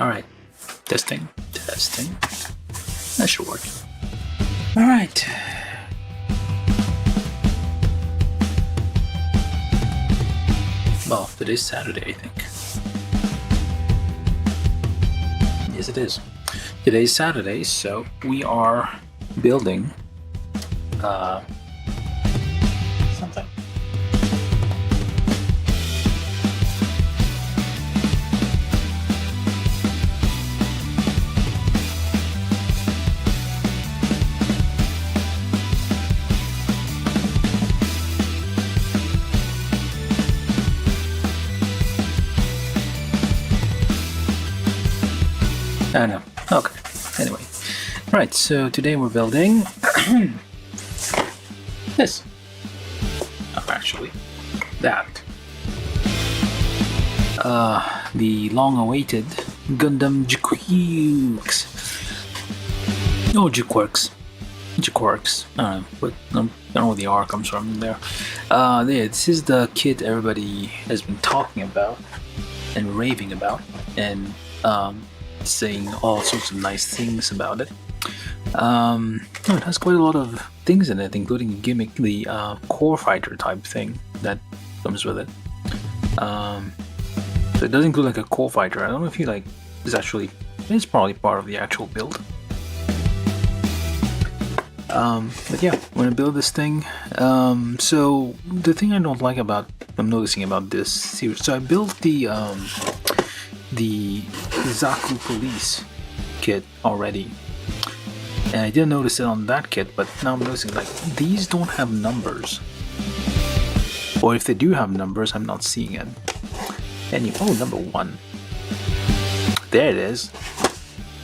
Alright. Testing. Testing. That should work. Alright. Well, today's Saturday, I think. Yes, it is. Today's Saturday, so we are building something. I know. Okay. Anyway. Right, so today we're building this. Oh, actually, that. The long-awaited Gundam GquuuuuuX. Oh, GquuuuuX. GquuuuuuX. I don't know, but I don't know where the R comes from there. Yeah, this is the kit everybody has been talking about and raving about, and saying all sorts of nice things about it. It has quite a lot of things in it, including a gimmick, the core fighter type thing that comes with it. So it does include like a core fighter. I don't know if he like is actually, it's probably part of the actual build. But yeah, I'm gonna build this thing. So the thing I don't like about, I'm noticing about this series, so I built the GquuuuuuX police kit already, and I didn't notice it on that kit, but now I'm noticing like these don't have numbers, or if they do have numbers, I'm not seeing it. And oh, number 1, there it is.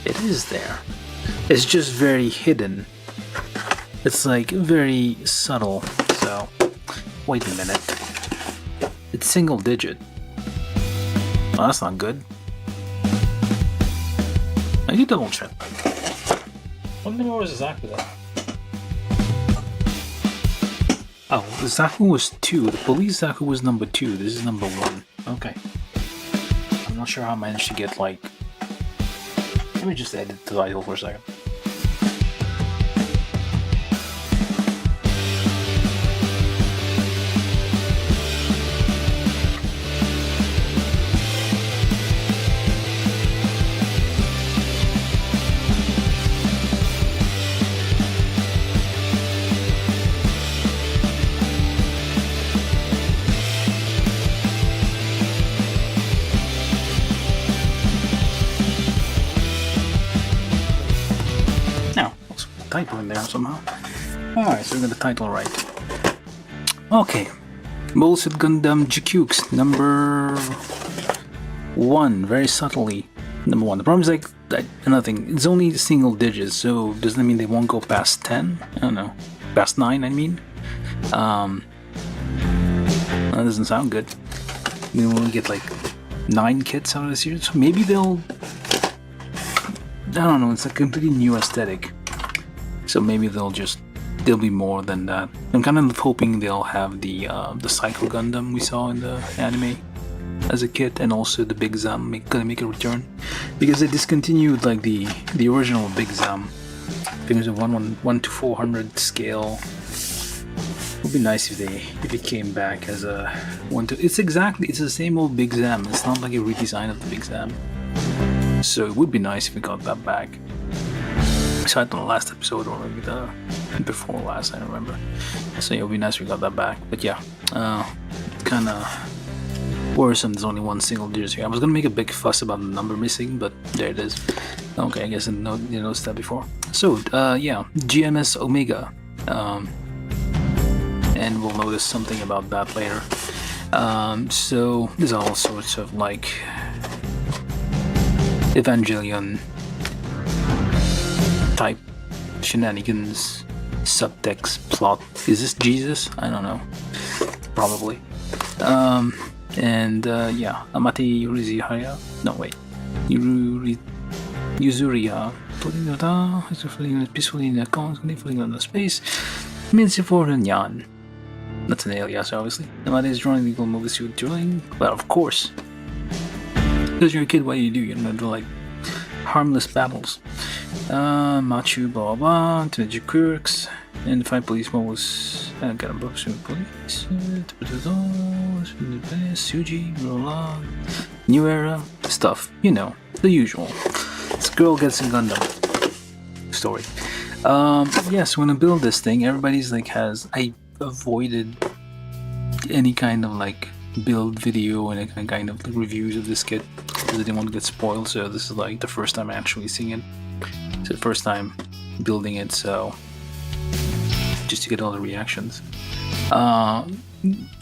It is there. It's just very hidden. It's like very subtle. So wait a minute, it's single digit. Well, that's not good. I need to double check. What number was exactly that? Oh, the Zaku was 2. The police Zaku was number 2. This is number 1. Okay. I'm not sure how I managed to get like. Let me just edit the title for a second. Typo in there somehow. Alright, so we're gonna title right. Okay. Bullshit Gundam GquuuuuX number 1, very subtly. Number 1. The problem is like nothing. It's only single digits, so does that mean they won't go past 10? I don't know. Past 9, I mean. That doesn't sound good. I mean, we'll get like 9 kits out of the series. So maybe they'll, I don't know, it's a completely new aesthetic. So maybe they'll be more than that. I'm kind of hoping they'll have the Psycho Gundam we saw in the anime as a kit, and also the Big Zam gonna make a return, because they discontinued like the original Big Zam. I think it was a 1 to 400 scale. It would be nice if it came back as a 1 to. It's the same old Big Zam. It's not like a redesign of the Big Zam. So it would be nice if we got that back. I said on the last episode, or maybe the before last, I don't remember. So yeah, it would be nice if we got that back. But yeah, kind of worrisome there's only 1 single digit here. I was gonna make a big fuss about the number missing, but there it is. Okay, I guess you noticed that before. So yeah, gMS-Ω, and we'll notice something about that later. So there's all sorts of like Evangelion type shenanigans, subtext, plot. Is this Jesus? I don't know. Probably. Yeah, Amate Yuzuriha. No, wait. Yuzuriha. Peacefully in the conflict on the space. Minsiforanyan. That's an alias, obviously. Amate is drawing legal movies you're doing. Well, of course. Because you're a kid, what do? You don't have to like harmless battles. Machu, blah blah, to the GquuuuuuX, and the 5 police was got a book to police. Suji, Roland, New Era stuff, you know, the usual. This girl gets a Gundam story. Yes, when I build this thing, everybody's like I avoided any kind of like build video and any kind of reviews of this kit because I didn't want to get spoiled. So this is like the first time actually seeing it. It's the first time building it, so just to get all the reactions.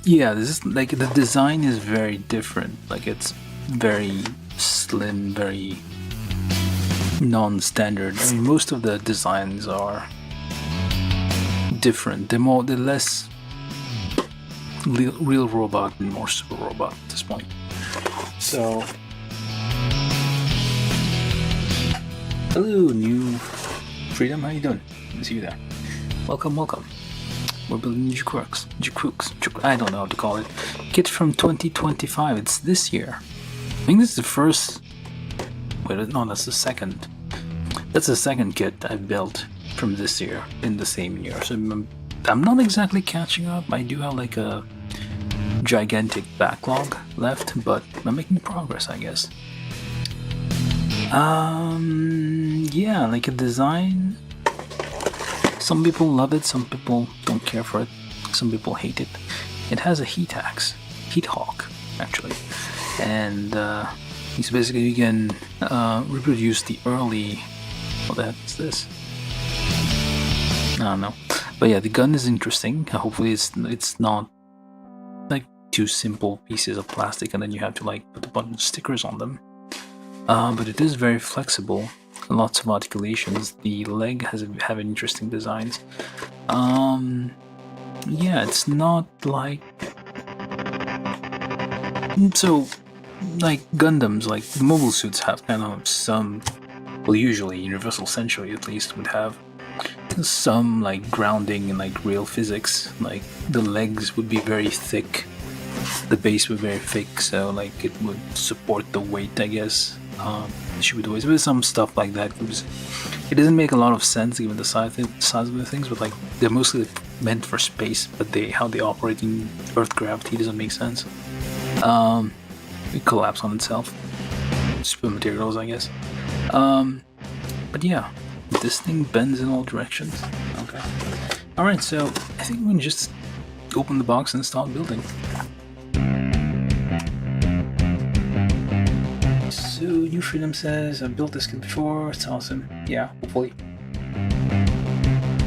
Yeah, this is like the design is very different. Like it's very slim, very non-standard. I mean, most of the designs are different. They're less real robot and more super robot at this point. So, hello, new Freedom. How you doing? Good to see you there. Welcome, welcome. We're building GquuuuuuX. I don't know how to call it. Kit from 2025. It's this year. I think this is the first. Wait, no, that's the second. That's the second kit I've built from this year in the same year. So I'm not exactly catching up. I do have like a gigantic backlog left, but I'm making progress, I guess. Yeah, like a design. Some people love it, some people don't care for it, some people hate it. It has a heat hawk, actually, and so basically you can reproduce the early. What the heck is this? I don't know, but yeah, the gun is interesting. Hopefully, it's not like 2 simple pieces of plastic, and then you have to like put a bunch of stickers on them. But it is very flexible. Lots of articulations. The leg have interesting designs. Yeah, it's not like so like Gundams, like the mobile suits have kind of some. Well, usually Universal Century at least would have some like grounding in like real physics. Like the legs would be very thick, the base would be very thick, so like it would support the weight, I guess. With some stuff like that, it doesn't make a lot of sense given the size of the things, but like they're mostly meant for space, but how they operate in Earth gravity doesn't make sense. It collapses on itself. Super materials, I guess. But yeah, this thing bends in all directions. Okay. Alright, so I think we can just open the box and start building. So, New Freedom says, I've built this kit before, it's awesome. Yeah, hopefully.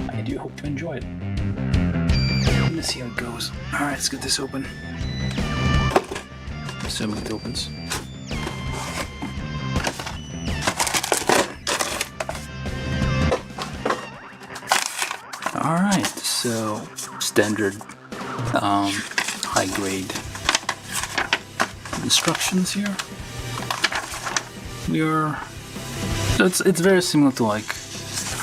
I do hope to enjoy it. Let's see how it goes. Alright, let's get this open. Assuming it opens. Alright, so standard high grade instructions here. It's very similar to like,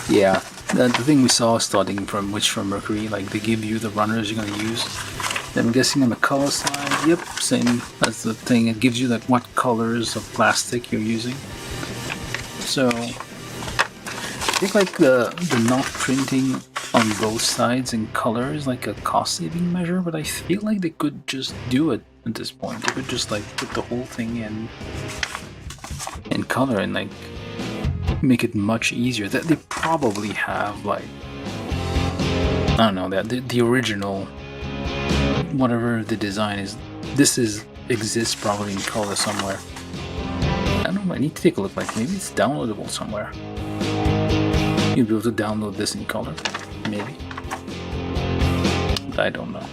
yeah, the thing we saw starting from Witch from Mercury. Like they give you the runners you're gonna use. Then I'm guessing on the color side, yep, same as the thing. It gives you like what colors of plastic you're using. So I think like the not printing on both sides in color is like a cost-saving measure, but I feel like they could just do it at this point. They could just like put the whole thing in color and like make it much easier. That they probably have like, I don't know, that the original whatever the design is, exists probably in color somewhere. I don't know, I need to take a look. Like maybe it's downloadable somewhere. You'll be able to download this in color, maybe. But I don't know.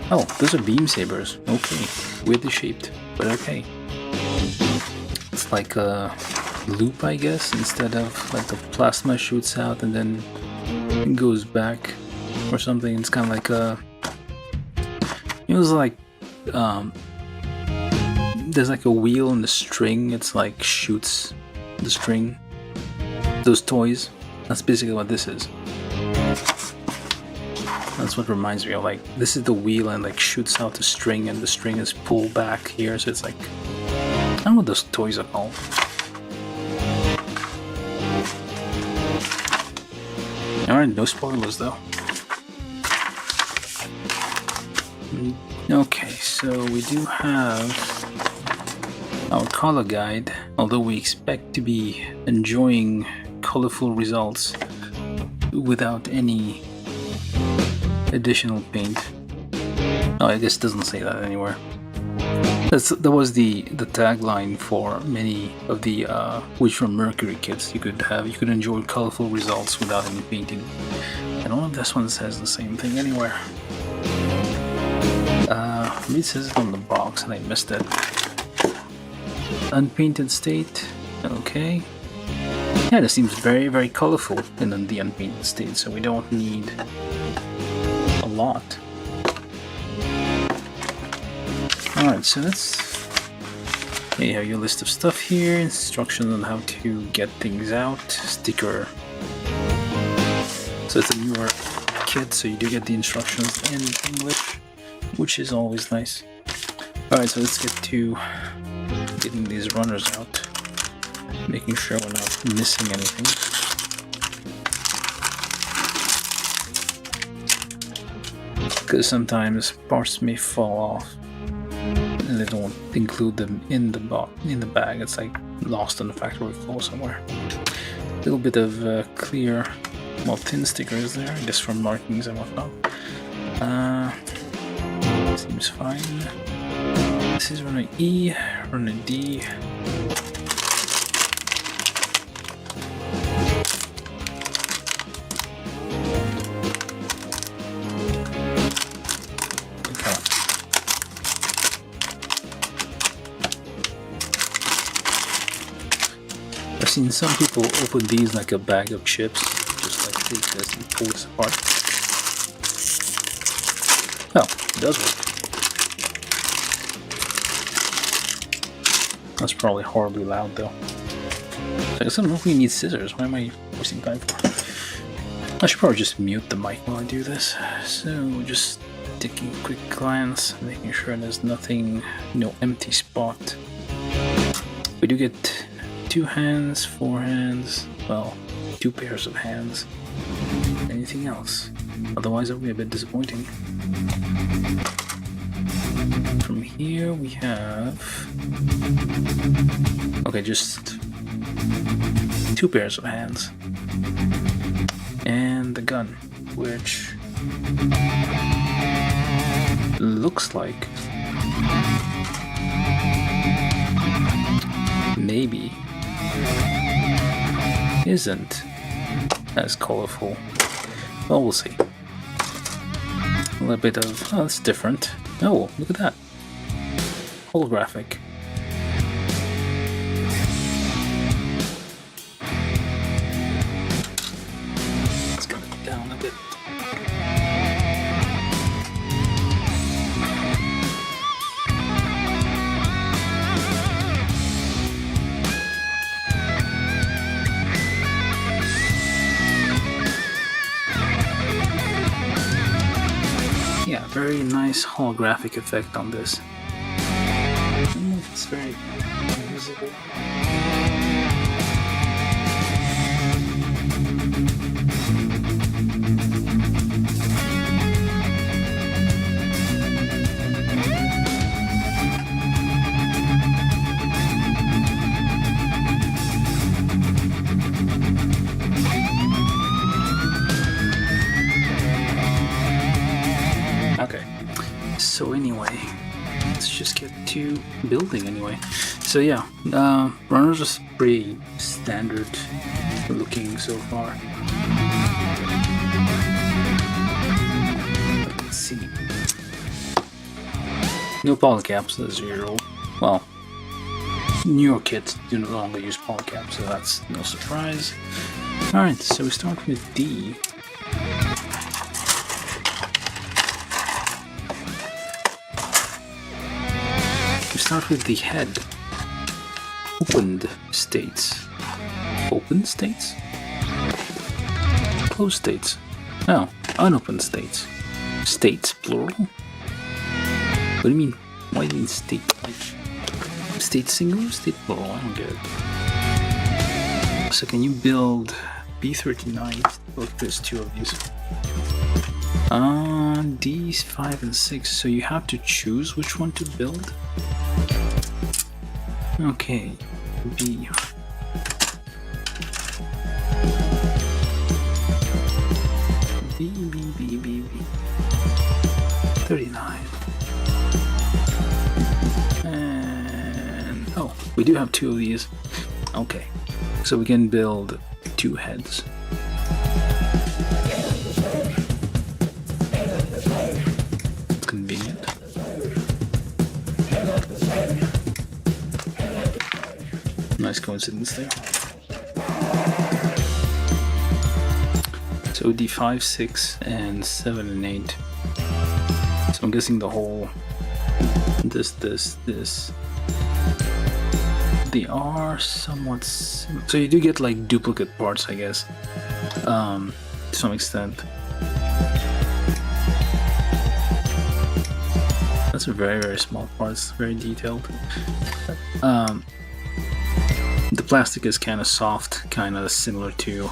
Oh, those are beam sabers. Okay, weirdly shaped, but okay. It's like a loop, I guess, instead of like the plasma shoots out and then it goes back or something. It's kind of like a. It was like there's like a wheel and the string. It's like shoots the string. Those toys. That's basically what this is. That's what reminds me of, like, this is the wheel and like shoots out the string and the string is pulled back here, so it's like, I don't know what those toys are called. Alright, no spoilers though. Okay, so we do have our color guide, although we expect to be enjoying colorful results without any additional paint. Oh, I guess it doesn't say that anywhere. That was the tagline for many of the Wish from Mercury kits. You could enjoy colorful results without any painting. I don't know if this one says the same thing anywhere. Maybe it says it on the box and I missed it. Unpainted state. Okay. Yeah, this seems very, very colorful in the unpainted state, so we don't need a lot. Alright, so you have your list of stuff here, instructions on how to get things out, sticker. So it's a newer kit, so you do get the instructions in English, which is always nice. Alright, so let's get to getting these runners out, making sure we're not missing anything. Because sometimes parts may fall off and they don't include them in the bag. It's like lost on the factory floor somewhere. A little bit of clear, well, thin stickers there, I guess from markings and whatnot. Seems fine. This is runner E, runner D. I've seen some people open these like a bag of chips, just like take this and pull this apart. Oh, it does work. That's probably horribly loud though. So I guess I don't know if we need scissors. What am I wasting time for? I should probably just mute the mic while I do this. So just taking a quick glance, making sure there's nothing, no empty spot. We do get 2 hands, 4 hands, well, 2 pairs of hands. Anything else? Otherwise, it'll be a bit disappointing. From here we have... okay, just 2 pairs of hands. And the gun, which looks like maybe isn't as colorful. Well, we'll see. A little bit of... oh, that's different. Oh, look at that. Holographic. Let's cut it down a bit. Yeah, very nice holographic effect on this. I don't know if it's very visible. Okay, so anyway, let's just get to building anyway. So yeah, runners are pretty standard looking so far. Let's see. No polycaps as usual. Well, newer kits do no longer use polycaps, so that's no surprise. Alright, so we start with D. Start with the head. Opened states. Open states? Closed states. No, unopened states. States, plural? What do you mean? Why do you mean state? Like, state singular, state plural? I don't get it. So can you build B39. Look, there's 2 of these. These 5 and 6. So you have to choose which one to build. Okay, B. B. 39. And oh, we do have 2 of these. Okay, so we can build 2 heads. Convenient. Nice coincidence there. So D5, 6, and 7 and 8. So I'm guessing the whole this. They are somewhat similar. So you do get like duplicate parts, I guess, to some extent. That's a very small parts, very detailed. The plastic is kind of soft, kind of similar to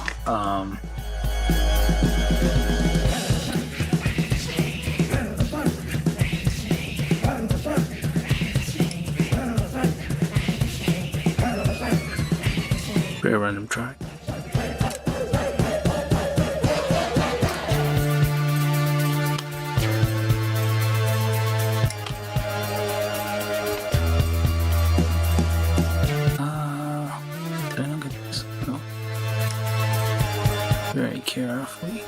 very random track. Did I not get this? No. Very carefully.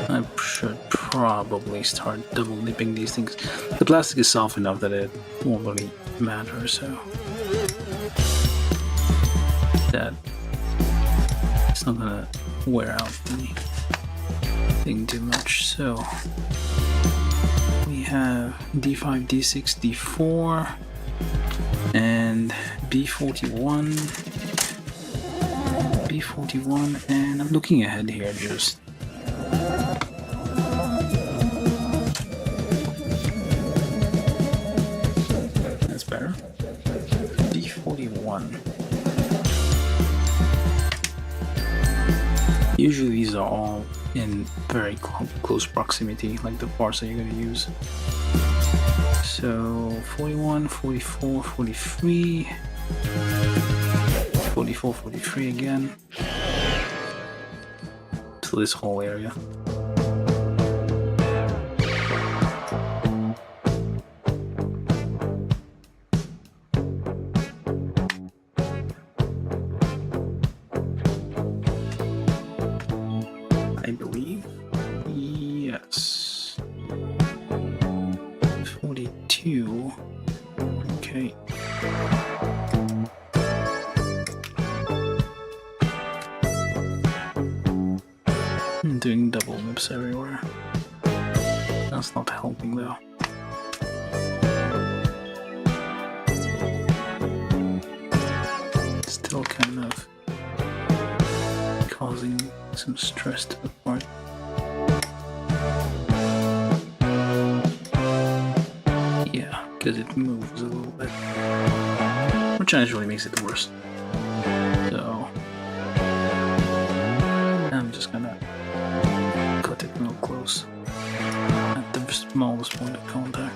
I should probably start double nipping these things. The plastic is soft enough that it won't really matter, so that it's not gonna wear out the thing too much. So we have D5, D6, D4, and B41, and I'm looking ahead here just. That's better. B41. Usually these are all in very close proximity, like the parts that you're going to use. So 41, 44, 43, 44, 43 again. So this whole area. I believe. Yes. 42. Okay. I'm doing double nips everywhere. That's not helping though. Still kind of causing some stress to the part. Yeah, because it moves a little bit, which actually makes it worse. So I'm just gonna cut it real close at the smallest point of contact.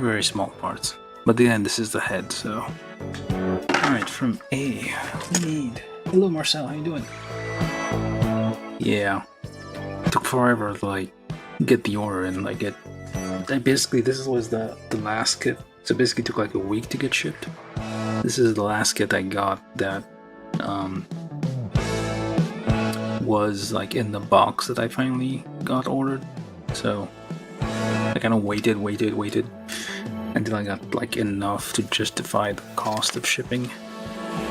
Very small parts, but then this is the head. So all right, from A we need, hello Marcel, how you doing? Yeah, it took forever to like get the order and like get, basically this was the last kit, so basically it took like a week to get shipped. This is the last kit I got that was like in the box that I finally got ordered. So I kind of waited until I got like enough to justify the cost of shipping,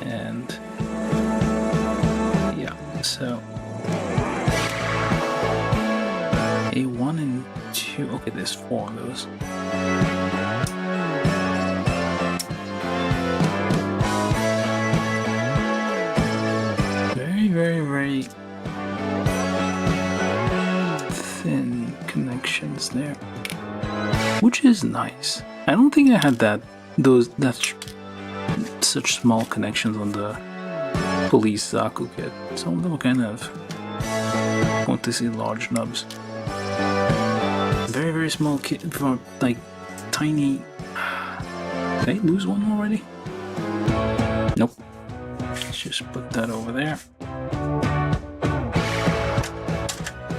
and yeah, so A1 and 2, okay, there's 4 of those. very, very thin connections there, which is nice. I don't think I had such small connections on the police Zaku kit. Some of them kind of want to see large nubs. Very, very small kit for like tiny. Did I lose one already? Nope. Let's just put that over there.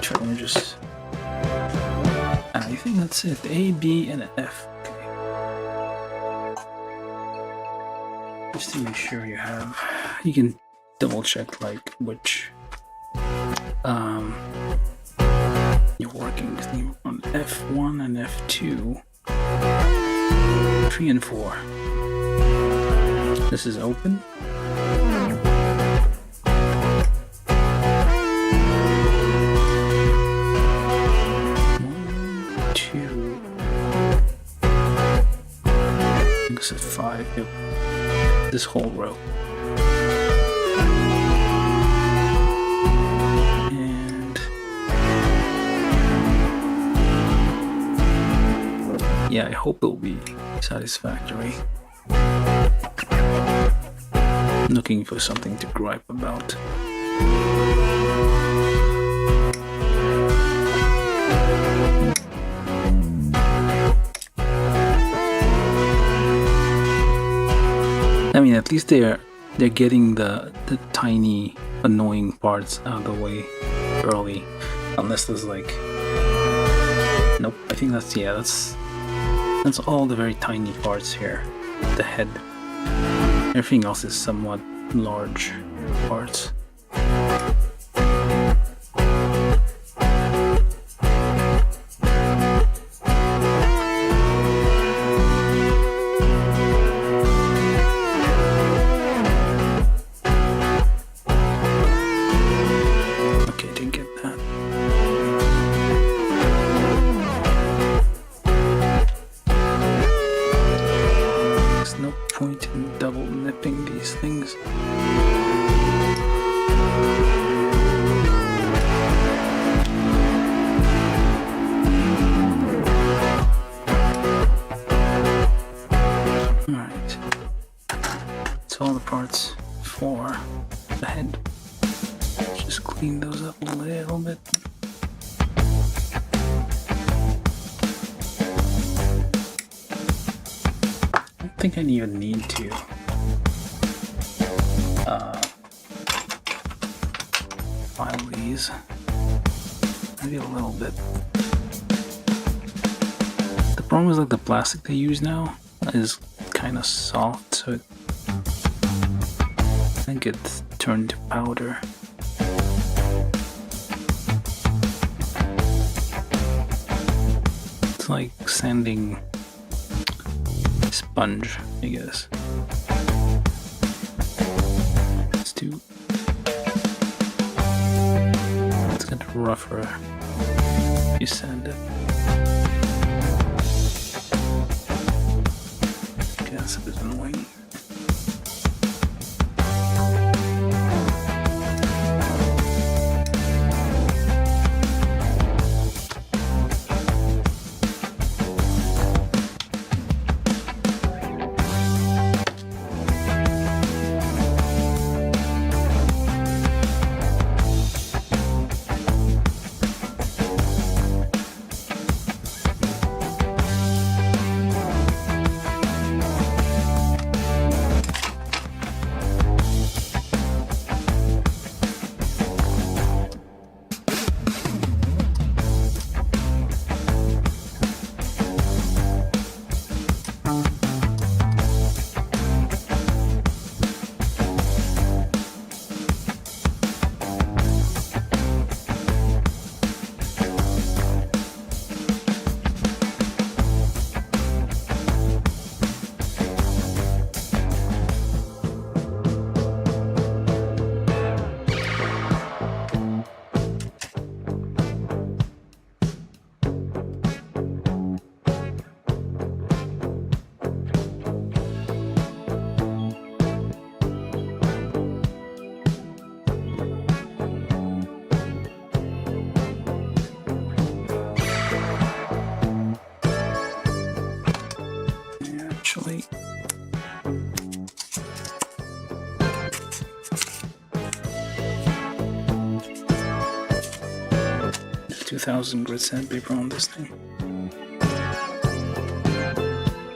Try to just. I think that's it. A, B, and F. Okay. Just to make sure you have. You can double check like which you're working on F1 and F2, 3 and 4. This is open. This is 5. Yep. This whole row. And yeah, I hope it'll be satisfactory. I'm looking for something to gripe about. I mean, at least they're getting the tiny annoying parts out of the way early, unless there's like, nope. I think that's all the very tiny parts here. The head, everything else is somewhat large parts. All the parts for the head. Just clean those up a little bit. I don't think I even need to file these. Maybe a little bit. The problem is like the plastic they use now is kind of soft, so it I think it's turned to powder. It's like sanding sponge, I guess. It's get rougher if you sand it. Okay, that's a bit annoying. 2000 grit sandpaper on this thing.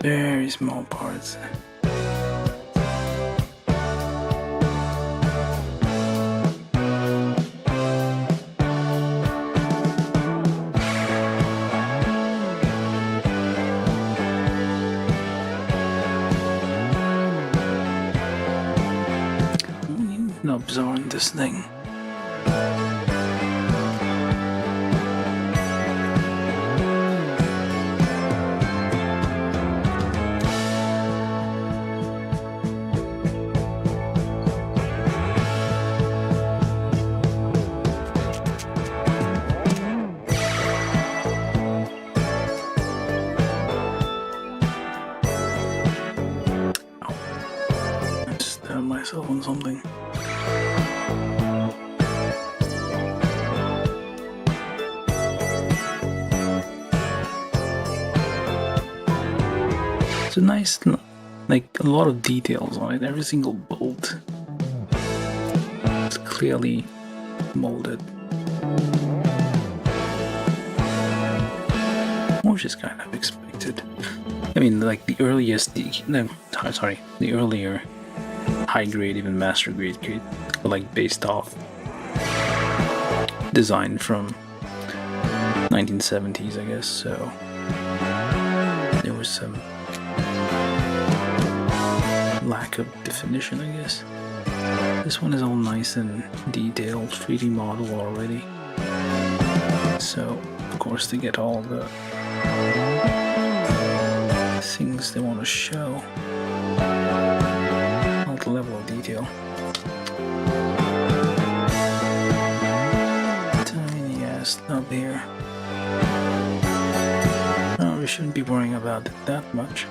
Very small parts. Knobs are on this thing. I stabbed myself on something. It's a nice, like, a lot of details on it. Every single bolt is clearly molded, which is kind of expected. I mean, like the earliest, the earlier high grade, even master grade kit, were like based off design from 1970s, I guess. So there was some lack of definition, I guess. This one is all nice and detailed, 3D model already. So, of course, they get all the things they want to show. All the level of detail. Tiny ass stub here. Oh, we shouldn't be worrying about it that much.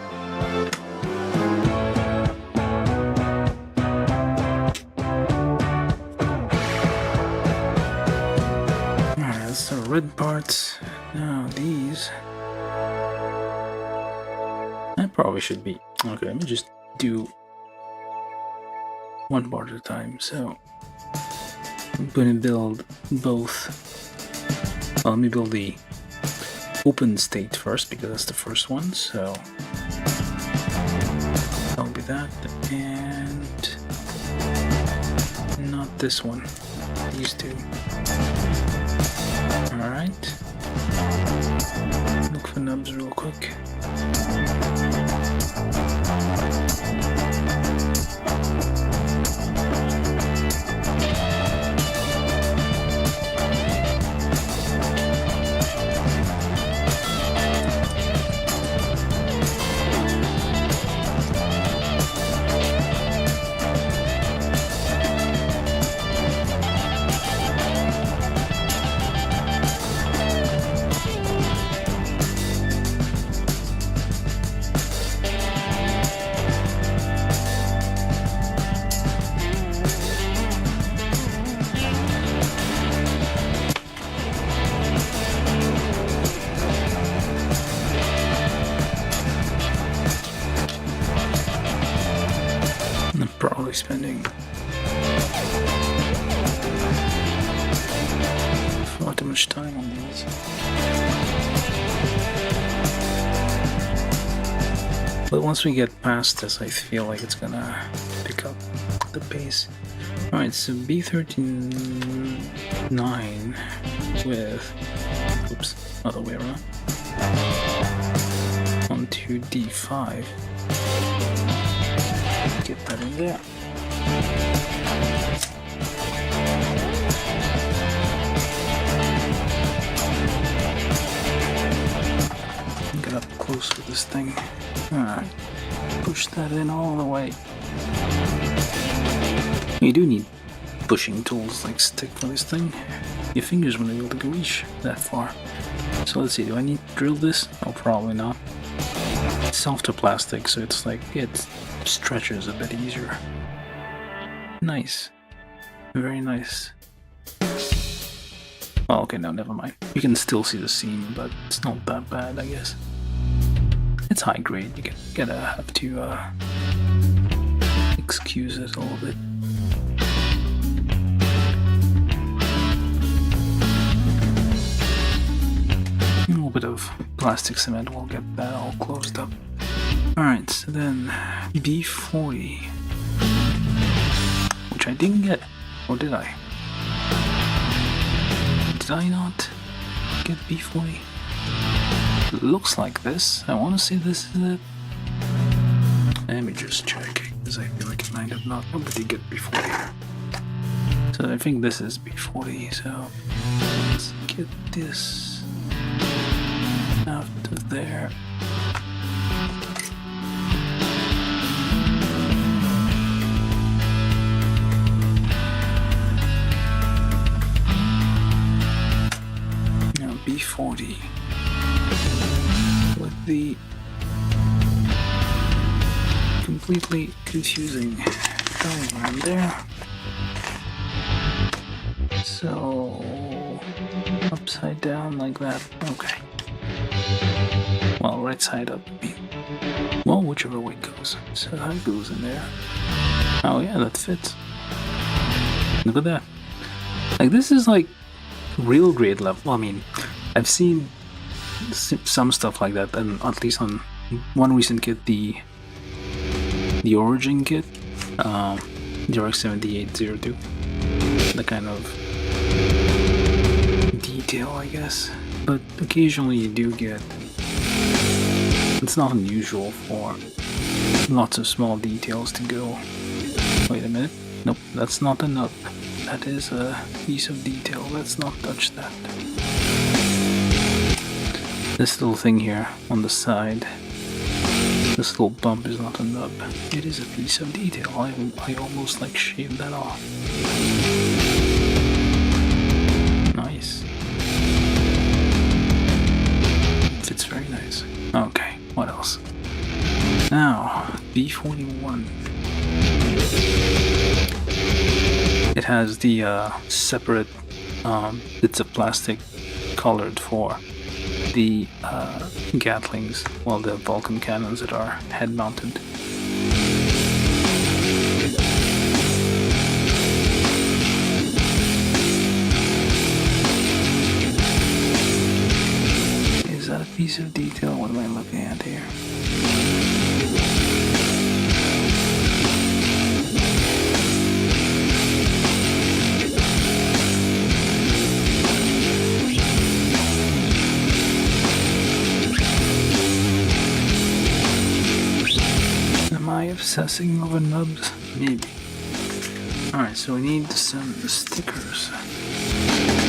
The red parts. Now these, I probably should be okay. Let me just do one part at a time. So I'm going to build both. Well, let me build the open state first because that's the first one. So that'll be that, and not this one. These two. Alright, look for nubs real quick. Probably spending far too much time on these. But once we get past this, I feel like it's gonna pick up the pace. Alright, so B39 with, oops, other way around, onto D5. Get that in there. Get up close with this thing. Alright, push that in all the way. You do need pushing tools like stick for this thing. Your fingers won't be able to reach that far. So let's see, do I need to drill this? Oh, probably not. It's softer plastic, so it's like it stretches a bit easier. Nice. Very nice. Oh, okay, no, never mind. You can still see the seam, but it's not that bad, I guess. It's high grade, you gotta have to excuse it a little bit. plastic cement will get that all closed up. Alright, so then B40, which I didn't get, or did I? Did I not get B40? It looks like this. I want to say this is it. Let me just check, because I feel like it might have not. Nobody get B40. So I think this is B40, so let's get this out of there. Now B40 with the completely confusing diagram there. So upside down like that. Okay. Well, right side up. Well, whichever way it goes. So that goes in there. Oh yeah, that fits. Look at that. Like, this is like real grade level. I mean, I've seen some stuff like that, and at least on one recent kit, the Origin kit, the RX-7802, the kind of detail, I guess. But occasionally you do get, it's not unusual for lots of small details to go. Wait a minute. Nope, that's not a nub. That is a piece of detail. Let's not touch that. This little thing here on the side, this little bump is not a nub. It is a piece of detail. I almost like shaved that off. Nice. It fits very nice. Okay, what else? Now, B41. It has the separate bits of plastic colored for the Gatlings, well, the Vulcan cannons that are head mounted. Is that a piece of detail? What am I looking at here? Obsessing over nubs? Maybe. Alright, so we need some stickers.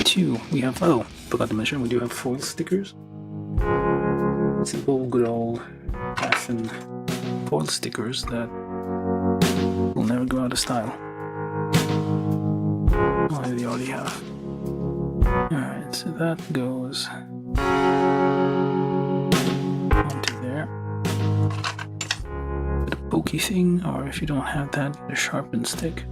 Two. We have, oh, forgot to mention, we do have foil stickers. Simple, good old fashioned foil stickers that will never go out of style. Oh, they already have. Alright, so that goes onto there. Pokey thing, or if you don't have that, a sharpened stick.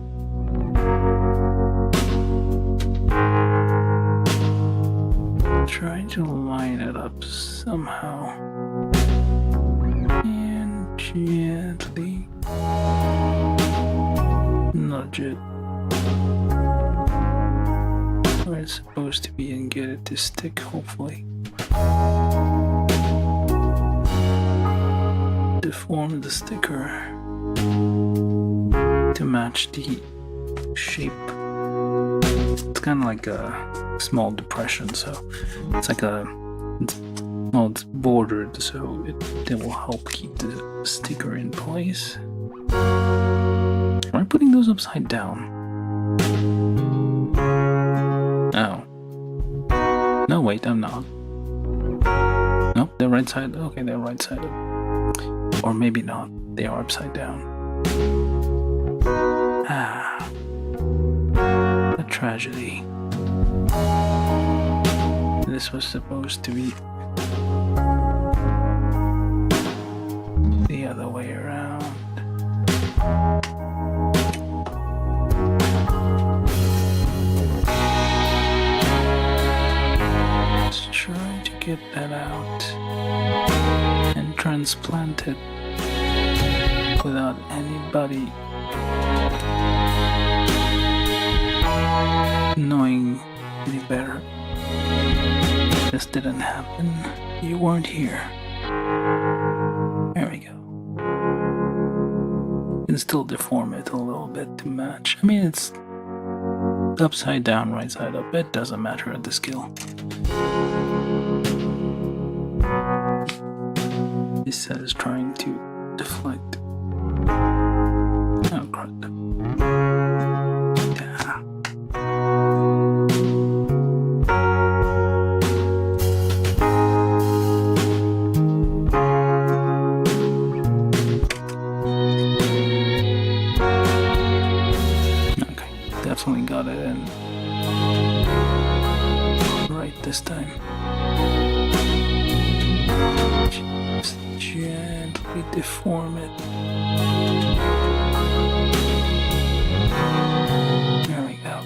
Try to line it up somehow and gently nudge it where it's supposed to be and get it to stick, hopefully. Deform the sticker to match the shape. It's kind of like a small depression, so it's like it's bordered, so it will help keep the sticker in place. Am I putting those upside down? Oh. No, wait, I'm not. Nope, they're right side. Okay, they're right side up. Or maybe not, they are upside down. Ah, a tragedy. This was supposed to be the other way around. Let's try to get that out and transplant it without anybody knowing any better. This didn't happen. You weren't here. There we go. You can still deform it a little bit to match. I mean, it's upside down, right side up. It doesn't matter at the scale. This says trying to deflect. Oh, crud. Yeah. Okay, definitely got it in. Right this time. Just gently deform it. There we go.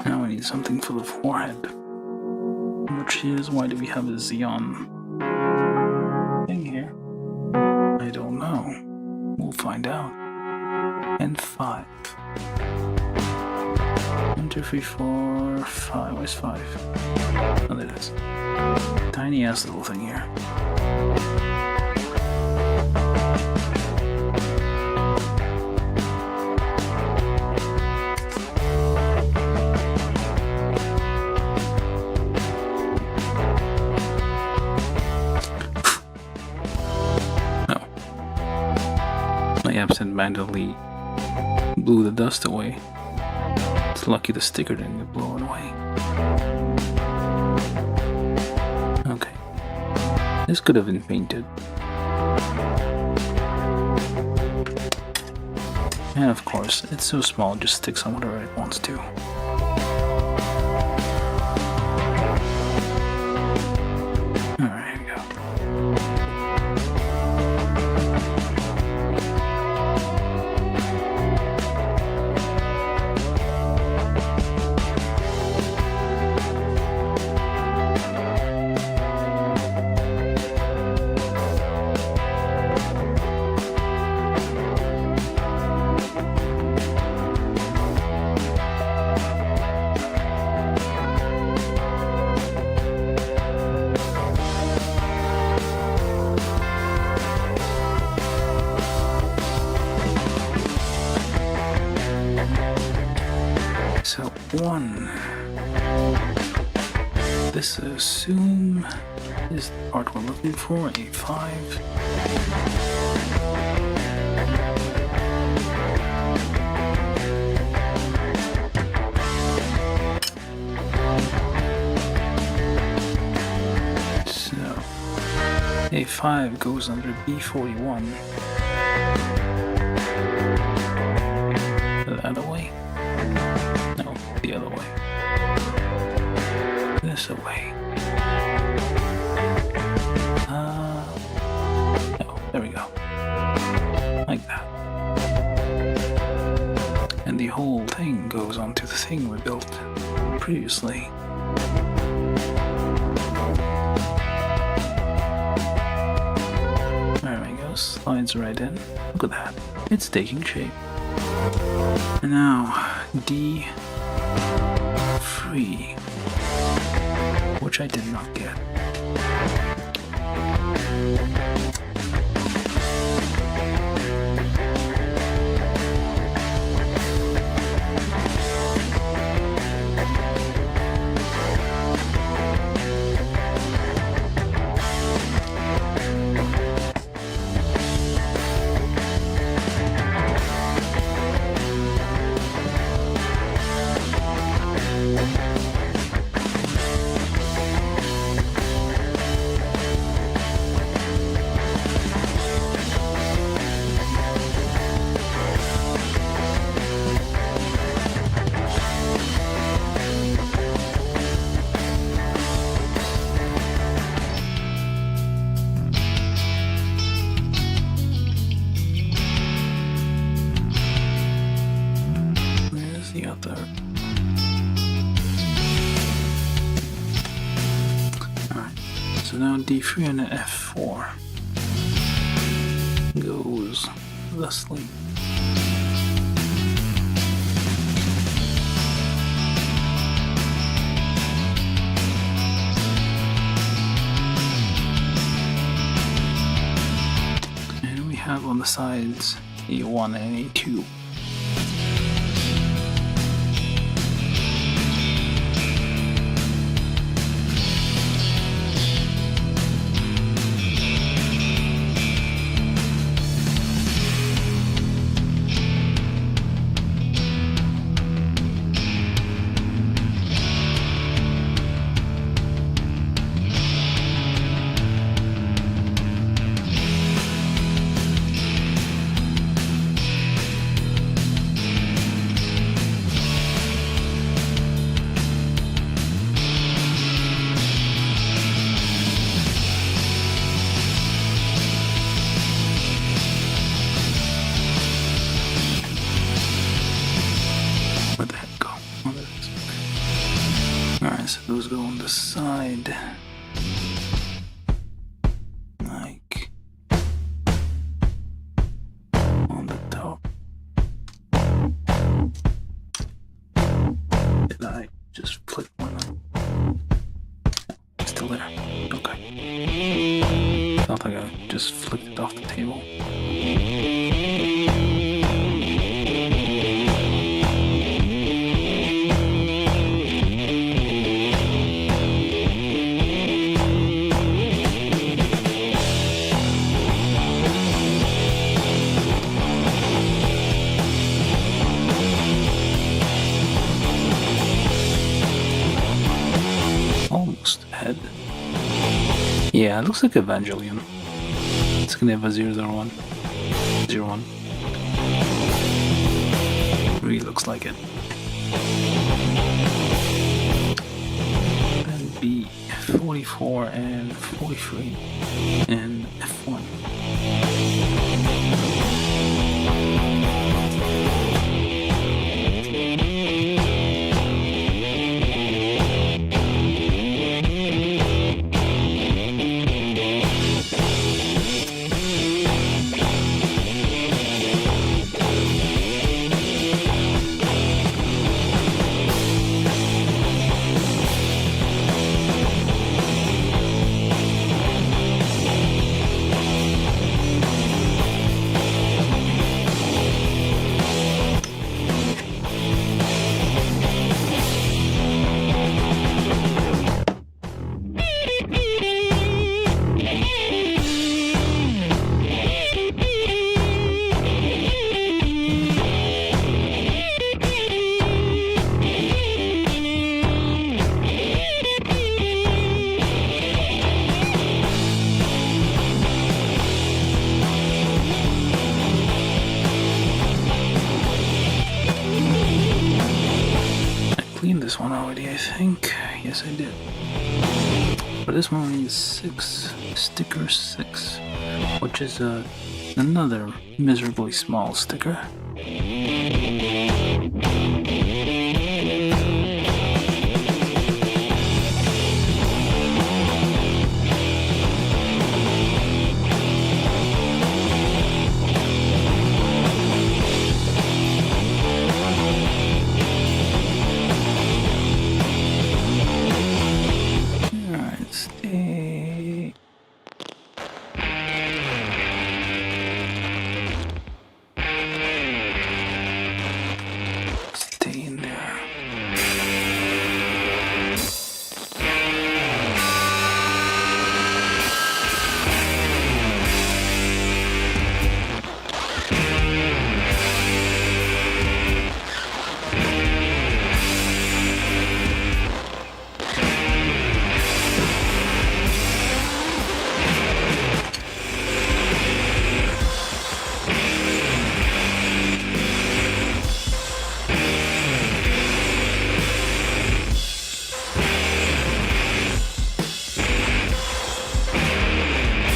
Now we need something for the forehead. Which is, why do we have a Xeon thing here? I don't know. We'll find out. And 5. 1, 2, 3, 4, 5. Where's 5? Oh, there it is. Tiny ass little thing here. No. My absent-mindedly blew the dust away. It's lucky the sticker didn't get blown away. Okay. This could have been painted. And of course, it's so small, it just sticks on whatever it wants to. Alright, here we go. So 1. This assume is the part we're looking for, a 5. So a 5 goes under B41. That away. No, the other way. This away. No, there we go. Like that. And the whole thing goes onto the thing we built previously. There we go, slides right in. Look at that. It's taking shape. And now, D3, which I did not get. The other. Alright, so now D3 and F4 goes thusly. have on the sides A1 and A2. Where'd the head go? Oh, there it is. Alright, so those go on the side. Like on the top. Did I just flip one up? Still there. Okay. Felt like I just flipped it off the table. Almost head. Yeah, it looks like Evangelion. It's gonna have a 001. 01. Really looks like it. And B 44 and 43 and F1. This one already, I think. Yes, I did. But this one only is 6, sticker 6, which is another miserably small sticker.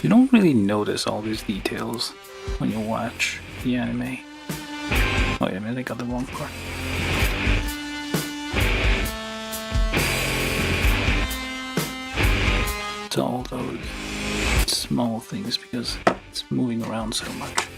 You don't really notice all these details when you watch the anime. Oh yeah, I got the wrong part. It's all those small things because it's moving around so much.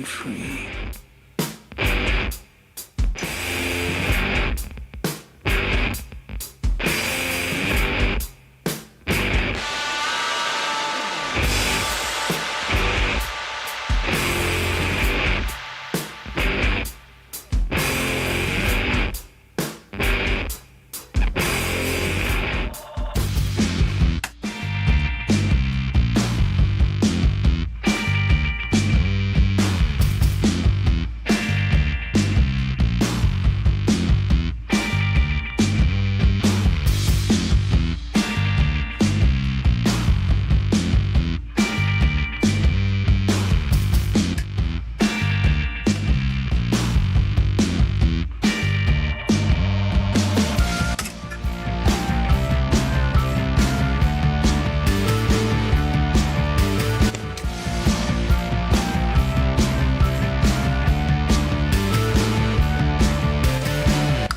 free.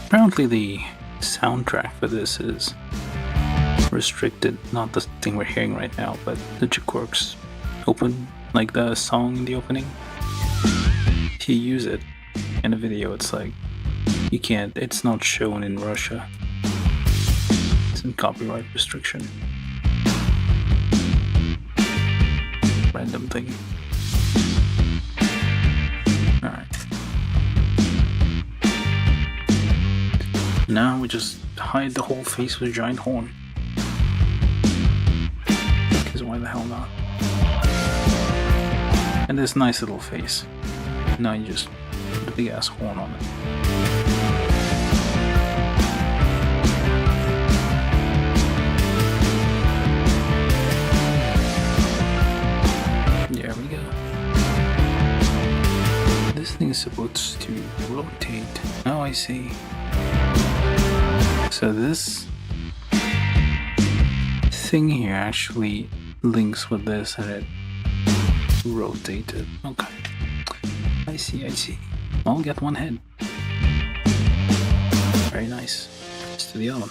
Apparently the soundtrack for this is restricted, not the thing we're hearing right now, but the GquuuuuuX open, like the song in the opening. If you use it in a video, it's like, you can't, it's not shown in Russia. It's in copyright restriction. Random thing. Alright. Now we just hide the whole face with a giant horn. Because why the hell not? And this nice little face. Now you just put a big ass horn on it. There we go. This thing is supposed to rotate. Oh, I see. So this thing here actually links with this and it rotated. Okay. I see, I see. I'll get one head. Very nice. Let's do the other one.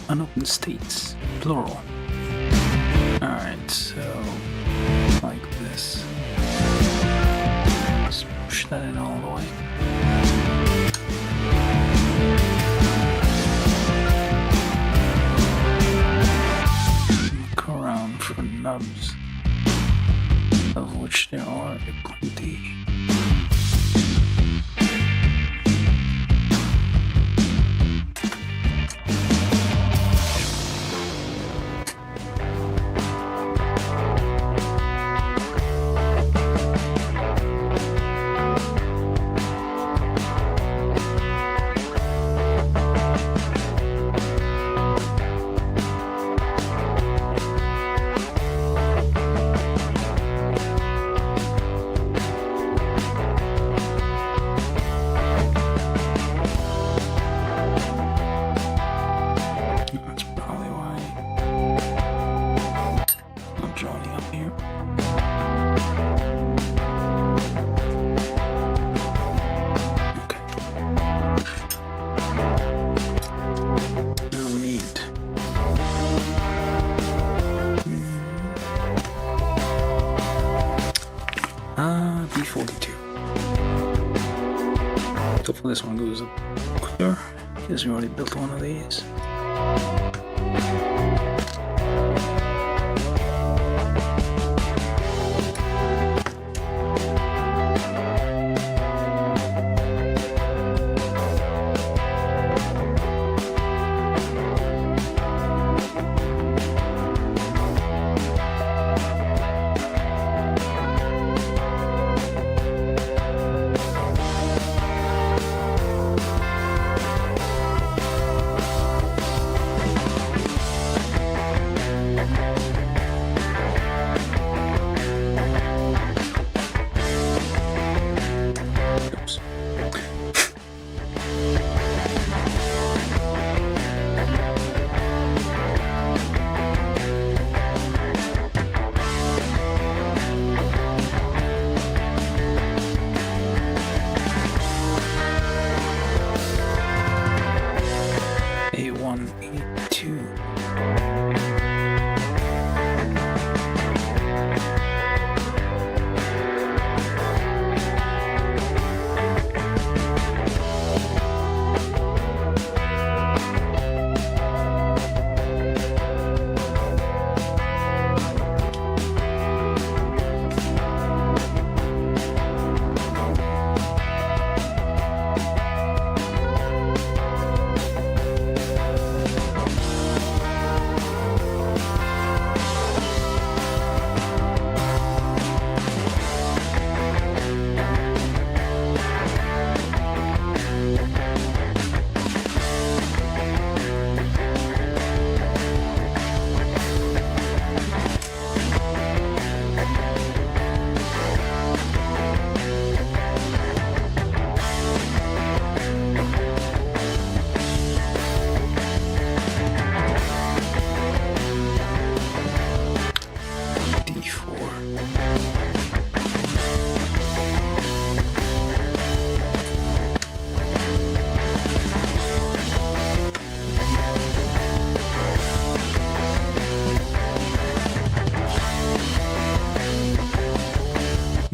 Unopened states, plural. Alright, so like this. Let's push that in all the way. Look around for nubs, of which there are plenty. Hopefully this one goes up quicker, because we already built one of these.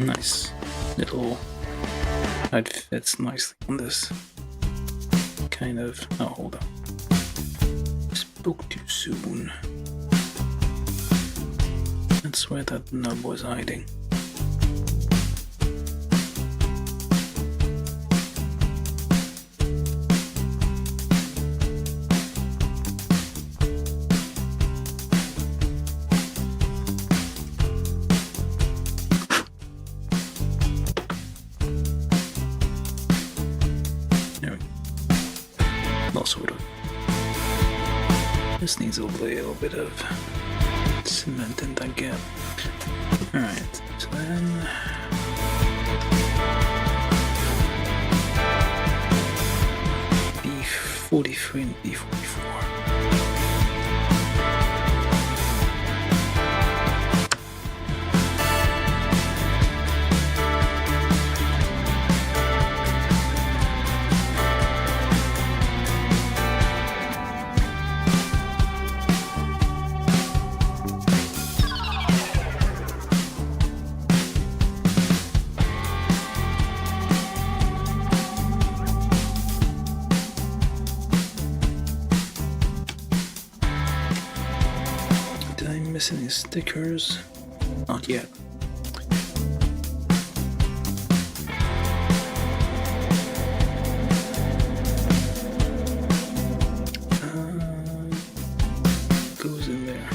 Nice little. It fits nicely on this kind of. Oh, hold on. Spoke too soon. That's where that nub was hiding. This needs a little bit of cement in that gap. Alright, so then B43 and B44. Any stickers? Not yet. Goes in there.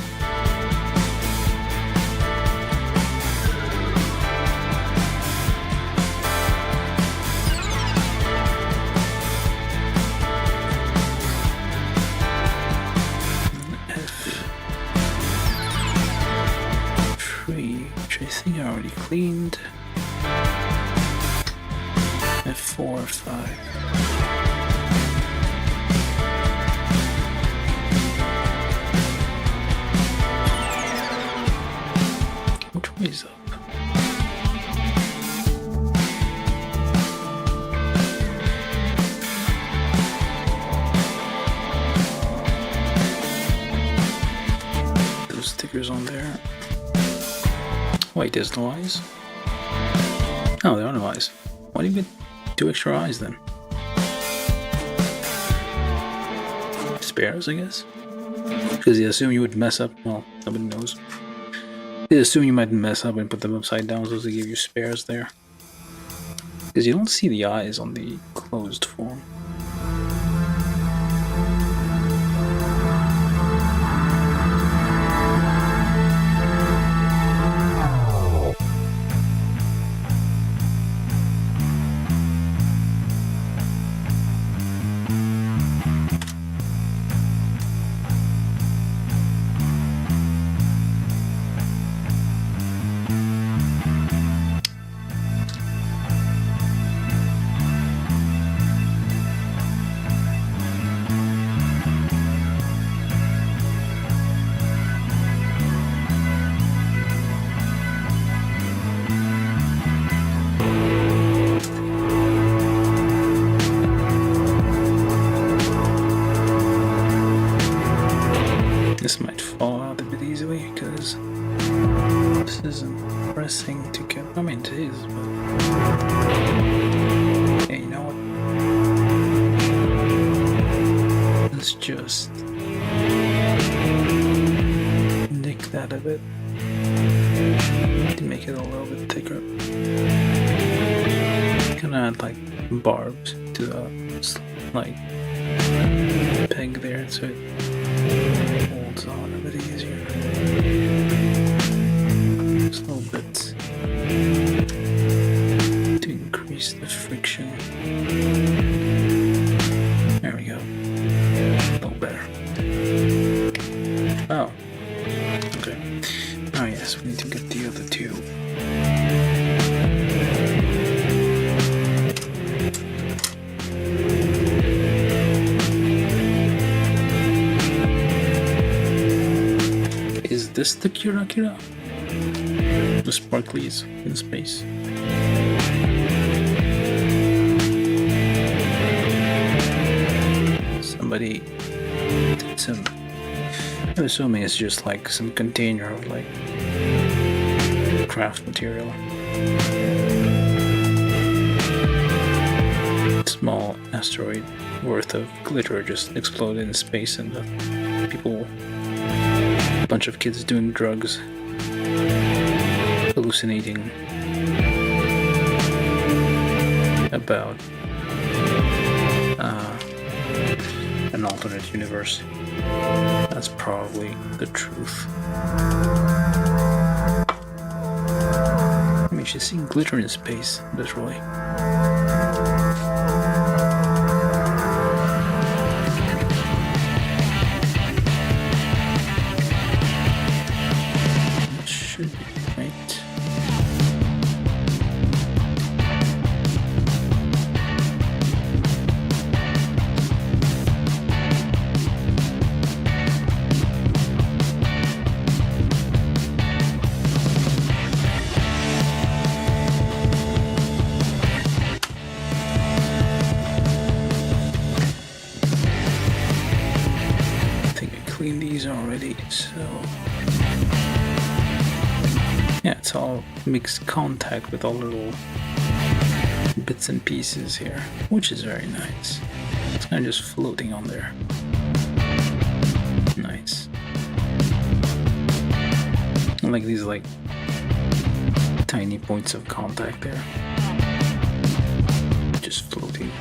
Which I think I already cleaned. F4 or 5. Which way is up? Those stickers on there. Wait, there's no eyes? Oh, there are no eyes. Why do you get 2 extra eyes then? Spares, I guess? Because you assume you would mess up. Well, nobody knows. They assume you might mess up and put them upside down, so they give you spares there. Because you don't see the eyes on the closed form. This might fall out a bit easily because this isn't pressing to get. I mean, it is, but yeah, you know what? Let's just nick that a bit to make it a little bit thicker. Gonna add like barbs to the like peg there so it holds on a bit easier. Just a little bit to increase the friction. There we go. A little better. Oh. Okay. Oh yes, we need to get the other two. Is this the Kira? The sparklies in space. Somebody did some. I'm assuming it's just like some container of like craft material. Small asteroid worth of glitter just exploded in space, and a bunch of kids doing drugs, hallucinating about an alternate universe. That's probably the truth. I mean, she's seeing glitter in space, literally. It should be, right? These already, so yeah, it's all mixed contact with all little bits and pieces here, which is very nice. It's kind of just floating on there. Nice. I like these like tiny points of contact there, just floating.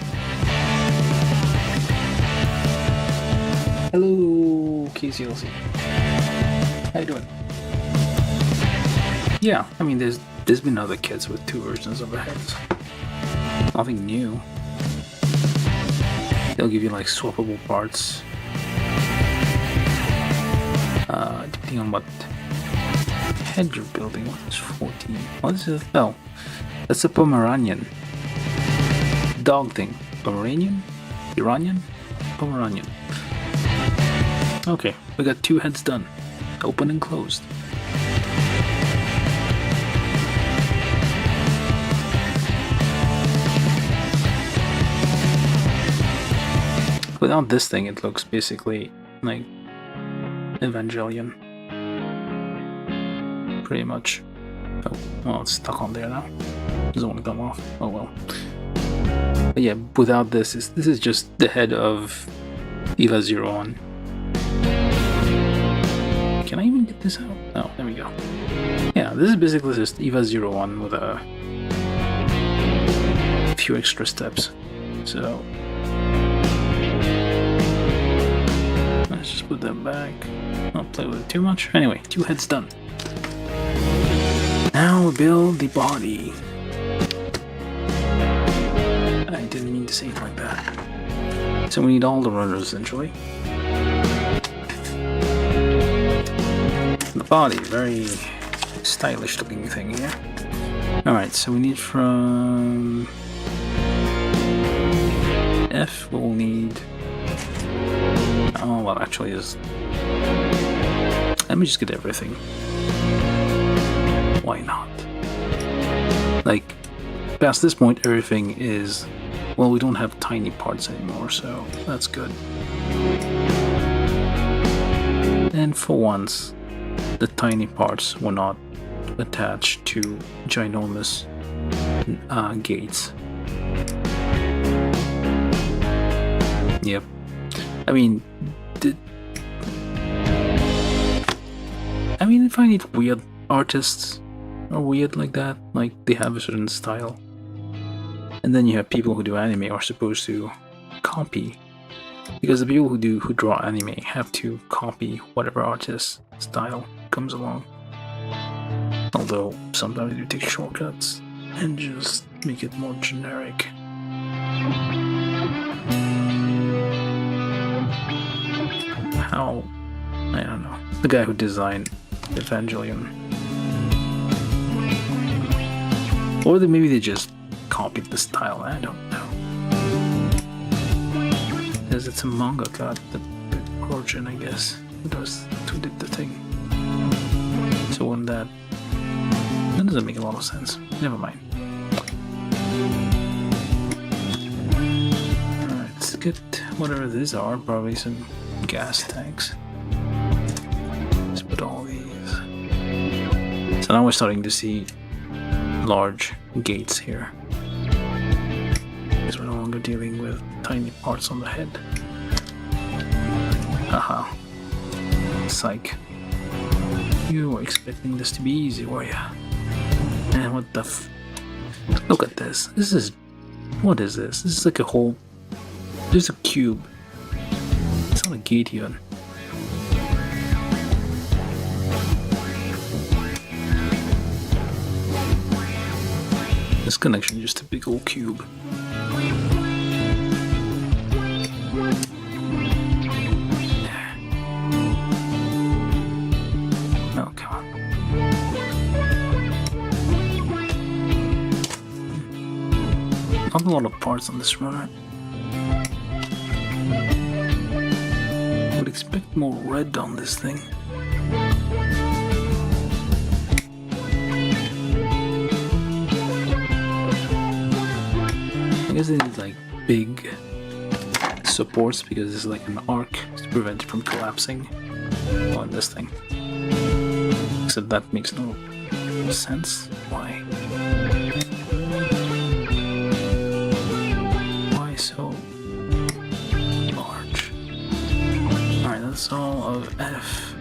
Hello, KCLC. How you doing? Yeah, I mean, there's been other kits with two versions of the heads. Nothing new. They'll give you like swappable parts, depending on what head you're building. What is 14? What is it? Oh, that's a Pomeranian dog thing. Pomeranian? Iranian? Pomeranian. Okay, we got two heads done. Open and closed. Without this thing, it looks basically like Evangelion. Pretty much. Oh, well, it's stuck on there now. Doesn't want to come off. Oh well. But yeah, without this is just the head of EVA-01. Can I even get this out? Oh, there we go. Yeah, this is basically just EVA-01 with a few extra steps. So let's just put that back. Don't play with it too much. Anyway, two heads done. Now build the body. I didn't mean to say it like that. So we need all the runners essentially. The body, very stylish looking thing here. Alright, so we need from F, we'll need... Oh, well, actually is... Let me just get everything. Why not? Like, past this point, everything is... Well, we don't have tiny parts anymore, so that's good. And for once, the tiny parts were not attached to ginormous gates. Yep. I mean, if I need weird artists or weird like that, like they have a certain style, and then you have people who do anime are supposed to copy, because the people who draw anime have to copy whatever artist's style comes along. Although sometimes you take shortcuts and just make it more generic. How? I don't know. The guy who designed Evangelion. Or maybe they just copied the style, I don't know. Because it's a mangaka, the origin, I guess, who did the thing. So when that doesn't make a lot of sense. Never mind. Alright, let's get whatever these are, probably some gas tanks. Let's put all these So now we're starting to see large gates here. Because we're no longer dealing with tiny parts on the head. Haha. Psych. You were expecting this to be easy, were ya? Man, what the Look at this. This is... What is this? This is like a whole... There's a cube. It's not a gate even. This connection is just a big old cube. Oh, come on. Not a lot of parts on this runner. I would expect more red on this thing. I guess it is like big supports because it's like an arc to prevent it from collapsing on this thing. Except that makes no sense. Why? Why so large? Alright, that's all of F.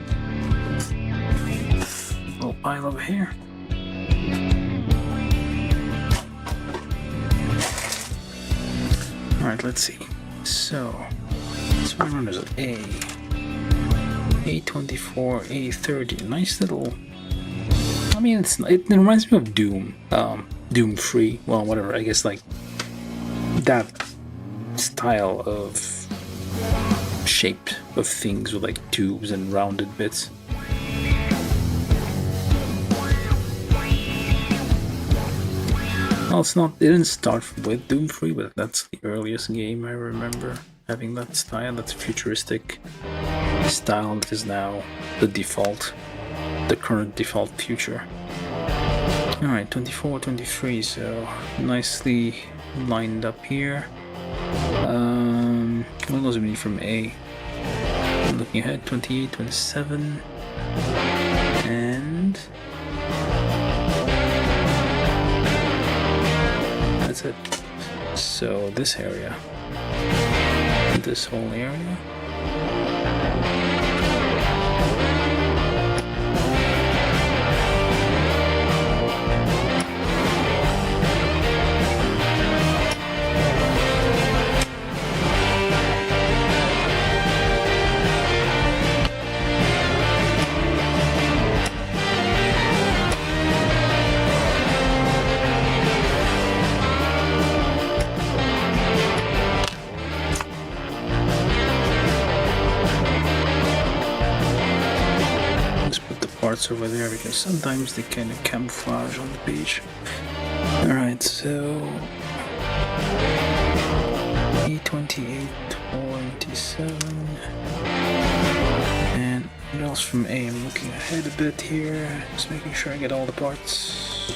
Little pile over here. Alright, let's see. So, this one runners at A. A24, A30. Nice little... I mean, it reminds me of Doom. Doom Free. Well, whatever. I guess, like, that style of shape of things with, like, tubes and rounded bits. Well, it's not. It didn't start with Doom Free, but that's the earliest game I remember having that style. That's futuristic style that is now the default, the current default future. Alright, 24, 23, so nicely lined up here. What else do we need from A? I'm looking ahead, 28, 27, and... that's it. So this area, this whole area. Over there because sometimes they kind of camouflage on the page. Alright, so E28, 27, and what else from A? I'm looking ahead a bit here, just making sure I get all the parts.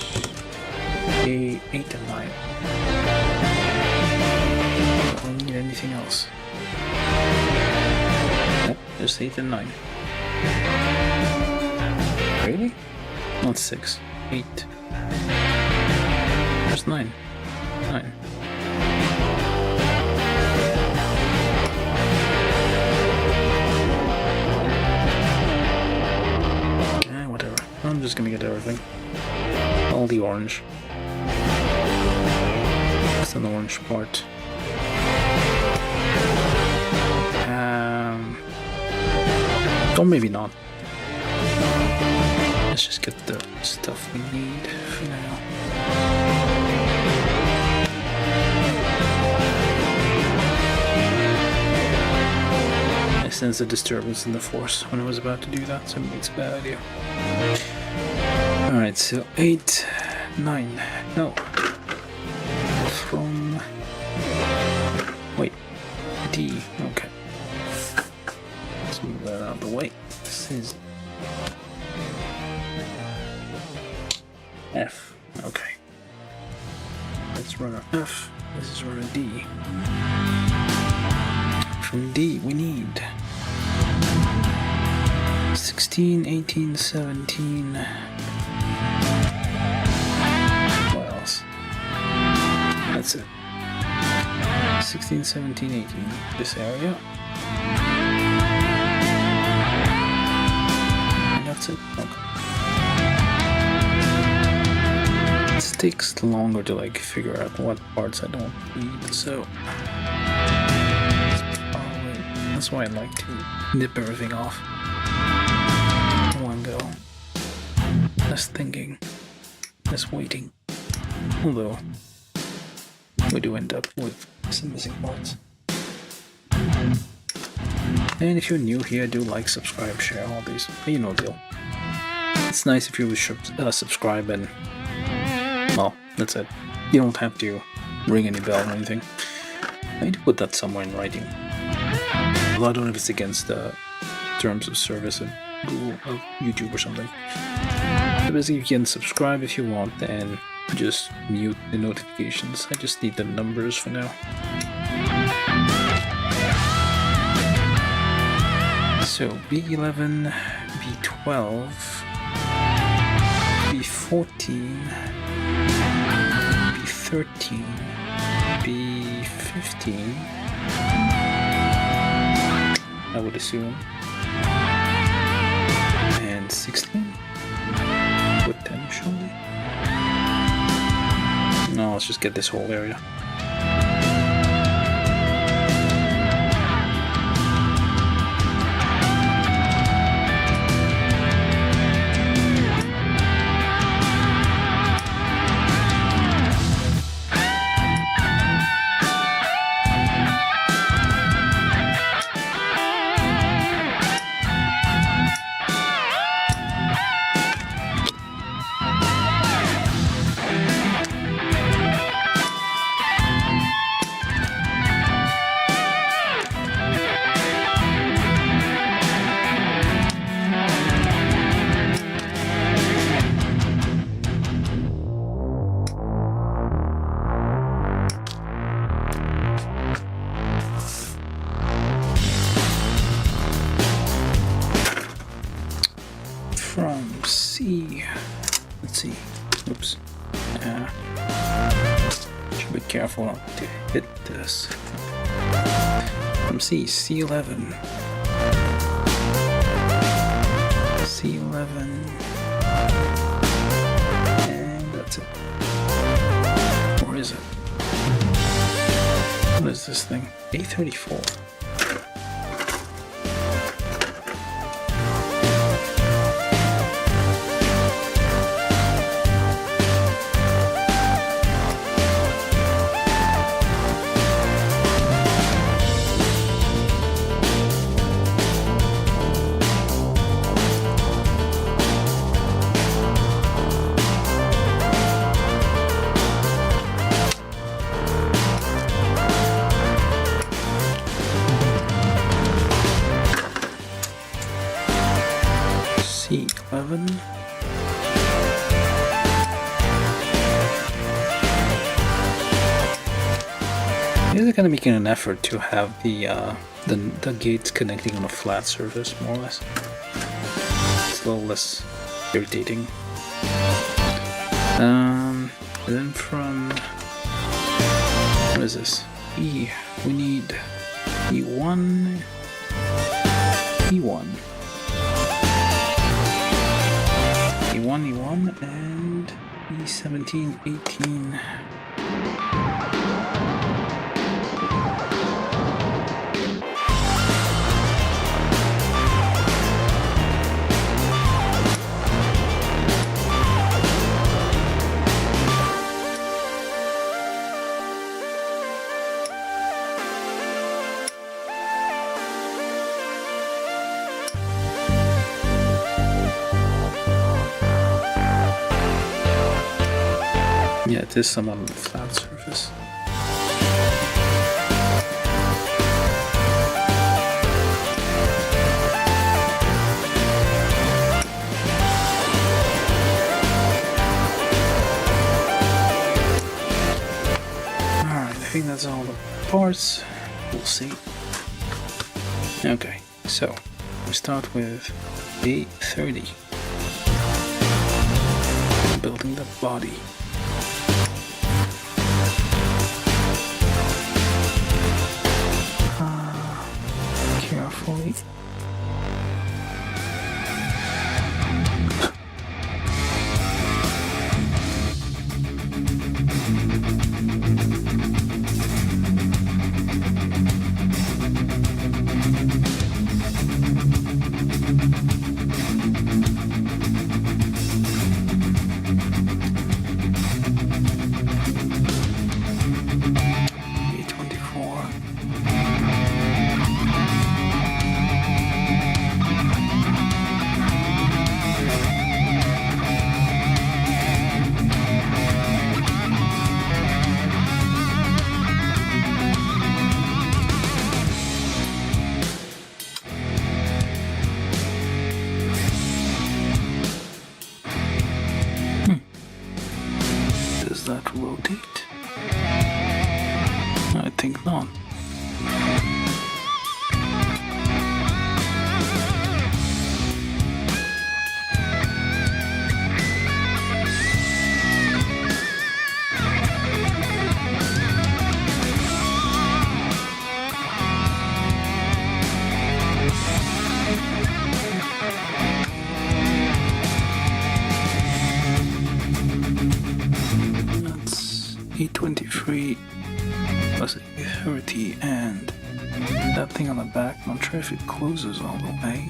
A8 and 9. Don't need anything else. Nope, just 8 and 9. Really? Not 6. 8. There's 9. 9. Whatever. I'm just gonna get everything. All the orange. That's an orange part. Or maybe not. Let's just get the stuff we need for now. I sense a disturbance in the force when I was about to do that, so maybe it's a bad idea. Alright, so 8, 9, no. From... wait, D, okay. Let's move that out of the way. This is... F. Okay. Let's run our F. This is run a D. From D, we need 16, 18, 17, 16, 17, 18, this area. And that's it. Okay. It takes longer to like figure out what parts I don't need, so that's why I like to nip everything off in one go. Less thinking, less waiting. Although we do end up with some missing parts. And if you're new here, do like, subscribe, share all these. You know the deal. It's nice if you would subscribe and, well, that's it. You don't have to ring any bell or anything. I need to put that somewhere in writing. Although I don't know if it's against the terms of service of Google, of YouTube or something. So basically you can subscribe if you want and just mute the notifications. I just need the numbers for now. So B11, B12, B14, B13, B15, I would assume, and 16, potentially. No, let's just get this whole area. From C, let's see, oops, should be careful not to hit this. From C, C11, C11, and that's it. Or is it? What is this thing? A34. C11. They're kind of making an effort to have the gates connecting on a flat surface, more or less. It's a little less irritating. And then from, what is this? E. We need E1, E1. E1, E1, and E17, 18. Yeah, it is somewhat on the flat surface. Alright, I think that's all the parts. We'll see. Okay, so we start with A30. Building the body. that rotate? I think not. That's 823 plus 30, and that thing on the back, not sure if it closes all the way.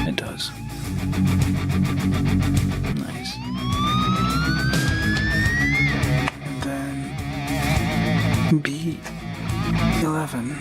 It does. Nice. And then B11.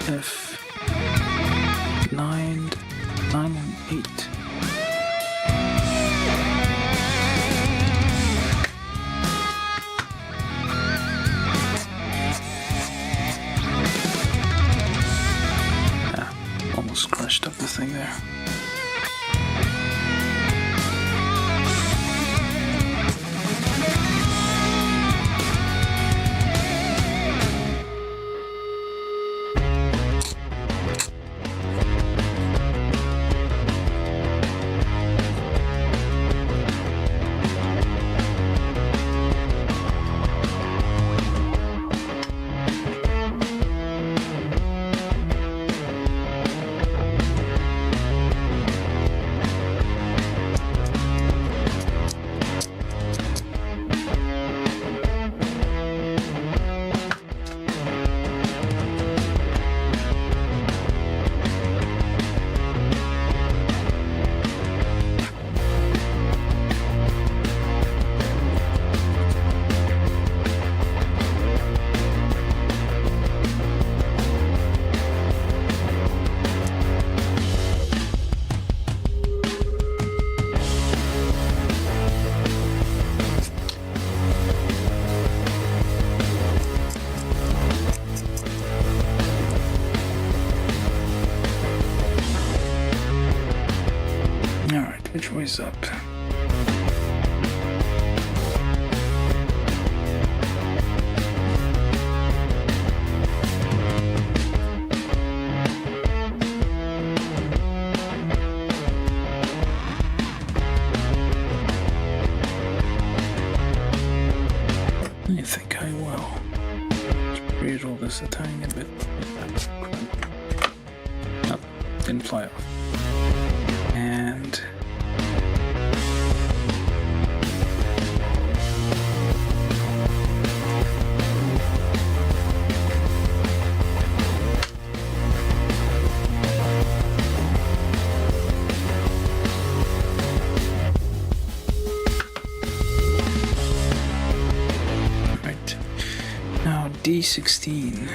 F9, 9 and 8. Almost crushed up the thing there. Which way's up? I think I will. Just re-roll this a tiny bit. Oh, didn't fly off. And D16,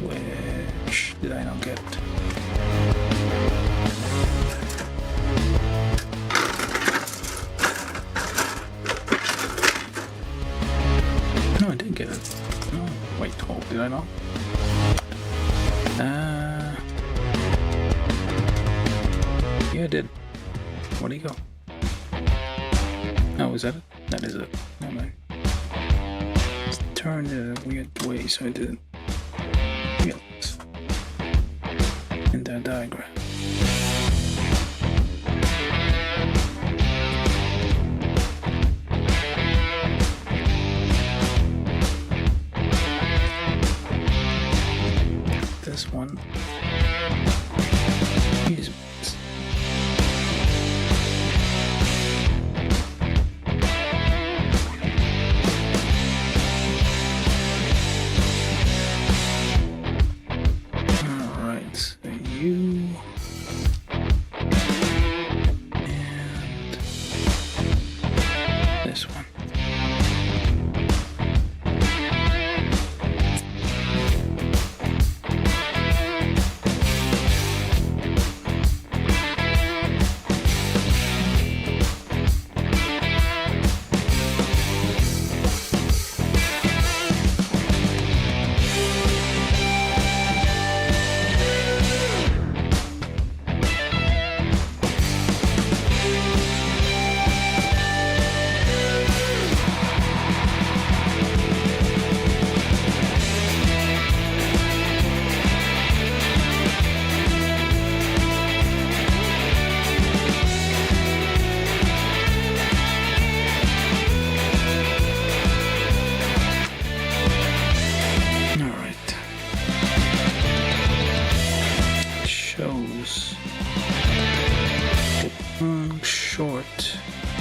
which did I not get? No, I did get it. Oh, wait, hold, did I not? Yeah, I did. Where'd he go? Oh, is that it? That is it. Never mind. Turned a weird way, so I didn't realize in that diagram. This one is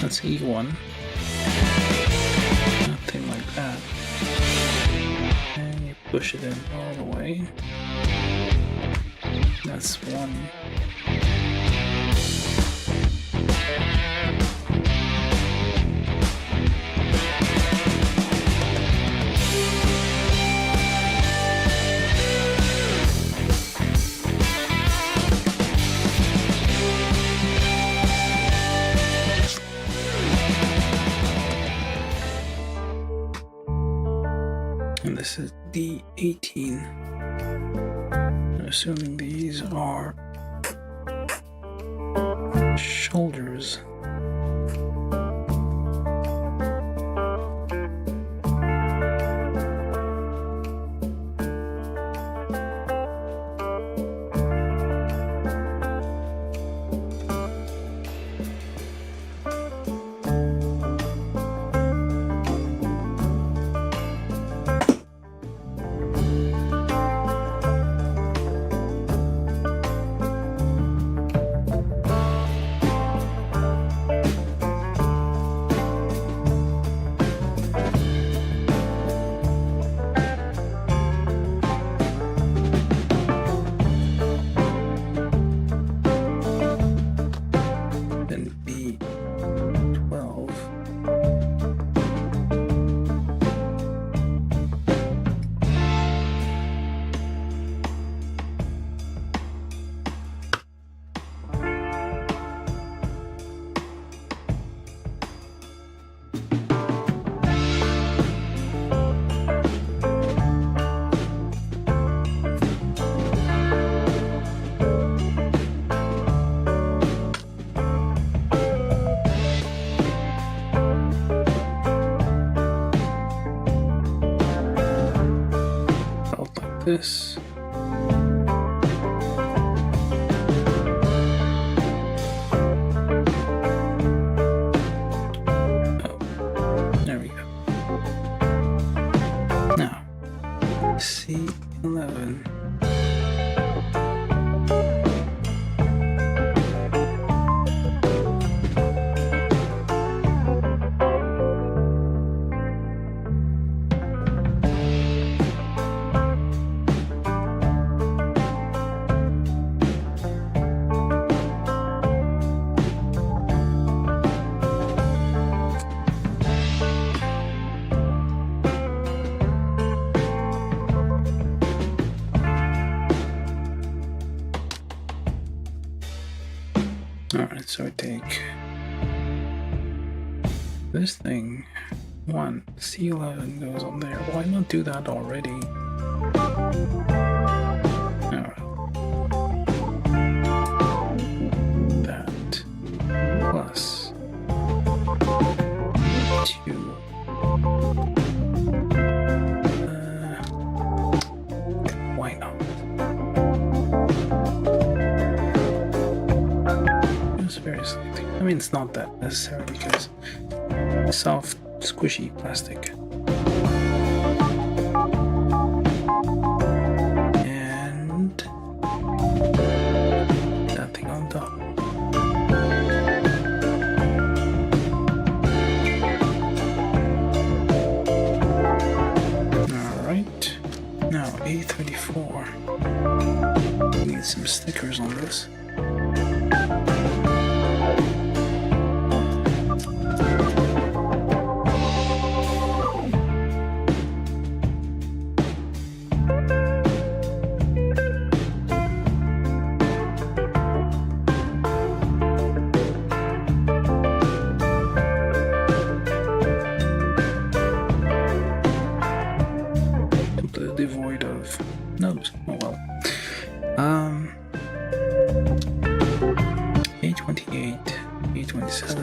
That's E1. Nothing like that. And you push it in all the way. That's 1. And this is D18. I'm assuming these are shoulders. This. Oh, there we go. Now, C11. Alright, so I take this thing, 1, C11 goes on there. Why not do that already? Alright. That plus 2. Why not? Very slightly. I mean, it's not that necessary because soft, squishy plastic. And that thing on top. Alright. Now, A34. Need some stickers on this. Devoid of nose. Oh well. A28, A27.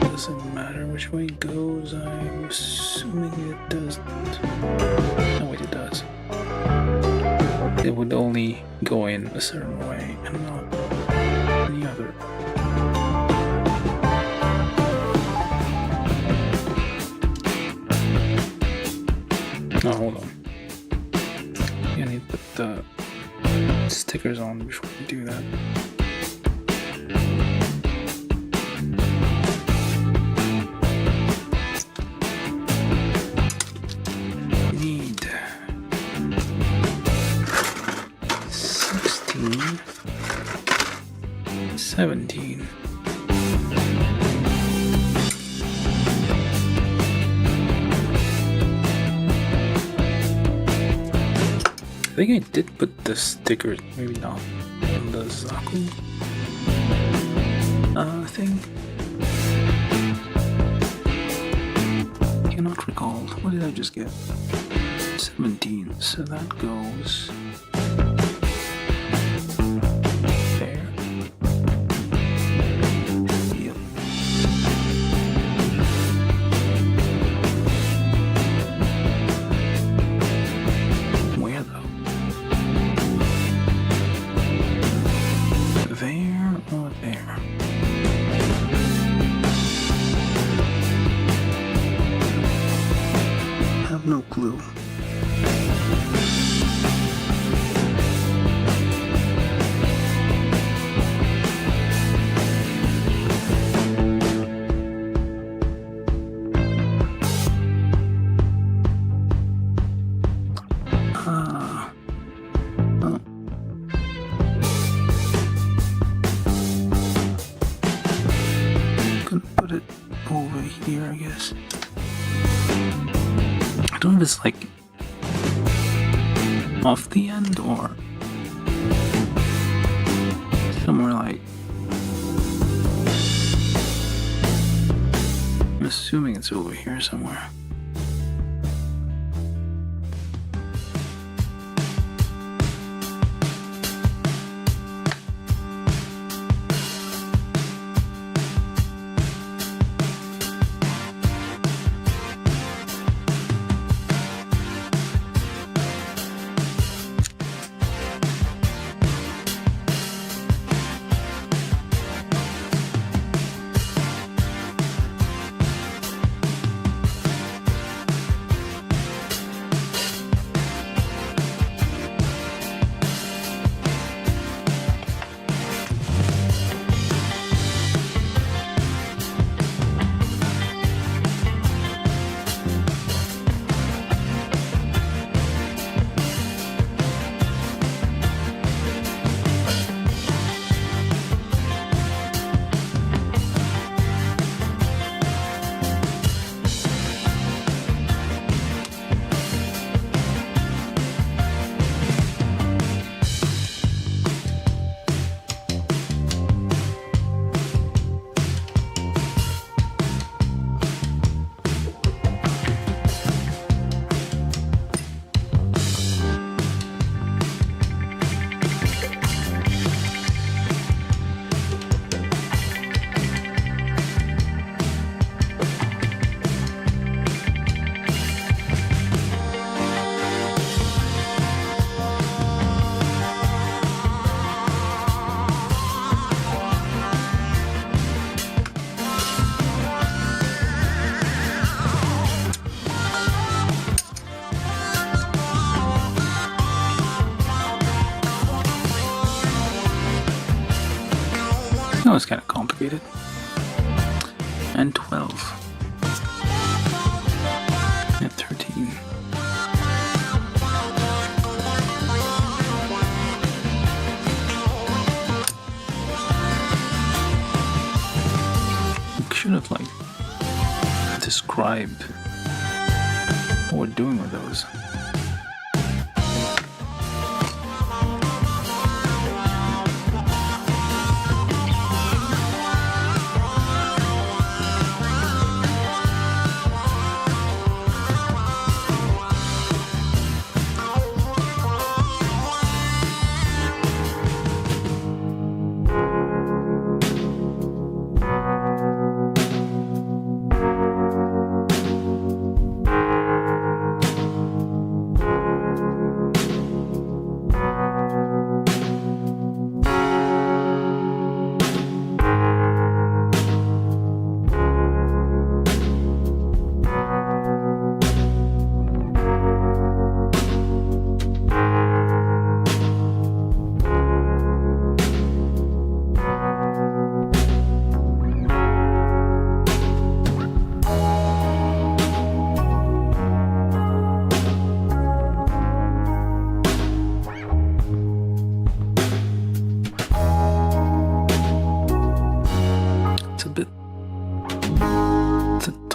Doesn't matter which way it goes. I'm assuming it doesn't. No, wait, it does. It would only go in a certain way and not any other. I need to put the stickers on before we do that. Need 16, 17. I think I did put the stickers, maybe not, on the Zaku thing. Cannot recall. What did I just get? 17. So that goes there. Yep. Where though? There or there? I have no clue. Put it over here, I guess. I don't know if it's like off the end or somewhere like. I'm assuming it's over here somewhere. That was kind of complicated. And 12. And 13. I should have like described what we're doing with those.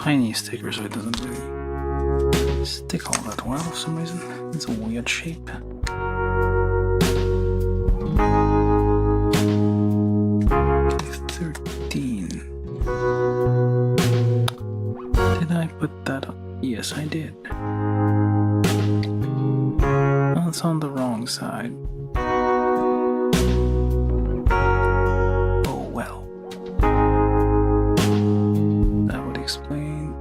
tiny sticker, so it doesn't really stick all that well for some reason. It's a weird shape. Okay, 13. Did I put that on? Yes, I did. Oh, it's on the wrong side. Oh well. That would explain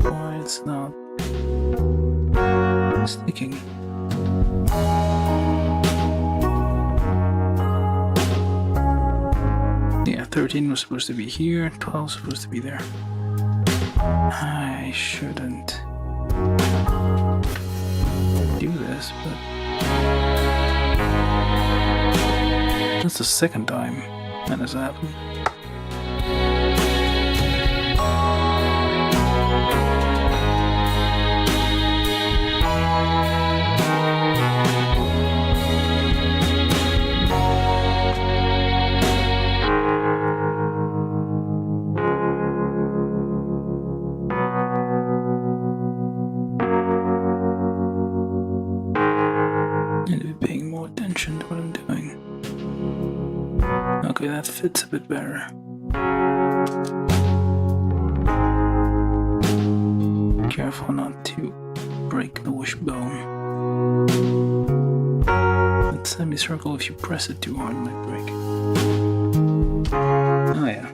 why it's not sticking. Yeah, 13 was supposed to be here, 12 was supposed to be there. I shouldn't do this, but that's the second time that has happened. Okay, that fits a bit better. Careful not to break the wishbone. That semicircle, if you press it too hard, might break. Oh yeah.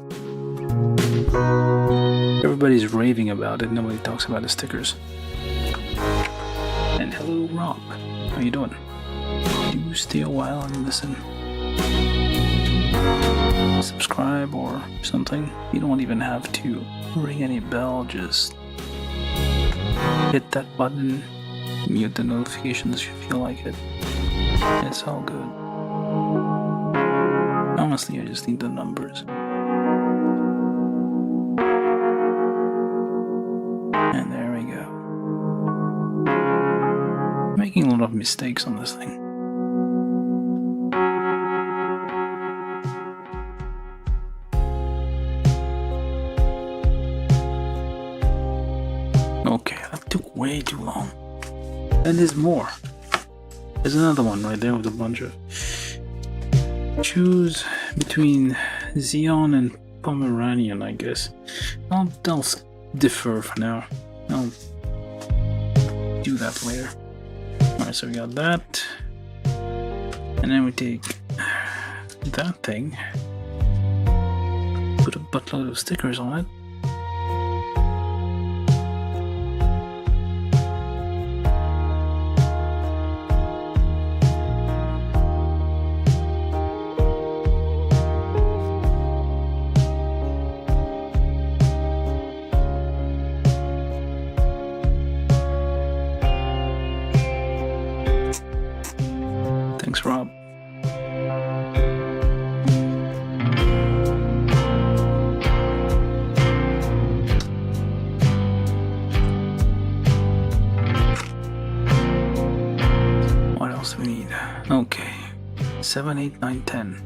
Everybody's raving about it, nobody talks about the stickers. And hello, Rob. How you doing? Do stay a while and listen. Subscribe or something. You don't even have to ring any bell, just hit that button, mute the notifications if you feel like it. It's all good. Honestly, I just need the numbers. And there we go. Making a lot of mistakes on this thing. Okay, that took way too long. And there's more. There's another one right there with a bunch of... Choose between Xeon and Pomeranian, I guess. I'll defer for now. I'll do that later. Alright, so we got that. And then we take that thing. Put a buttload of stickers on it. Thanks, Rob. What else do we need? Okay. 7, 8, 9, 10.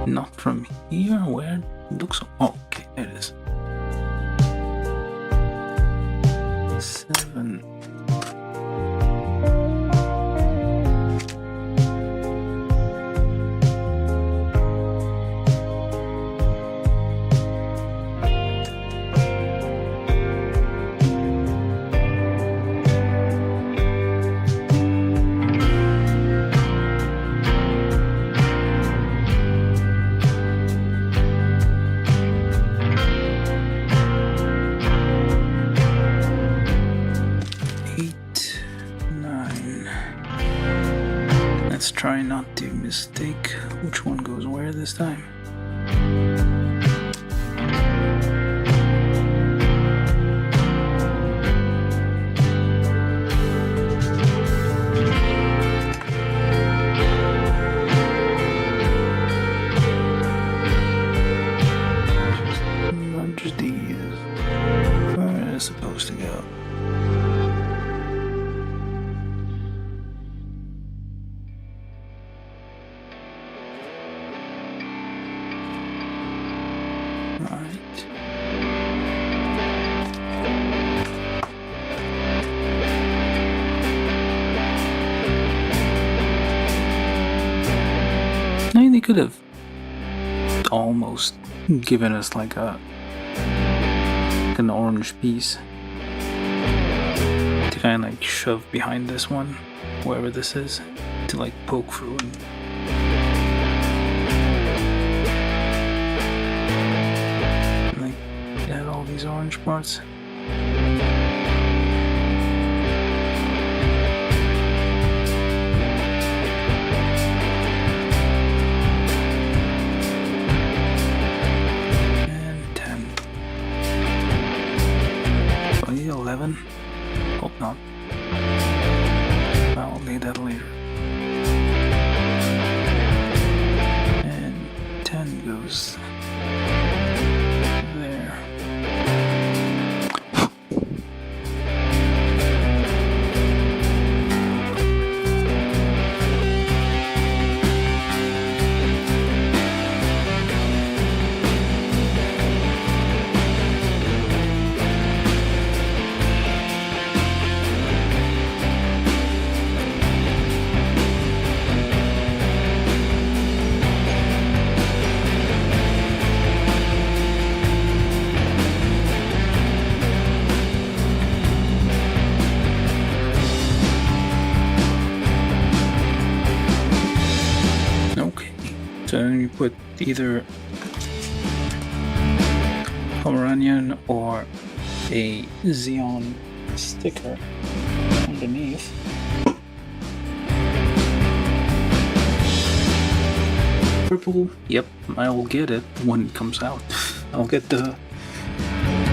Not from here. Where? It looks... Oh, okay, there it is. 7. Let's try not to mistake which one goes where this time. Just these. Where it's supposed to go. could have almost given us like an orange piece to kind of like shove behind this one, wherever this is, to like poke through and like add all these orange parts. And 10. 11. Hope not. I'll need that later. And 10 goes there. So you put either Pomeranian or a Xeon sticker underneath. Purple, yep, I will get it when it comes out. I'll get the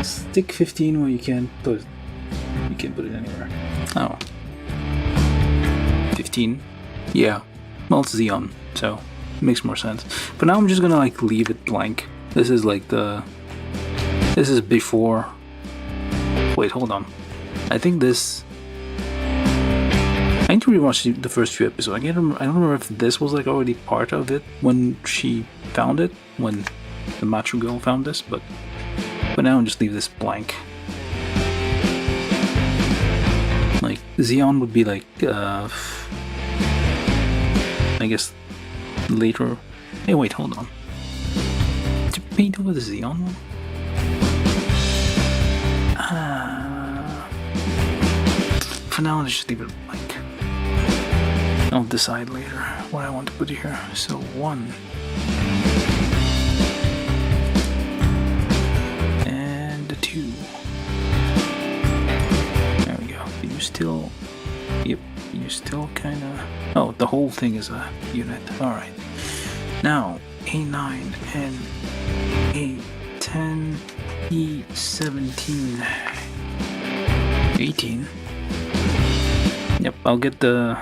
stick 15 where you can't put it anywhere. Oh. 15. Yeah. Well, it's Xeon, so it makes more sense. But now I'm just gonna like leave it blank. This is like this is before. Wait, hold on. I think this. I need to rewatch the first few episodes. I don't remember if this was like already part of it when she found it, when the macho girl found this, but now I'll just leave this blank. Like Xeon would be like I guess later. Hey, wait, hold on. Did you paint over the Xeon one? For now, let's just leave it blank. I'll decide later what I want to put here. So 1. And 2. There we go. You still... Yep, you still kind of... Oh, the whole thing is a unit. Alright. Now, A9 and A10, E17, 18. Yep, I'll get the...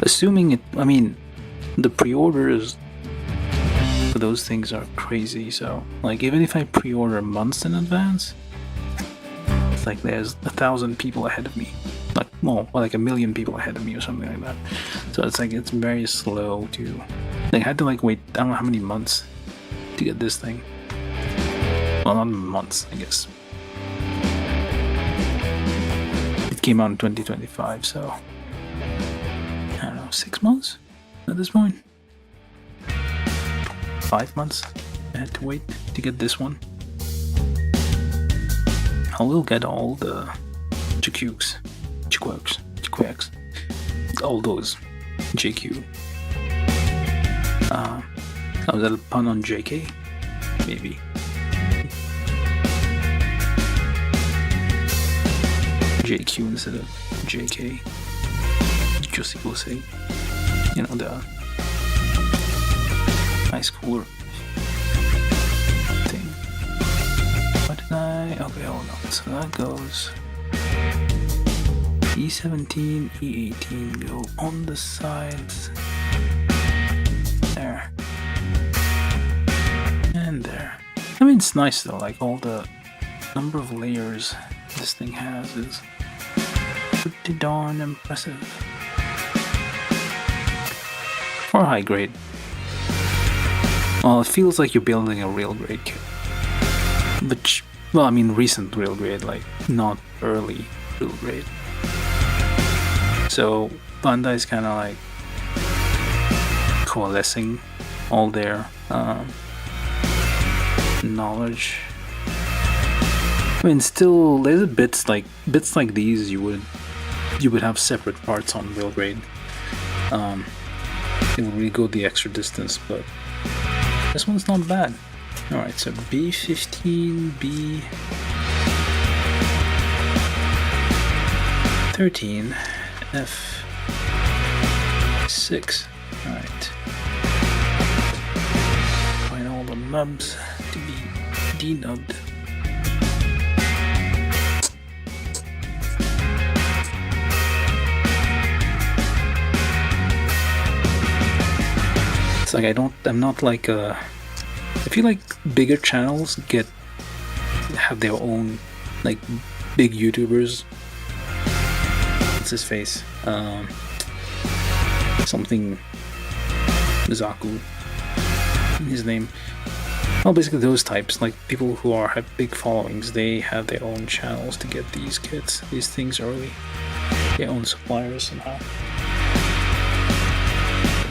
Assuming it... I mean, the pre-orders for those things are crazy, so... Like, even if I pre-order months in advance, it's like there's 1,000 people ahead of me. Like, well, like 1 million people ahead of me or something like that. So it's like, it's very slow to... Like, I had to like wait, I don't know how many months to get this thing. Well, not months, I guess. It came out in 2025, so... I don't know, 6 months at this point? 5 months I had to wait to get this one. I will get all the GquuuuuX, all those JQ. Was that a pun on JK? Maybe. JQ instead of JK. Just equals say, you know, the high schooler thing. What did I? Okay, hold on. So that goes. E17, E18 go on the sides. There. And there. I mean, it's nice though, like all the number of layers this thing has is pretty darn impressive. For high grade. Well, it feels like you're building a real grade kit. But, well, I mean recent real grade, like not early real grade. So Bandai's kind of like coalescing all their knowledge. I mean, still, there's bits like these you would have separate parts on wheel grade. It would really go the extra distance, but this one's not bad. All right, so B15, B13, F6. All right. Find all the nubs to be denubbed. It's like I'm not like I feel like bigger channels have their own, like, big YouTubers. What's his face? Something Zaku. His name. Well, basically those types, like people who have big followings, they have their own channels to get these kits, these things early. Their own suppliers somehow.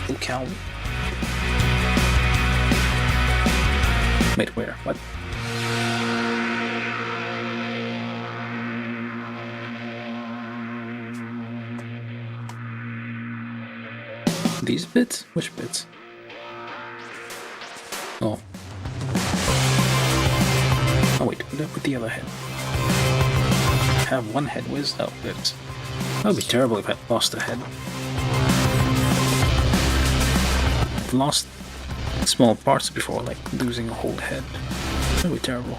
Blue cow. Wait, where? What? These bits? Which bits? Oh. Oh wait, what did I put the other head? I have one head, where's that? Oh, bits. That would be terrible if I lost a head. I've lost small parts before, like losing a whole head. That would be terrible.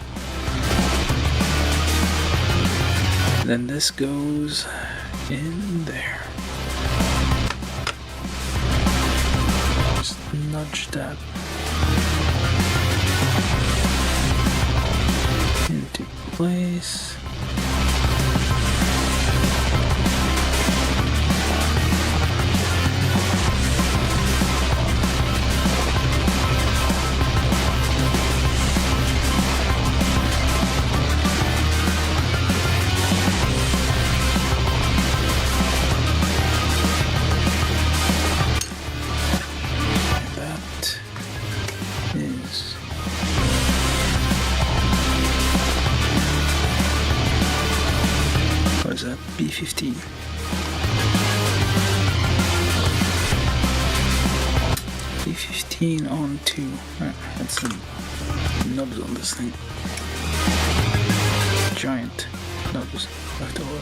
And then this goes in there. Just nudge that into place. B15. B15 on 2. Alright, that's some nubs on this thing. Giant nubs left over.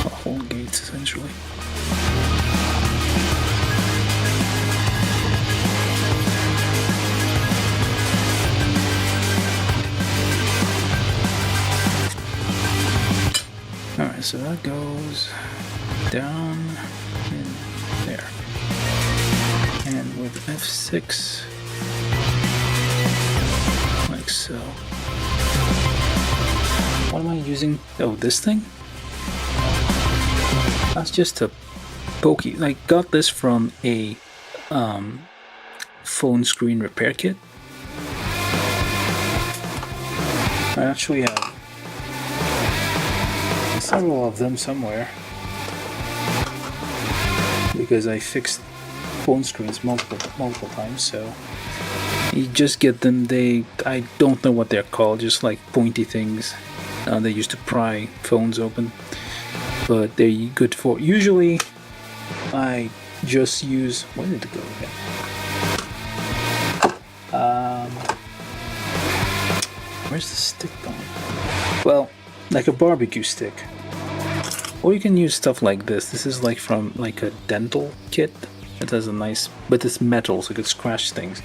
Whole gates essentially. Alright, so that goes down in there. And with F6, like so. What am I using? Oh, this thing? That's just a pokey. Like, got this from a phone screen repair kit. I actually have several of them somewhere because I fixed phone screens multiple times, so you just get them. I don't know what they're called, just like pointy things. They used to pry phones open, but they're good for. Usually I just use, where did it go again? Where's the stick gone? Well, like a barbecue stick. Or you can use stuff like this. This is like from like a dental kit. It has a nice, but it's metal, so it could scratch things.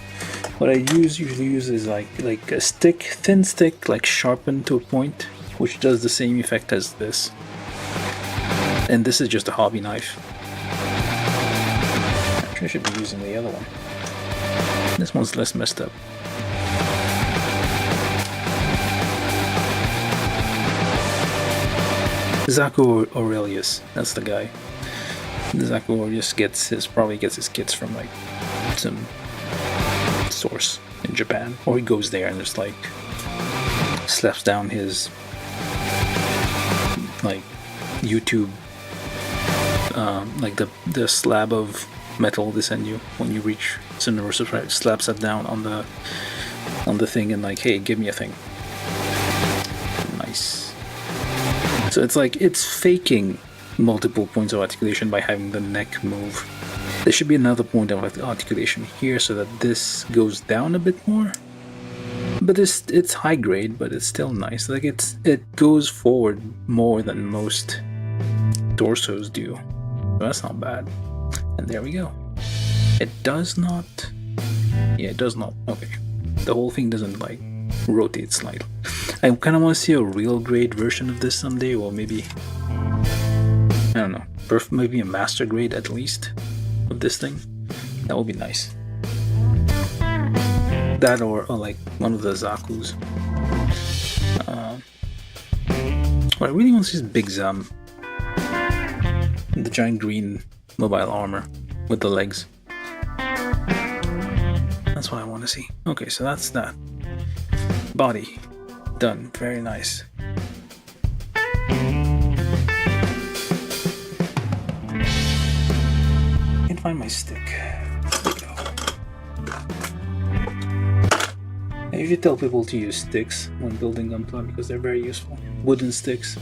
What I usually use is like a stick, thin stick, like sharpened to a point, which does the same effect as this. And this is just a hobby knife. Actually, I should be using the other one. This one's less messed up. Zaku Aurelius, that's the guy. Zaku Aurelius probably gets his kits from like some source in Japan, or he goes there and just like slaps down his like YouTube like the slab of metal they send you when you reach some number of slaps that down on the thing and like, hey, give me a thing. Nice. So it's like it's faking multiple points of articulation by having the neck move. There should be another point of articulation here so that this goes down a bit more. But it's high grade, but it's still nice. Like it goes forward more than most torsos do. So that's not bad. And there we go. It does not. Yeah, it does not. Okay. The whole thing doesn't like rotate slightly. I kind of want to see a real grade version of this someday, or maybe, I don't know, maybe a master grade at least of this thing. That would be nice. That or like one of the Zaku's. What I really want to see is Big Zam. The giant green mobile armor with the legs. That's what I want to see. Okay, so that's that. Body. Done. Very nice. Can't find my stick. There we go. I usually tell people to use sticks when building Gunpla because they're very useful. Wooden sticks.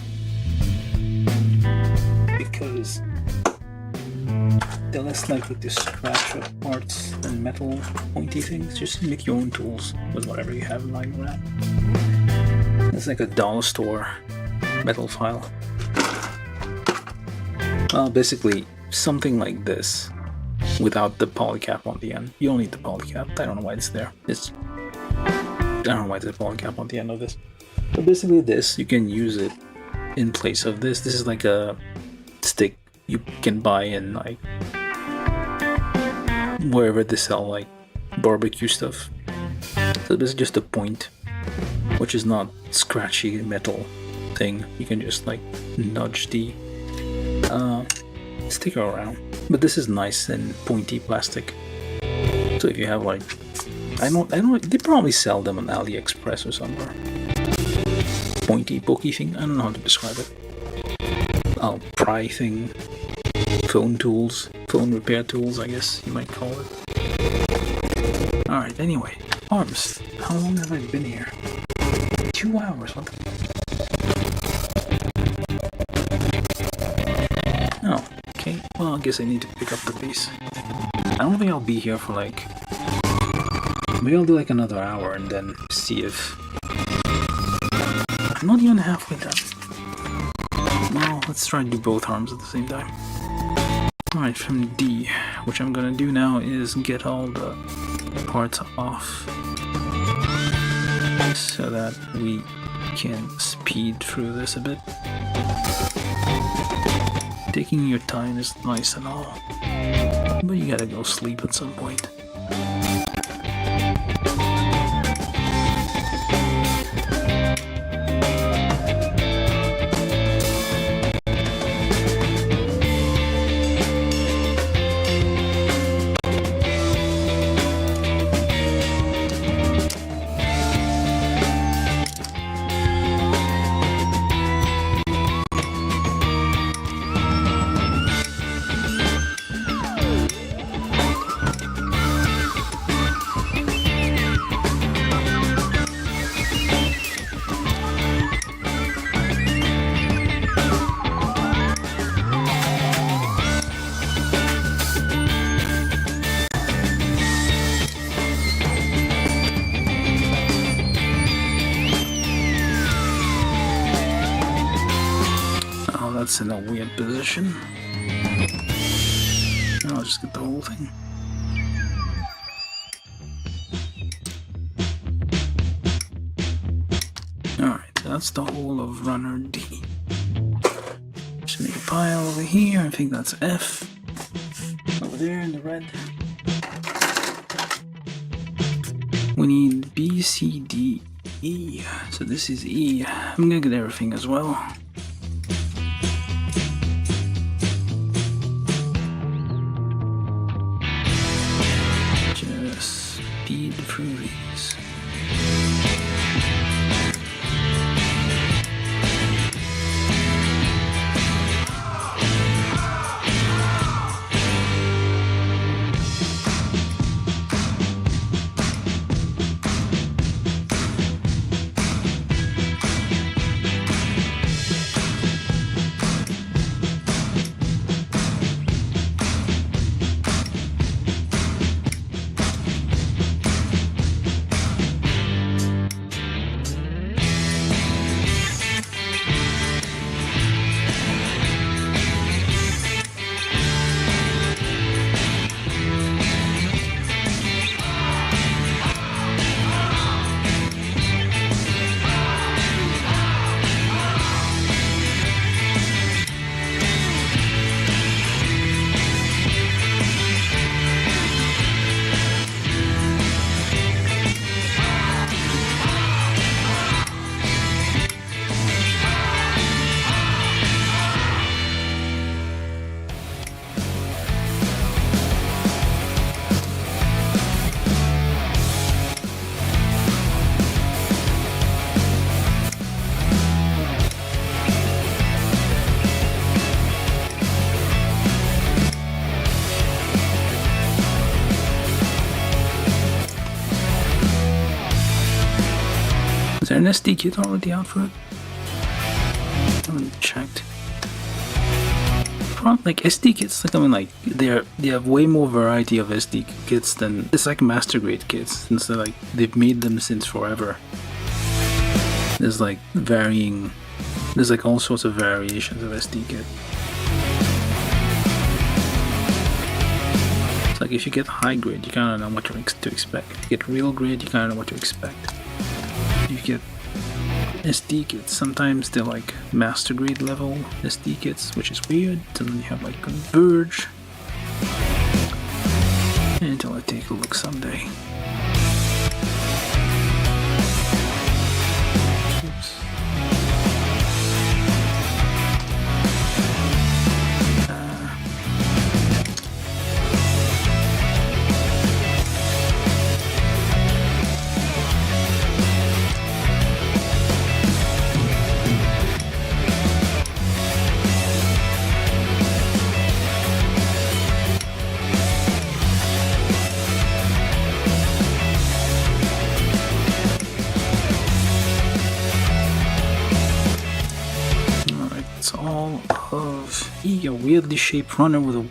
Because they're less likely to scratch up parts than metal pointy things. Just make your own tools with whatever you have lying around. It's like a dollar store metal file. Well, basically something like this without the polycap on the end. You don't need the polycap. I don't know why it's there. I don't know why there's a polycap on the end of this. But basically this, you can use it in place of this. This is like a stick you can buy in like wherever they sell like barbecue stuff. So this is just a point, which is not scratchy metal thing. You can just like nudge the sticker around. But this is nice and pointy plastic. So if you have like, I don't they probably sell them on AliExpress or somewhere. Pointy, pokey thing. I don't know how to describe it. Pry thing. Phone tools. Phone repair tools, I guess you might call it. Alright, anyway. Arms. How long have I been here? 2 hours. What the... Oh, okay. Well, I guess I need to pick up the pace. I don't think I'll be here for like... Maybe I'll do like another hour and then see if... I'm not even halfway done. Well, let's try to do both arms at the same time. Alright, from D, which I'm gonna do now is get all the parts off so that we can speed through this a bit. Taking your time is nice and all, but you gotta go sleep at some point. That's in a weird position. I'll just get the whole thing. Alright, that's the whole of runner D. Just make a pile over here. I think that's F. Over there in the red. We need B, C, D, E. So this is E. I'm gonna get everything as well. Speed through these. Is there an SD kit already out for it? I haven't checked. Like SD kits, like I mean, like they have way more variety of SD kits than it's like master grade kits, since they've made them since forever. There's like there's like all sorts of variations of SD kit. It's like if you get high grade, you kind of know what to expect. If you get real grade, you kind of know what to expect. If you get SD kits, sometimes they're like master grade level SD kits, which is weird. And then you have like Converge. Until I take a look someday. Oops. A weirdly shaped runner with a,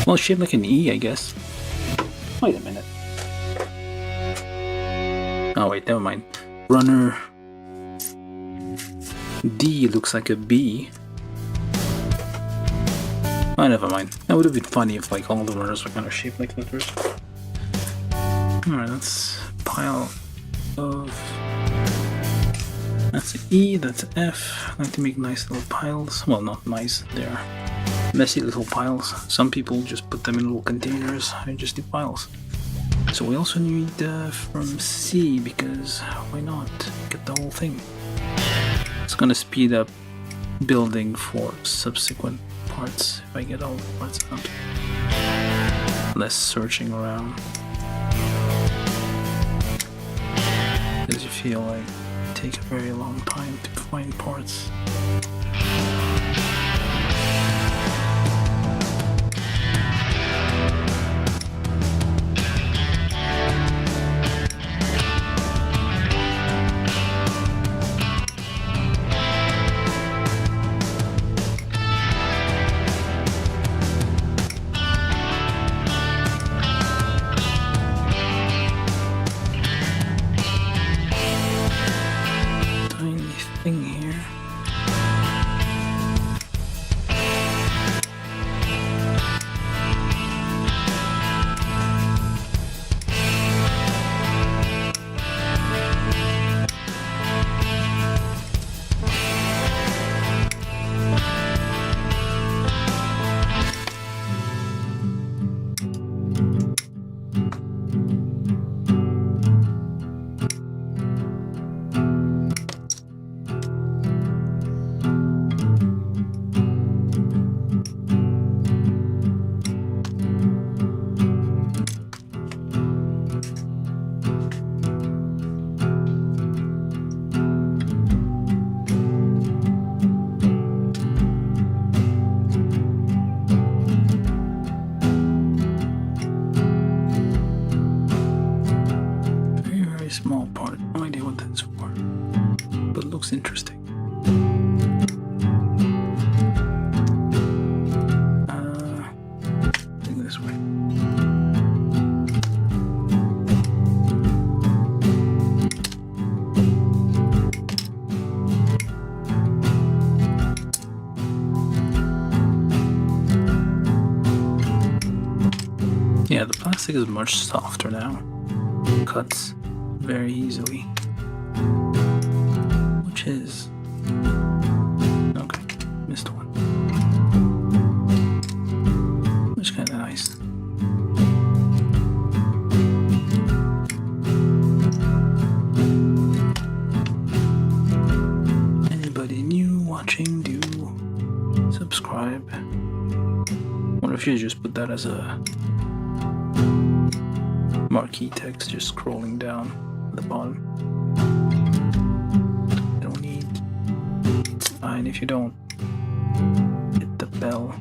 well, shaped like an E, I guess. Wait a minute. Oh wait, never mind. Runner D looks like a B. Oh, never mind. That would have been funny if like all the runners were kind of shaped like letters. Alright, that's pile of. That's E, that's F. I like to make nice little piles. Well, not nice, they're messy little piles. Some people just put them in little containers. I just do piles. So we also need from C, because why not get the whole thing? It's gonna speed up building for subsequent parts if I get all the parts out. Less searching around. Because you feel like take a very long time to find parts. Thing here. Small part, no idea what that's for, but it looks interesting. I think this way. Yeah, the plastic is much softer now. Cuts very easily, which is okay. Missed one, which is kind of nice. Anybody new watching, do subscribe. Wonder if you just put that as a marquee text, just scrolling down at the bottom. Don't need. It's fine if you don't hit the bell.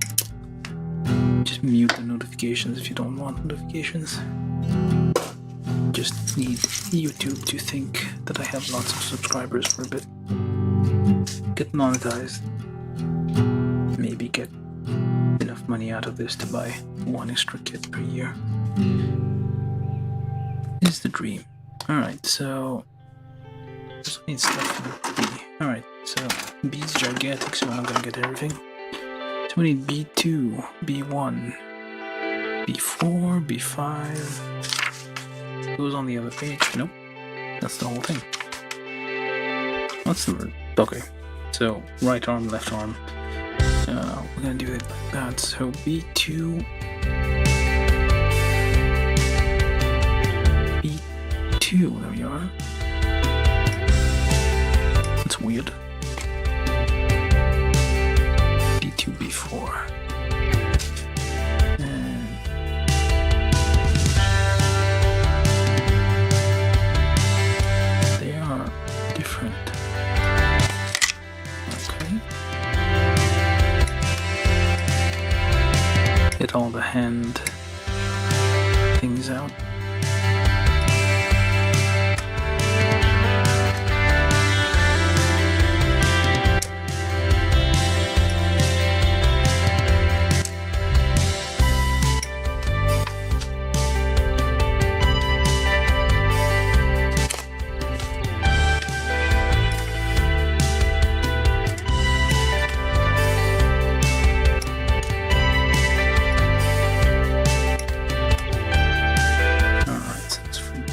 Just mute the notifications if you don't want notifications. just need YouTube to think that I have lots of subscribers for a bit. Get monetized. Maybe get enough money out of this to buy one extra kit per year. Is the dream. Alright, so just need stuff from B. Alright, so B is gigantic, so we're not gonna get everything. So we need B2, B1, B4, B5. Goes on the other page. Nope. That's the whole thing. What's the word? Okay. So right arm, left arm. We're gonna do it like that. So B2, B2. There we are. That's weird. B2, B4. Get all the hand things out.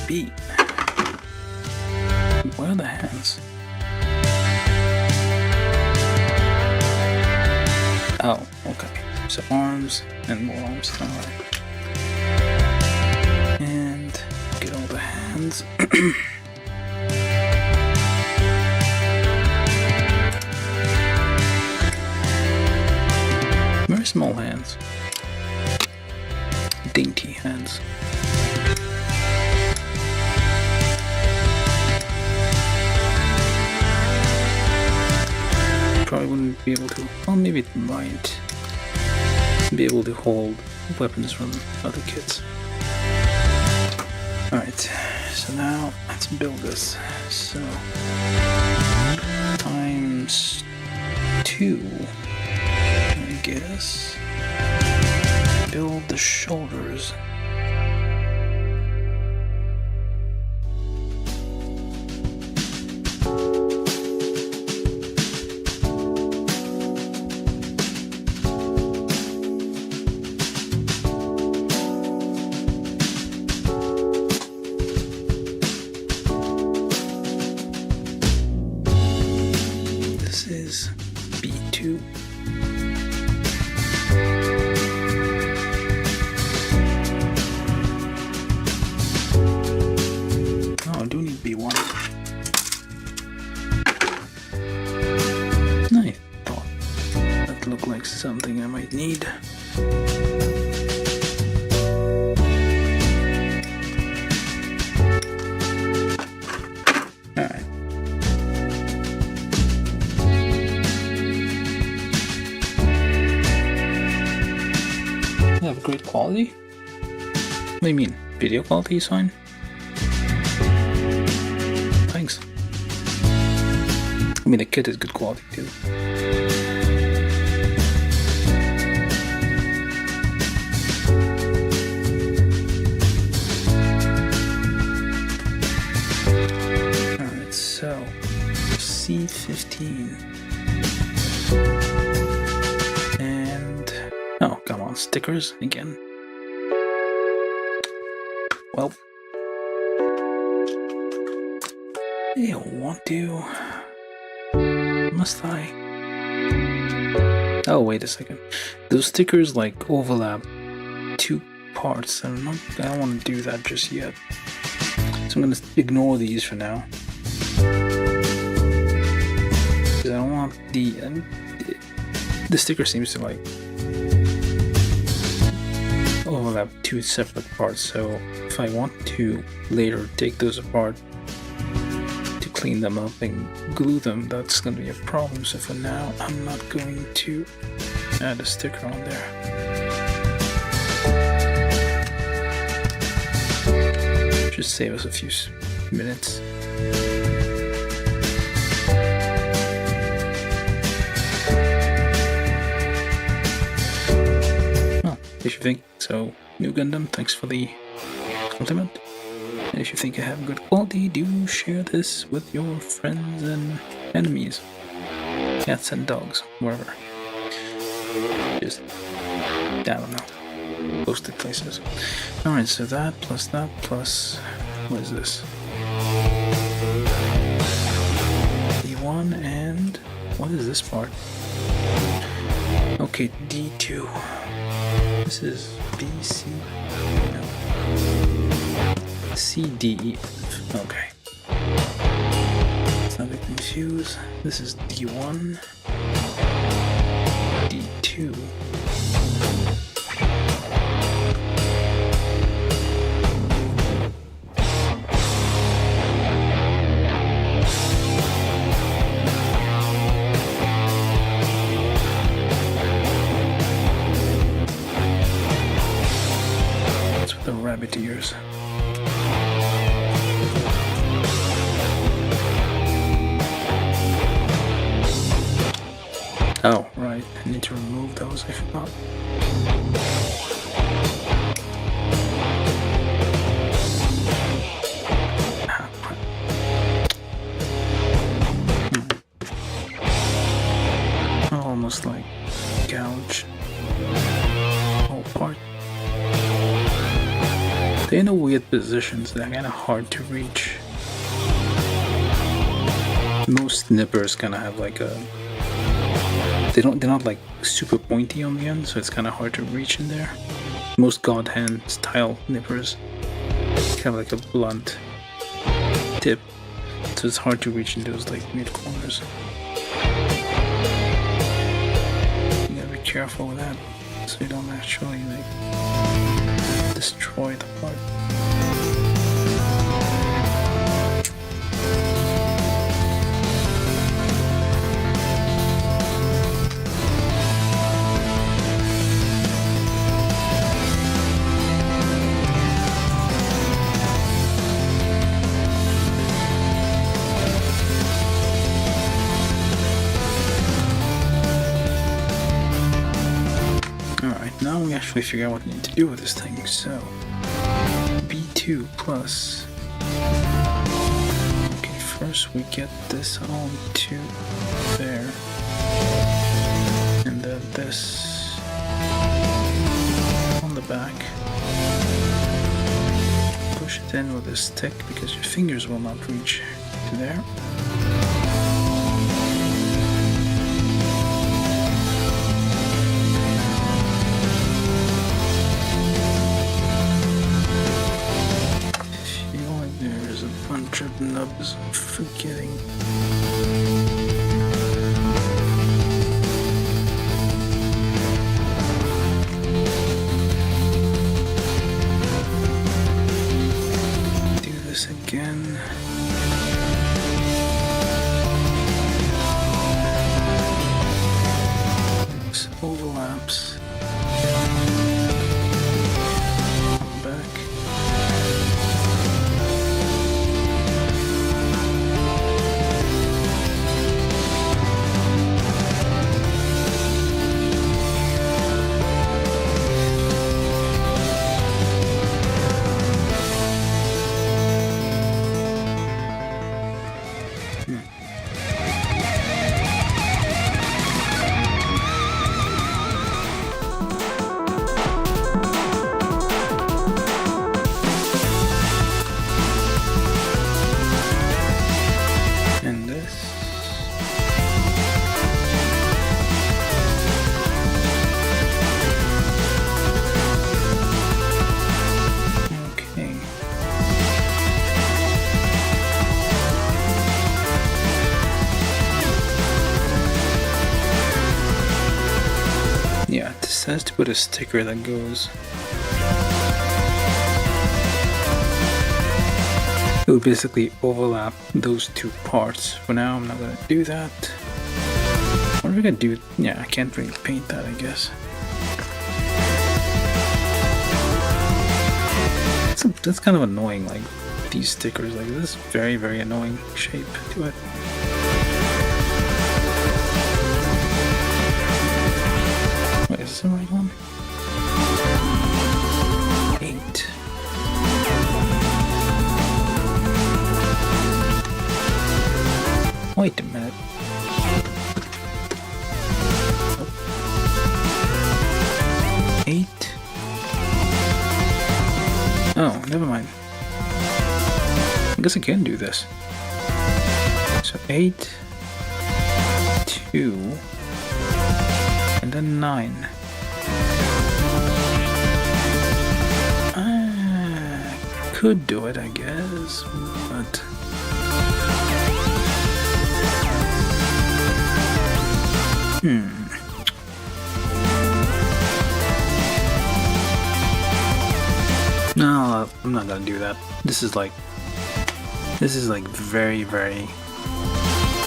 B. Where are the hands? Oh, okay. So arms and more arms. Alright. And get all the hands. Very small hands. Dainty hands. Probably wouldn't be able to, well maybe it might be able to hold weapons from other kits. Alright, so now let's build this. So, times 2, I guess. Build the shoulders. Is B2. Oh, I do need B1. I thought that looked like something I might need. Alright. Have great quality? What do you mean? Video quality is fine? Thanks. I mean, the kit is good quality too. Alright, so C15. Oh, come on, stickers again. Well, I don't want to. Must I? Oh, wait a second. Those stickers like overlap two parts. I don't want to do that just yet. So I'm gonna ignore these for now. Because I don't want the sticker seems to like overlap two separate parts, so if I want to later take those apart to clean them up and glue them, that's going to be a problem. So for now, I'm not going to add a sticker on there. Just save us a few minutes. Oh, if you think so, new Gundam, thanks for the compliment. And if you think I have good quality, do share this with your friends and enemies. Cats and dogs, wherever. Just, I don't know, posted places. Alright, so that, what is this? D1 and, what is this part? Okay, D2. This is BC, no. CDE, okay. Let's not get confused. This is D1, D2. That's with the rabbit ears. Oh, right, I need to remove those, I forgot. Almost like gouge whole part. They're in a weird positions, they're kinda hard to reach. Most nippers kinda have like a they're not like super pointy on the end, so it's kind of hard to reach in there. Most God Hand style nippers have like a blunt tip, so it's hard to reach in those like mid corners. You gotta be careful with that, so you don't actually like destroy the part. Now we actually figure out what we need to do with this thing. So B2 plus. Okay, first we get this on to there, and then this on the back. Push it in with a stick because your fingers will not reach to there. Nubs, I'm forgetting. Do this again. This overlaps. Back. Yeah, it says to put a sticker that goes. It would basically overlap those two parts. For now, I'm not gonna do that. What are we gonna do? Yeah, I can't really paint that, I guess. That's kind of annoying, like these stickers. Like this very, very annoying shape to it. Wait, is this the right one? 8. Wait a minute. Oh. 8. Oh, never mind. I guess I can do this. So 8, 2, and then 9. Could do it, I guess, but no, I'm not gonna do that. This is like very, very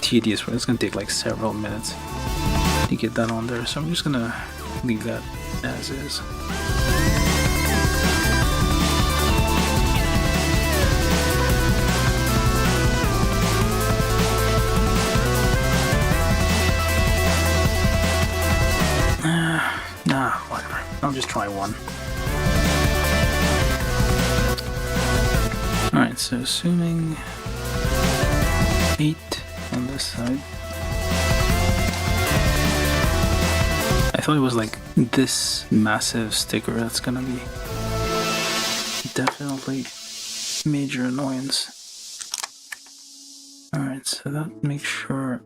tedious. It's gonna take like several minutes to get that on there, so I'm just gonna leave that as is. Nah, whatever. I'll just try one. Alright, so assuming 8 on this side. I thought it was like this massive sticker that's gonna be definitely major annoyance. Alright, so that makes sure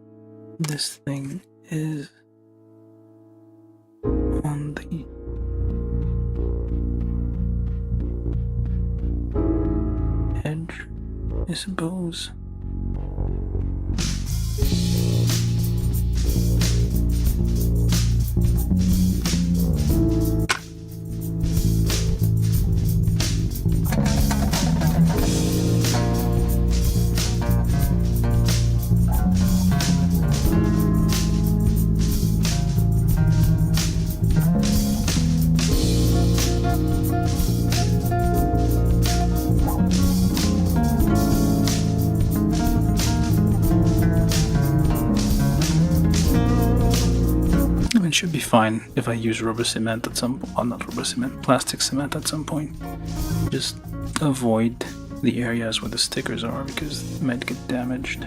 this thing is on the edge, I suppose. It should be fine if I use rubber cement at some point, not rubber cement, plastic cement at some point. Just avoid the areas where the stickers are because they might get damaged.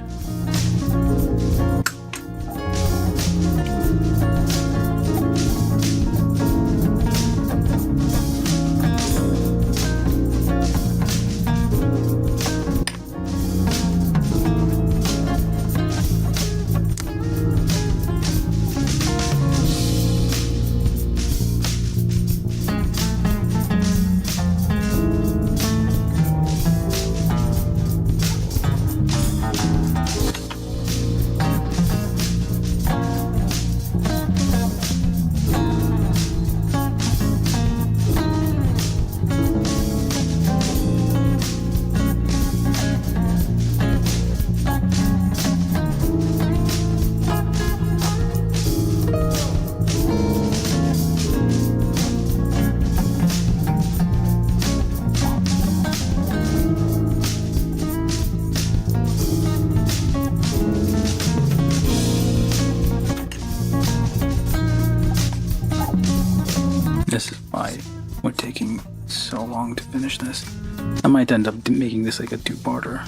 This is why we're taking so long to finish this. I might end up making this like a two-parter.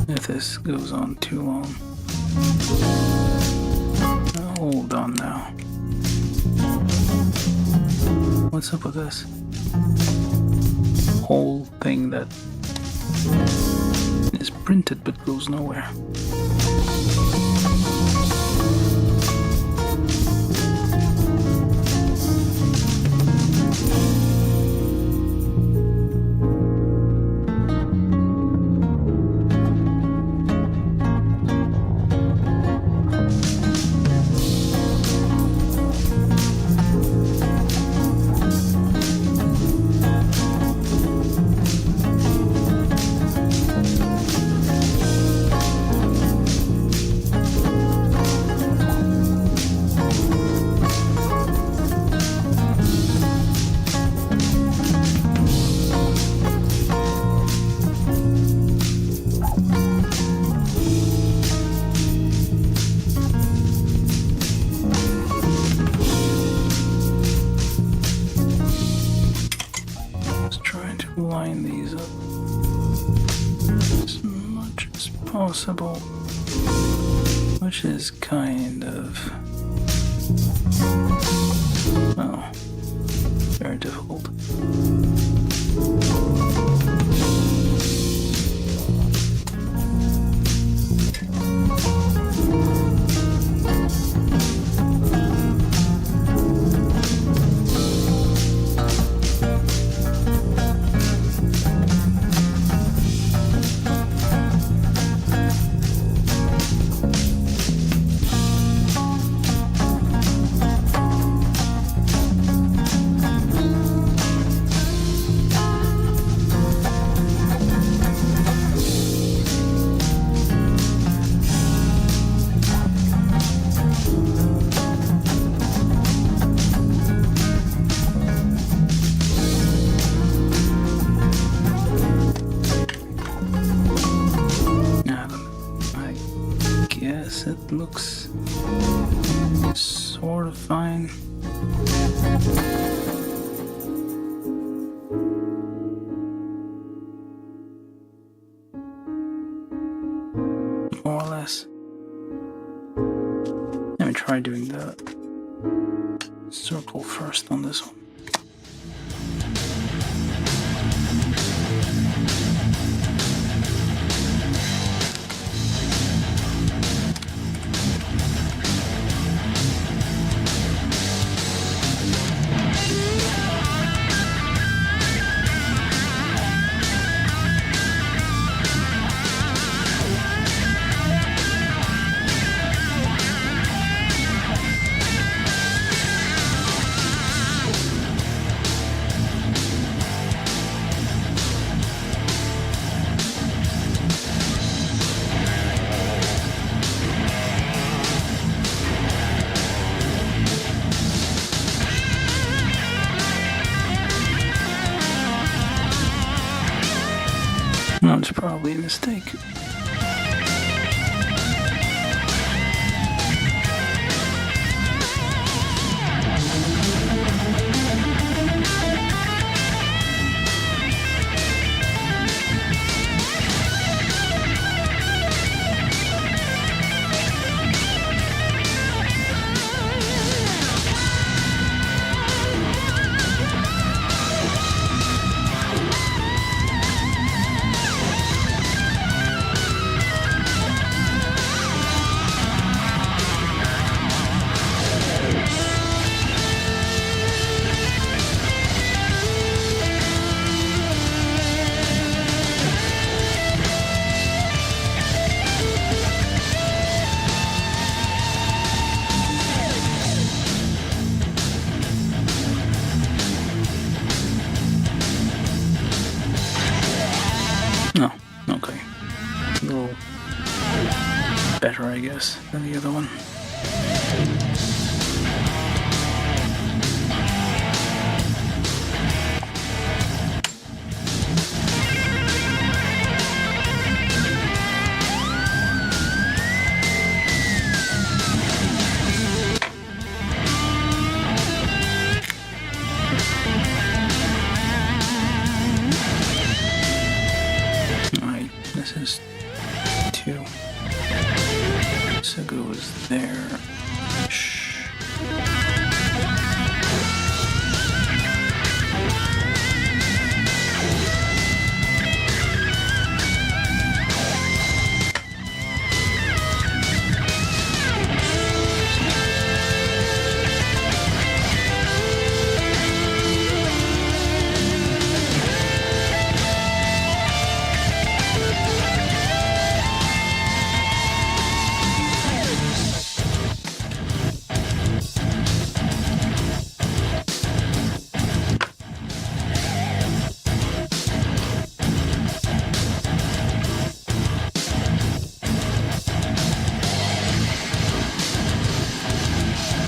If this goes on too long. Hold on now. What's up with this? Whole thing that is printed but goes nowhere. line these up as much as possible, which is kind of, well, very difficult. It looks sort of fine. More or less. Let me try doing the circle first on this one. No, it's probably a mistake. No, okay. A little better, I guess, than the other one. This is 2. So goes there. Shh.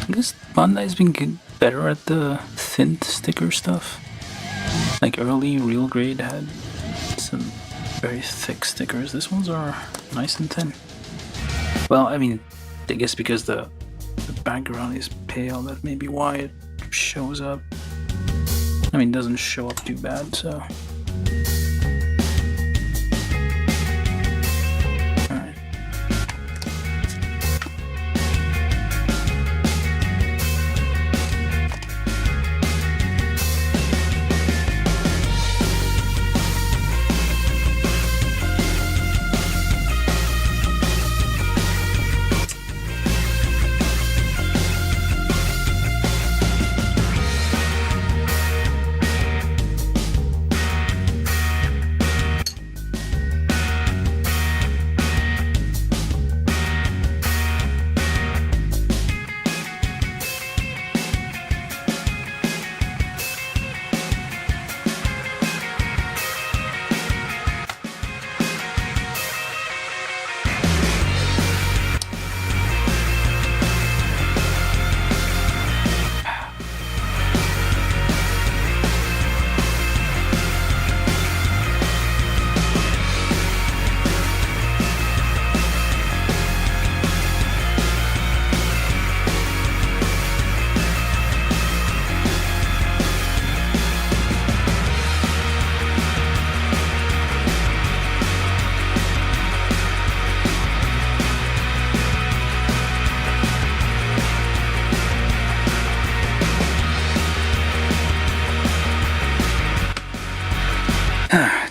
I guess Bandai's been getting better at the thin sticker stuff. Like early Real Grade had some very thick stickers. These ones are nice and thin. Well, I mean, I guess because the background is pale, that may be why it shows up. I mean, it doesn't show up too bad, so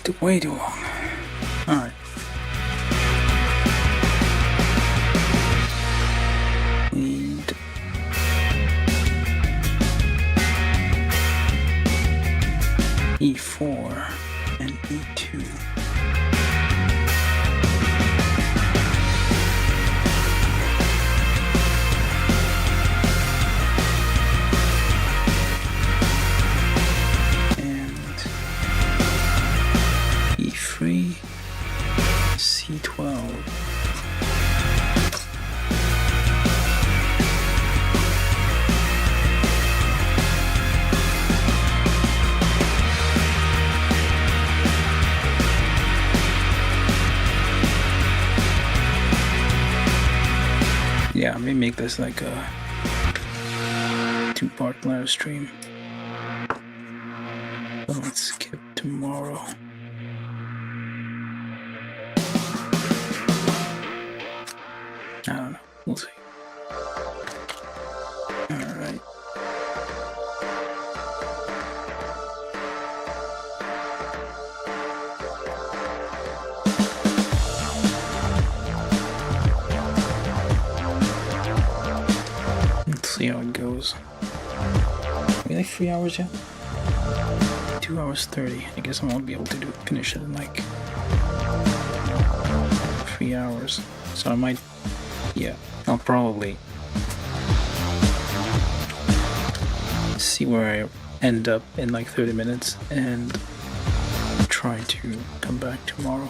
Took way too long. Alright. Need E4 and E2. E3, C12. Yeah, maybe make this like a 2-part live stream. So let's skip tomorrow. I don't know. We'll see. Alright. Let's see how it goes. Are we like 3 hours yet? 2 hours 30. I guess I won't be able to finish it in like 3 hours. So I might. Yeah, I'll probably see where I end up in like 30 minutes and try to come back tomorrow.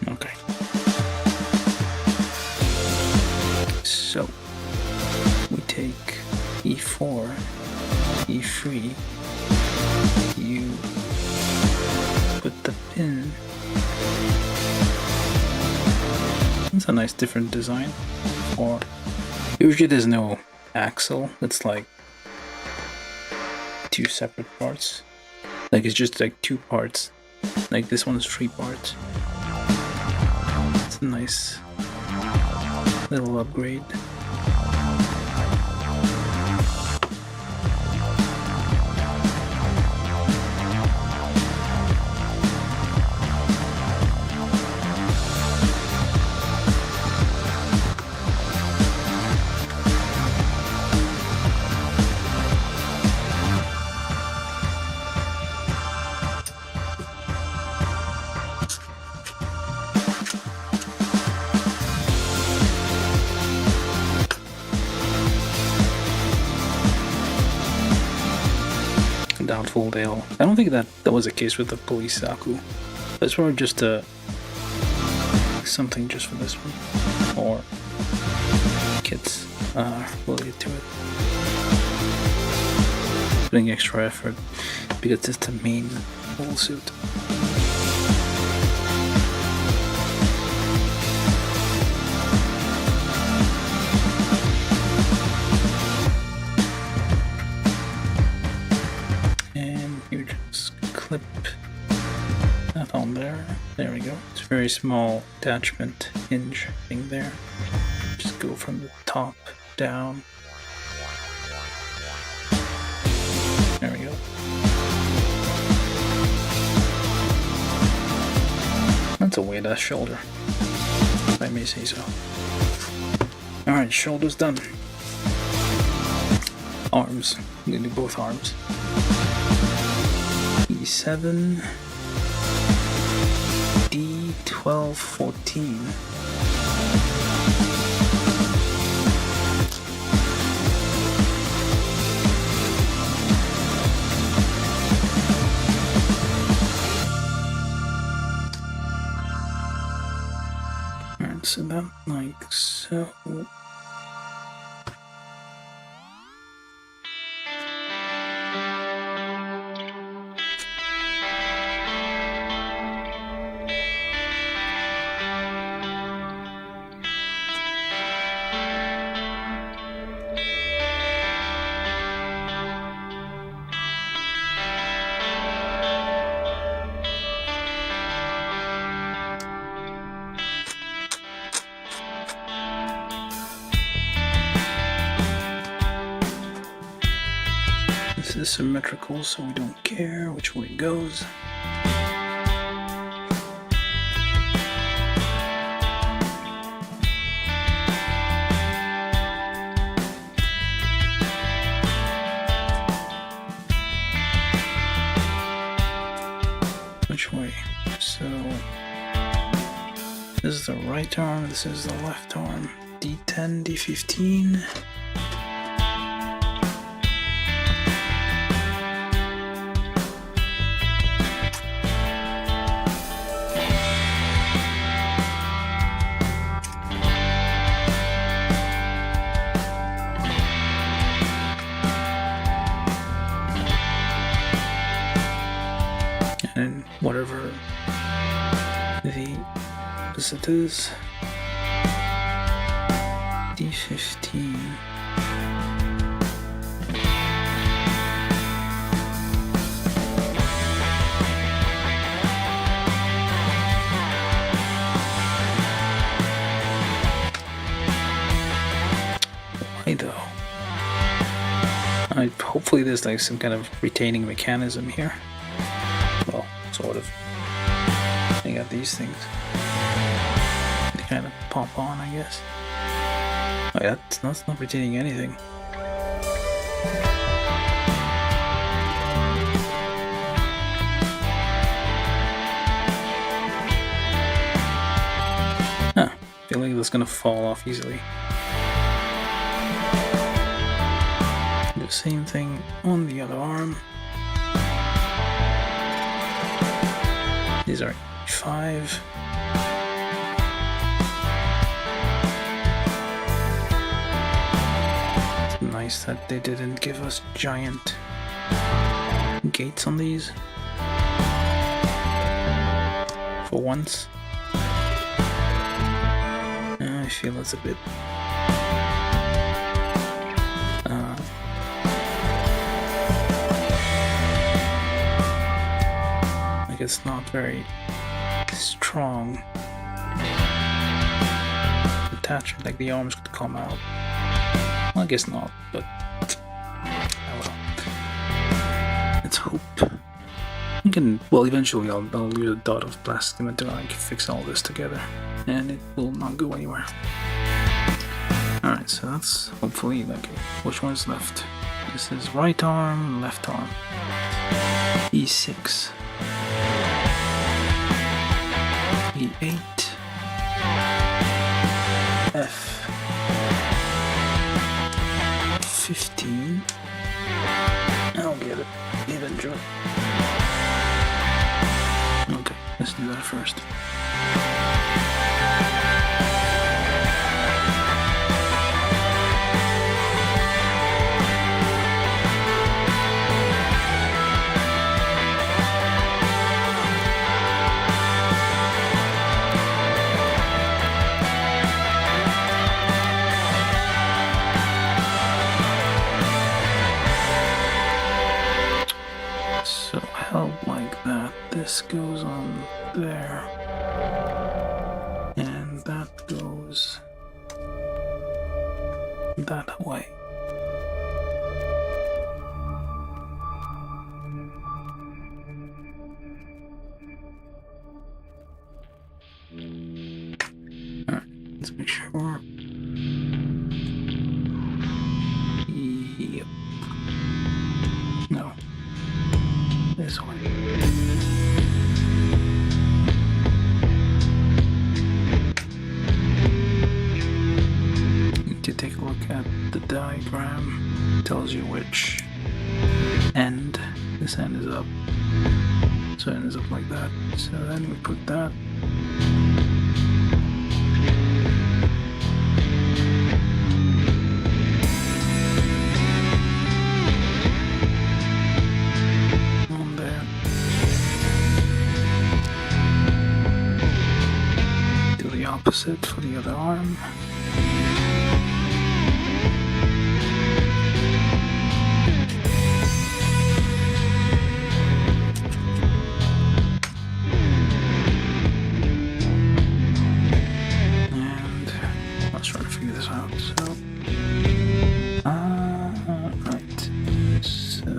Okay. So, we take E4. E3, you put the pin. It's a nice different design. Or usually there's no axle. It's like 2 separate parts. Like it's just like 2 parts. Like this one is 3 parts. It's a nice little upgrade. Doubtful they'll. I don't think that was the case with the police Saku. That's probably just something just for this one, or kits. We'll get to it. Putting extra effort because it's the main whole suit. Clip that on there. There we go. It's a very small attachment hinge thing there. Just go from the top down. There we go. That's a weight ass shoulder, if I may say so. Alright, shoulders done. Arms. I'm gonna do both arms. E7, D12, 14. Alright, so that like so. is symmetrical, so we don't care which way it goes. Which way? So this is the right arm, this is the left arm. D10, D15. And whatever the opposite is, D15. Why though? Hopefully there's like some kind of retaining mechanism here. Well, sort of. I got these things. They kind of pop on, I guess. Oh, yeah, that's not retaining anything. Huh. I feel like that's gonna fall off easily. Do the same thing on the other arm. These are 5. It's nice that they didn't give us giant gates on these. For once. I feel it's a bit it's not very strong attachment, like the arms could come out. Well, I guess not, but oh well. Let's hope. I can, well, eventually I'll use a dot of plastic cement to like fix all this together, and it will not go anywhere. Alright, so that's hopefully like which one's left. This is right arm, left arm. E6. E8, F, 15, I'll get it eventually. Okay, let's do that first. This goes on there, and that goes that way. Alright, let's make sure. Yep. No. This way. Take a look at the diagram. It tells you which end this end is up. So it ends up like that. So then we put that. On there. Do the opposite for the other arm. Right. So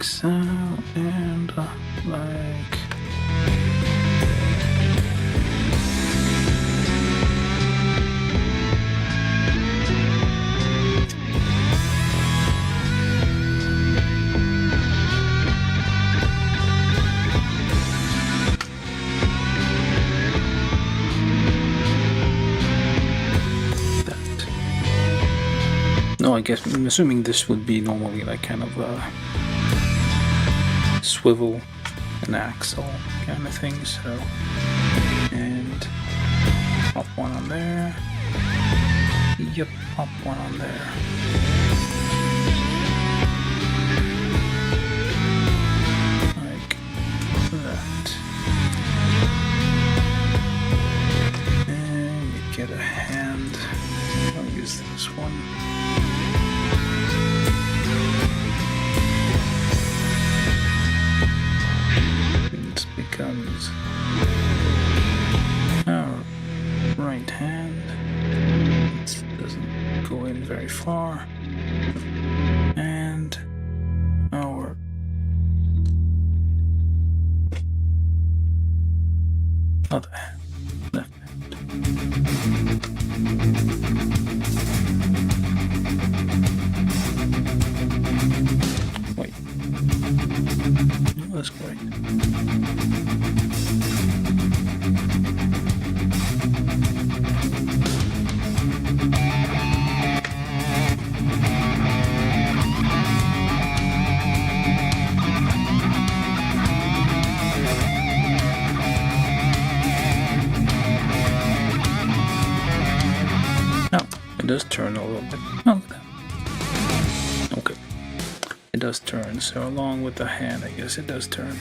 so, and like no, I guess I'm assuming this would be normally like kind of a swivel and axle kind of thing, so, and pop one on there, yep, pop one on there. Like that. And you get a hand, I'll use this one. Becomes our right hand. It doesn't go in very far. And our other hand, left hand. Wait. No, that's great. It does turn a little bit. Oh, okay. It does turn, so along with the hand, I guess it does turn.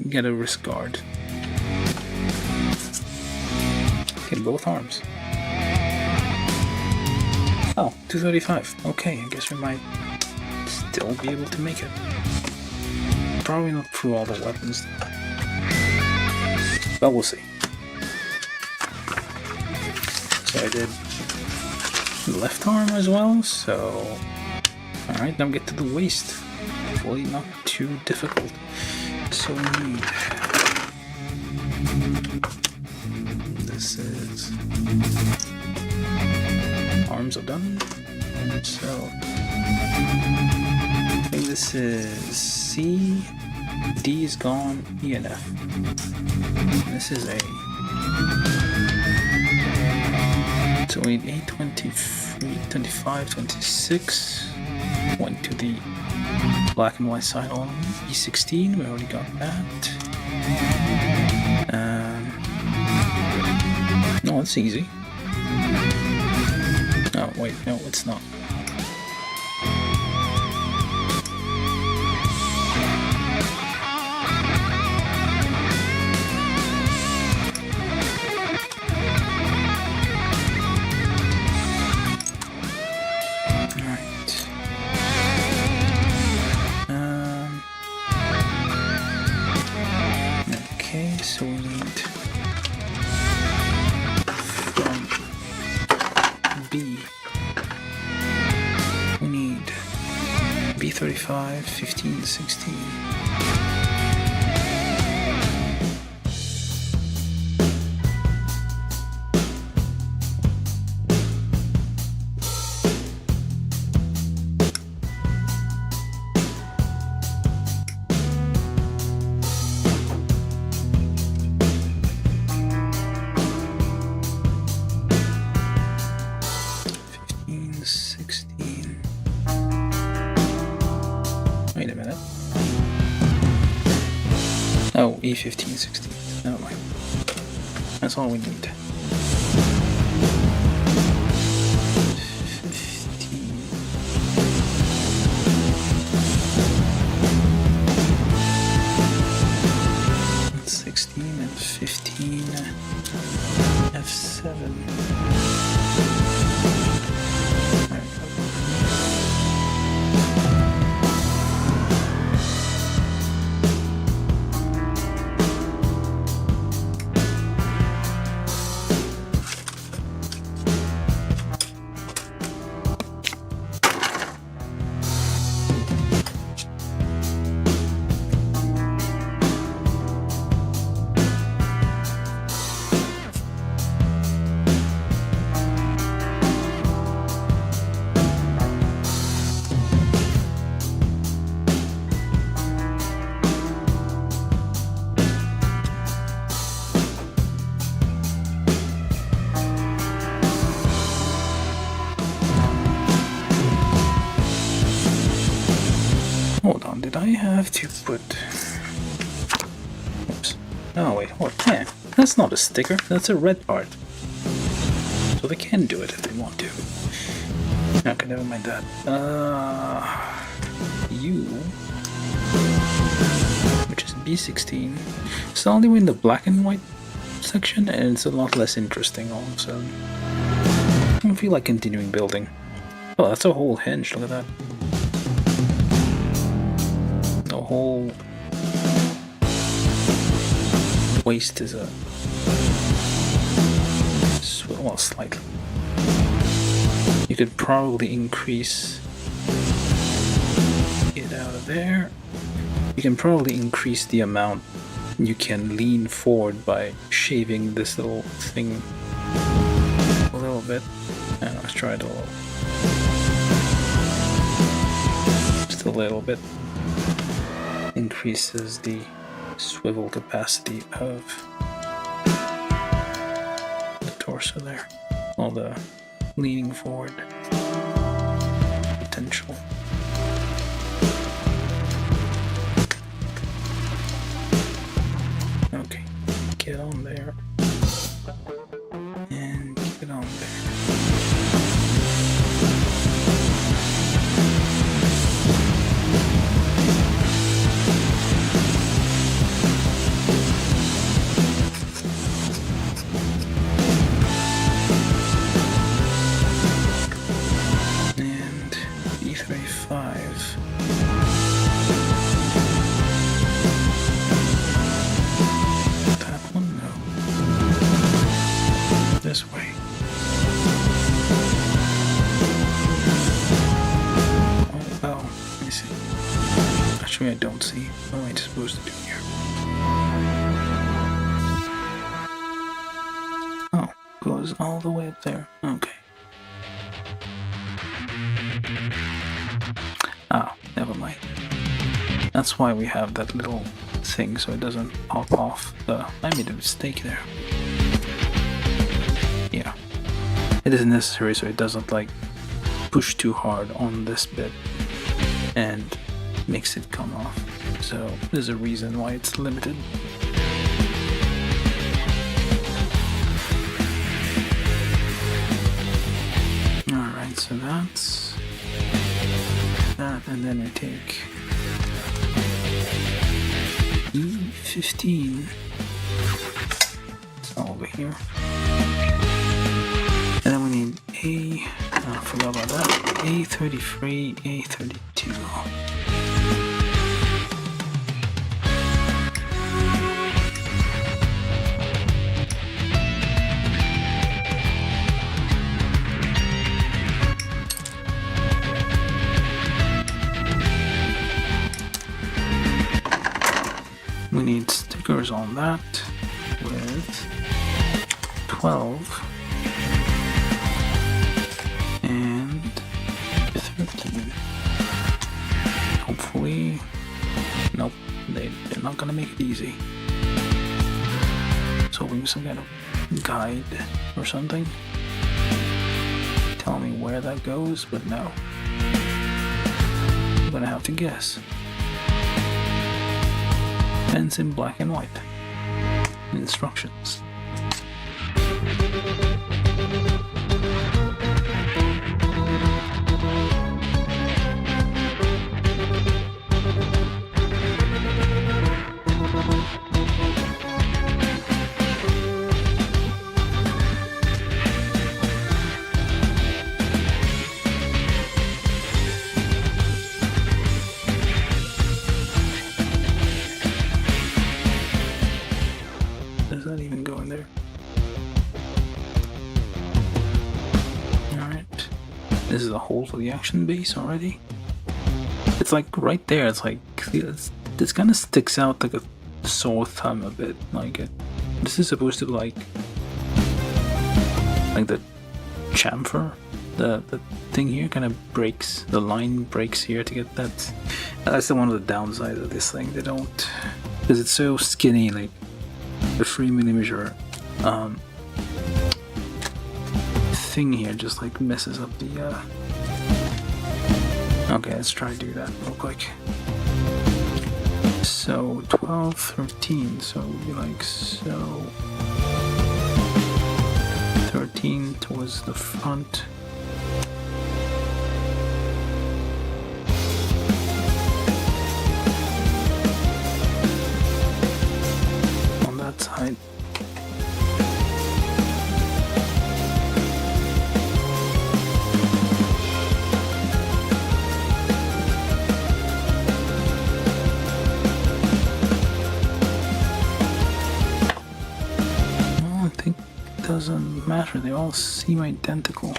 Get a wrist guard. Get both arms. Oh, 235. Okay, I guess we might still be able to make it. Probably not through all the weapons, but we'll see. So I did the left arm as well, so alright, now get to the waist. Hopefully not too difficult. So we need, this is, arms are done, so I think this is C, D is gone, E and F. This is A. So we need 8, 23, 25, 26. Went to the black and white side on E16. We already got that. No, it's easy. Oh, wait, no, it's not. So we need from B, we need B35, 15, 16. Wait a minute. Oh, E15, 16. Never mind. That's all we need. 16 and 15. F7. have to put... Oops. Oh wait, what? Yeah, that's not a sticker, that's a red part. So they can do it if they want to. Okay, never mind that. U, which is B16. It's only in the black and white section, and it's a lot less interesting all of a sudden. I don't feel like continuing building. Oh, that's a whole hinge, look at that. The whole waist is a... well, slightly. You could probably increase it out of there. You can probably increase the amount you can lean forward by shaving this little thing a little bit. And let's try it a little. Just a little bit. Increases the swivel capacity of the torso there. All the leaning forward potential. Okay, get on there and get on there. I don't see. What am I supposed to do here? Oh, goes all the way up there. Okay. Ah, never mind. That's why we have that little thing so it doesn't pop off. I made a mistake there. Yeah. It isn't necessary so it doesn't like push too hard on this bit and makes it come off. So there's a reason why it's limited. Alright, so that's that, and then we take E15. It's all over here. And then we need I forgot about that, A33, A32. We need stickers on that with 12 and 13. Hopefully, nope, they're not gonna make it easy. So we need some kind of guide or something. Tell me where that goes, but no. I'm gonna have to guess. Pens in black and white. Instructions. Does that even go in there? Alright. This is a hole for the action base already. It's like right there, it's like, this kind of sticks out like a sore thumb a bit. Like this is supposed to be like the chamfer. The thing here kind of breaks, the line breaks here to get that. That's one of the downsides of this thing. They don't, because it's so skinny, like the 3mm thing here just like messes up the okay, let's try to do that real quick. So 12, 13, so it would be like so. 13 towards the front. On that side. Doesn't matter, they all seem identical.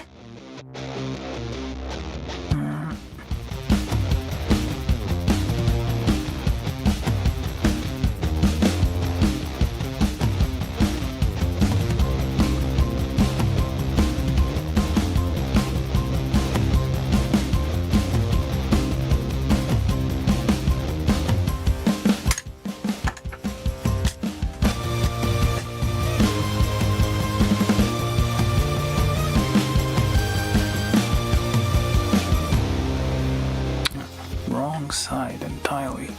Side entirely.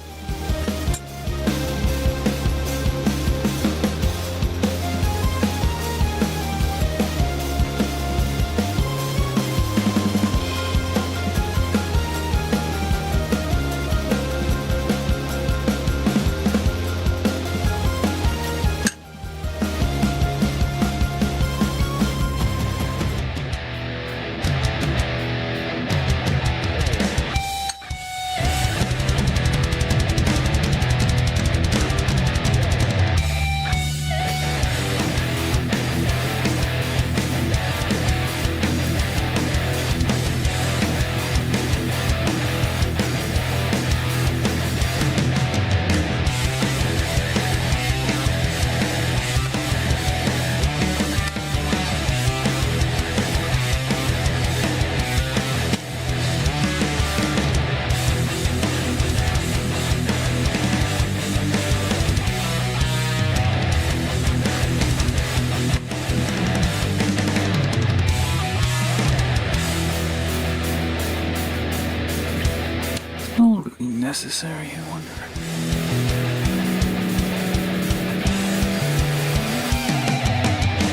Necessary, I wonder.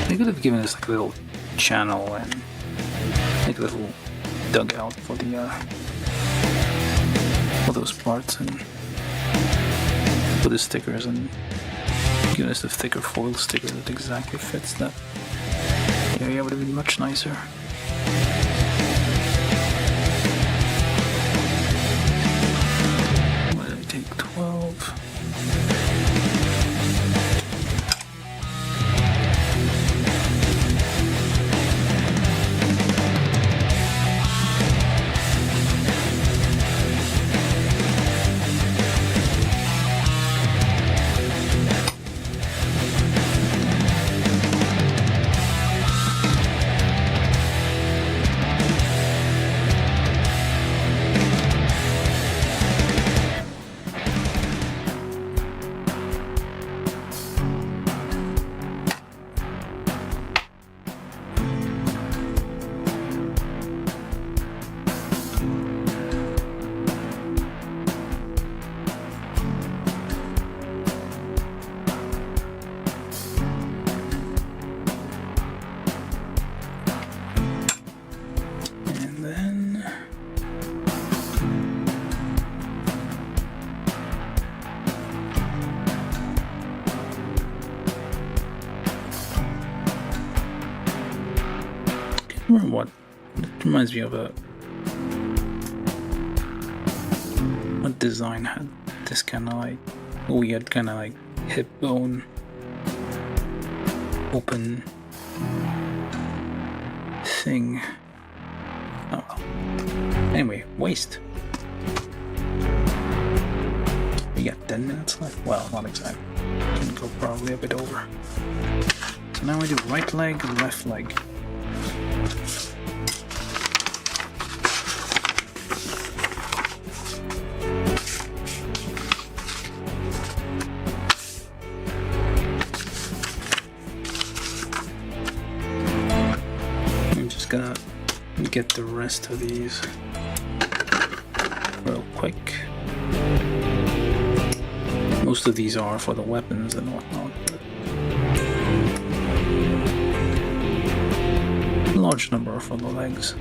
They could have given us like a little channel and like a little dugout for the for those parts, and for the stickers, and given us a thicker foil sticker that exactly fits that area. Would have been much nicer. Take 12. Remember what? It reminds me of a design had this kind of like weird kind of like hip bone open thing. Oh well. Anyway, waist. We got 10 minutes left. Well, not exactly. Can go probably a bit over. So now we do right leg, left leg. I'm just gonna get the rest of these real quick. Most of these are for the weapons and whatnot. A large number are for the legs.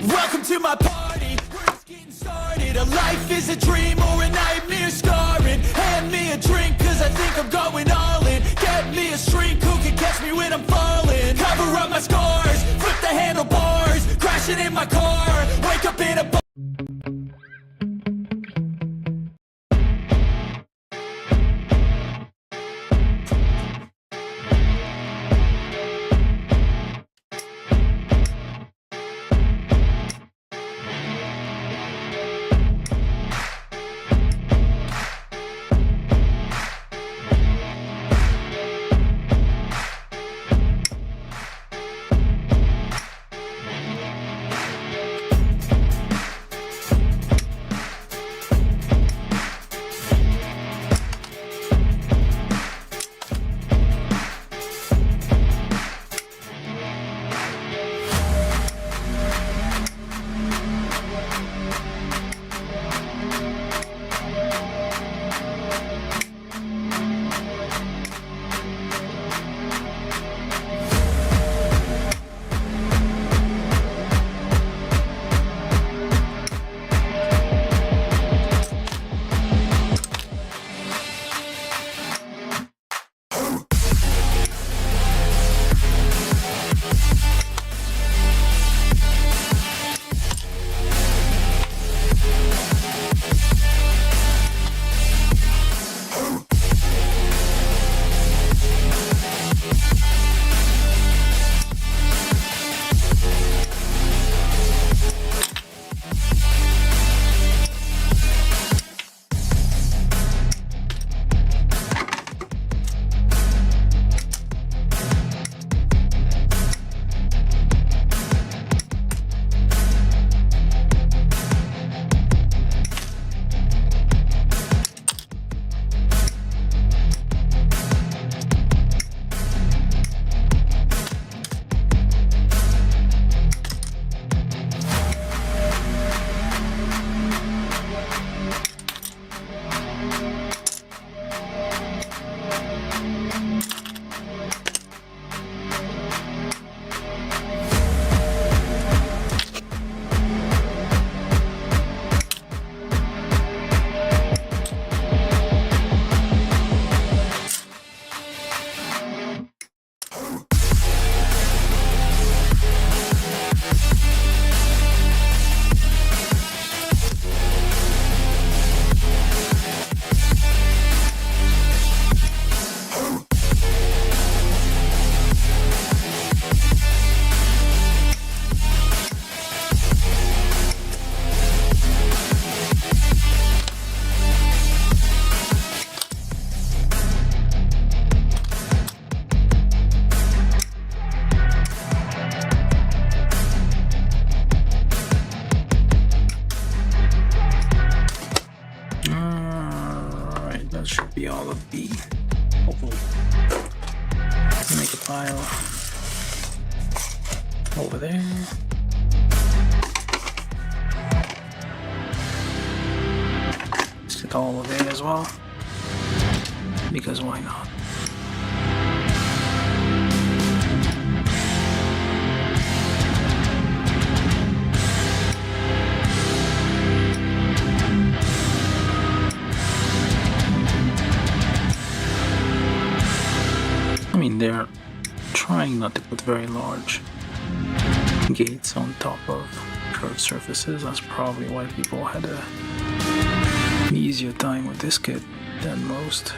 Welcome to my party, we're just getting started. A life is a dream or a nightmare scarring. Hand me a drink cause I think I'm going all in. Get me a shrink who can catch me when I'm falling. Cover up my scars, flip the handlebars. Crashing in my car, wake up in a bar. be all of B. Hopefully. Make a pile over there. Stick all of A as well. Because why not? I mean, they're trying not to put very large gates on top of curved surfaces. That's probably why people had an easier time with this kit than most.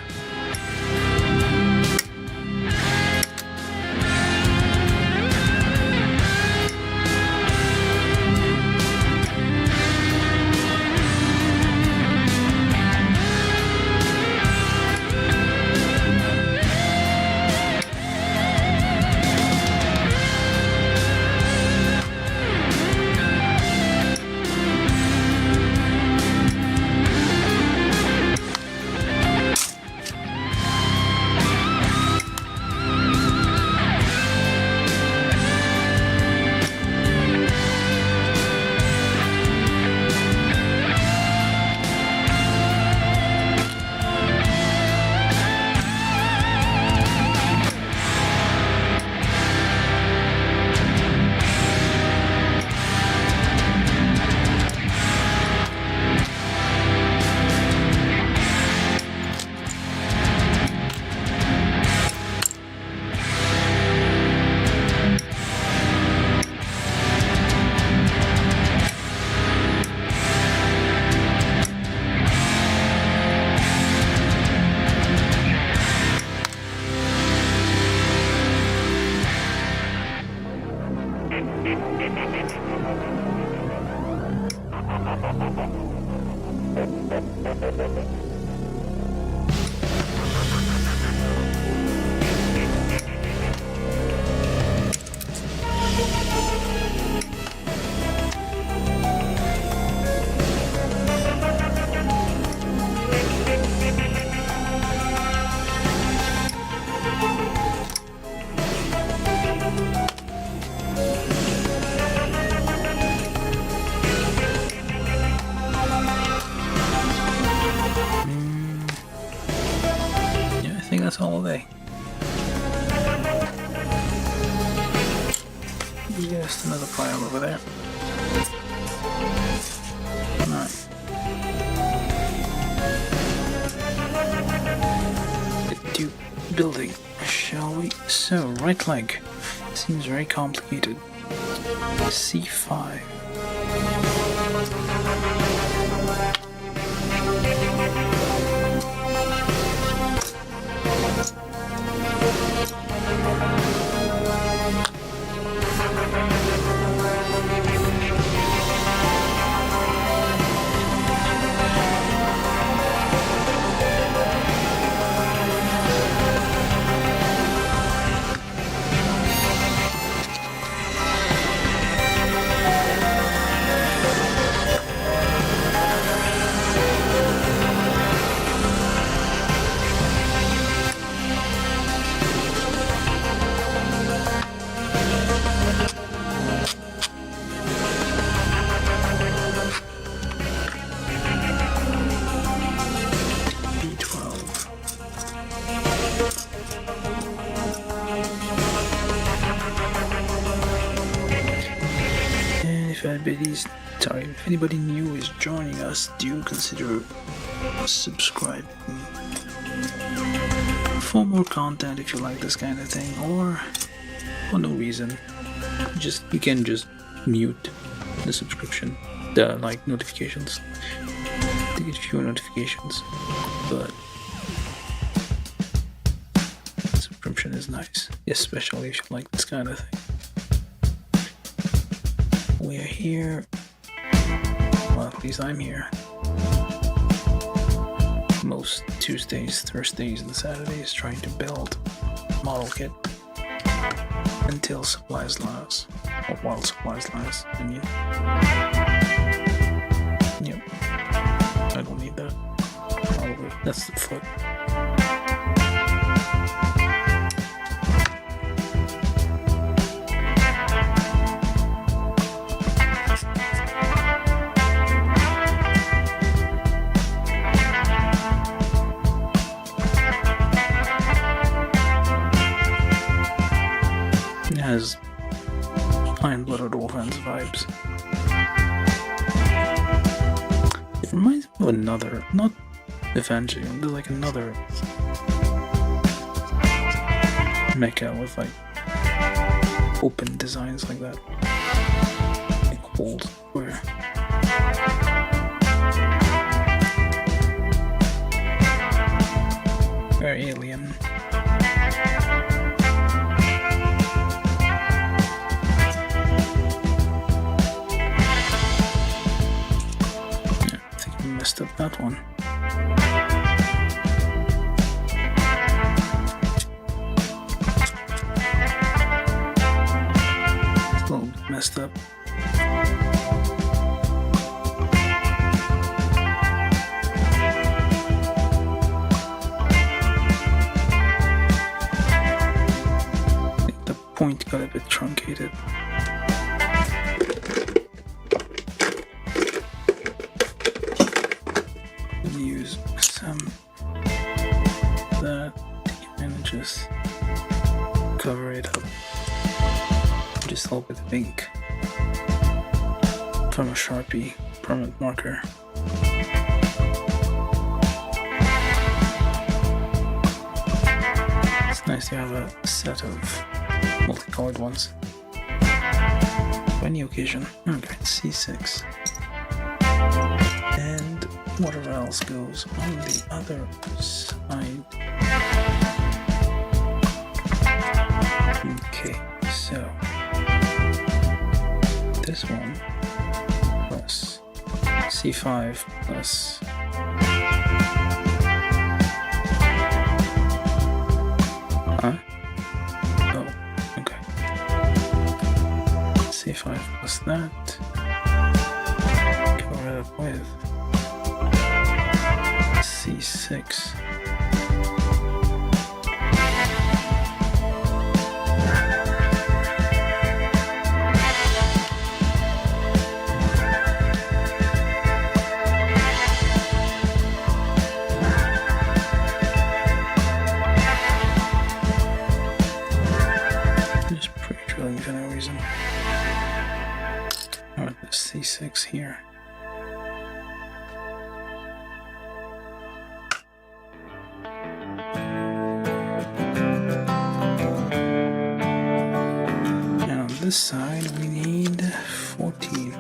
That's all day. Just another pile over there. Alright. Get to building, shall we? So, right leg. Seems very complicated. C5. If anybody new is joining us, do consider subscribing for more content if you like this kind of thing, or for no reason. You can just mute the subscription, the notifications, to get fewer notifications. But subscription is nice, especially if you like this kind of thing. We are here. Well, at least I'm here. Most Tuesdays, Thursdays, and Saturdays trying to build model kit until supplies last. Or while supplies last, I mean. Yep. I don't need that. Probably. That's the foot. Iron-Blooded Orphans vibes. It reminds me of another, not Evangelion, but like another mecha with like open designs like that. Like holes where very alien. Messed up that one. It's a little bit messed up. I think the point got a bit truncated. Use some that and just cover it up. Just help with ink from a Sharpie permanent marker. It's nice to have a set of multicolored ones for any occasion. Okay, C6. And whatever else goes on the other side. Okay, so this one plus C5 plus oh, okay. C5 plus that. Cover it up with C6. Just pre-drilling for no reason. Alright, the C6 here. This side we need 14.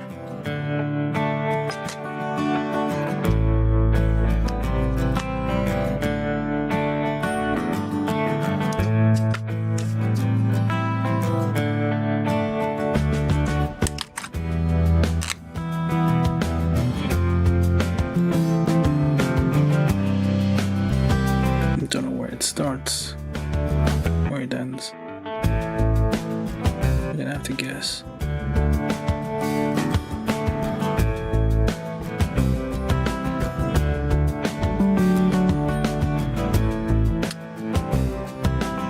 I don't know where it starts, where it ends. I'm gonna have to guess.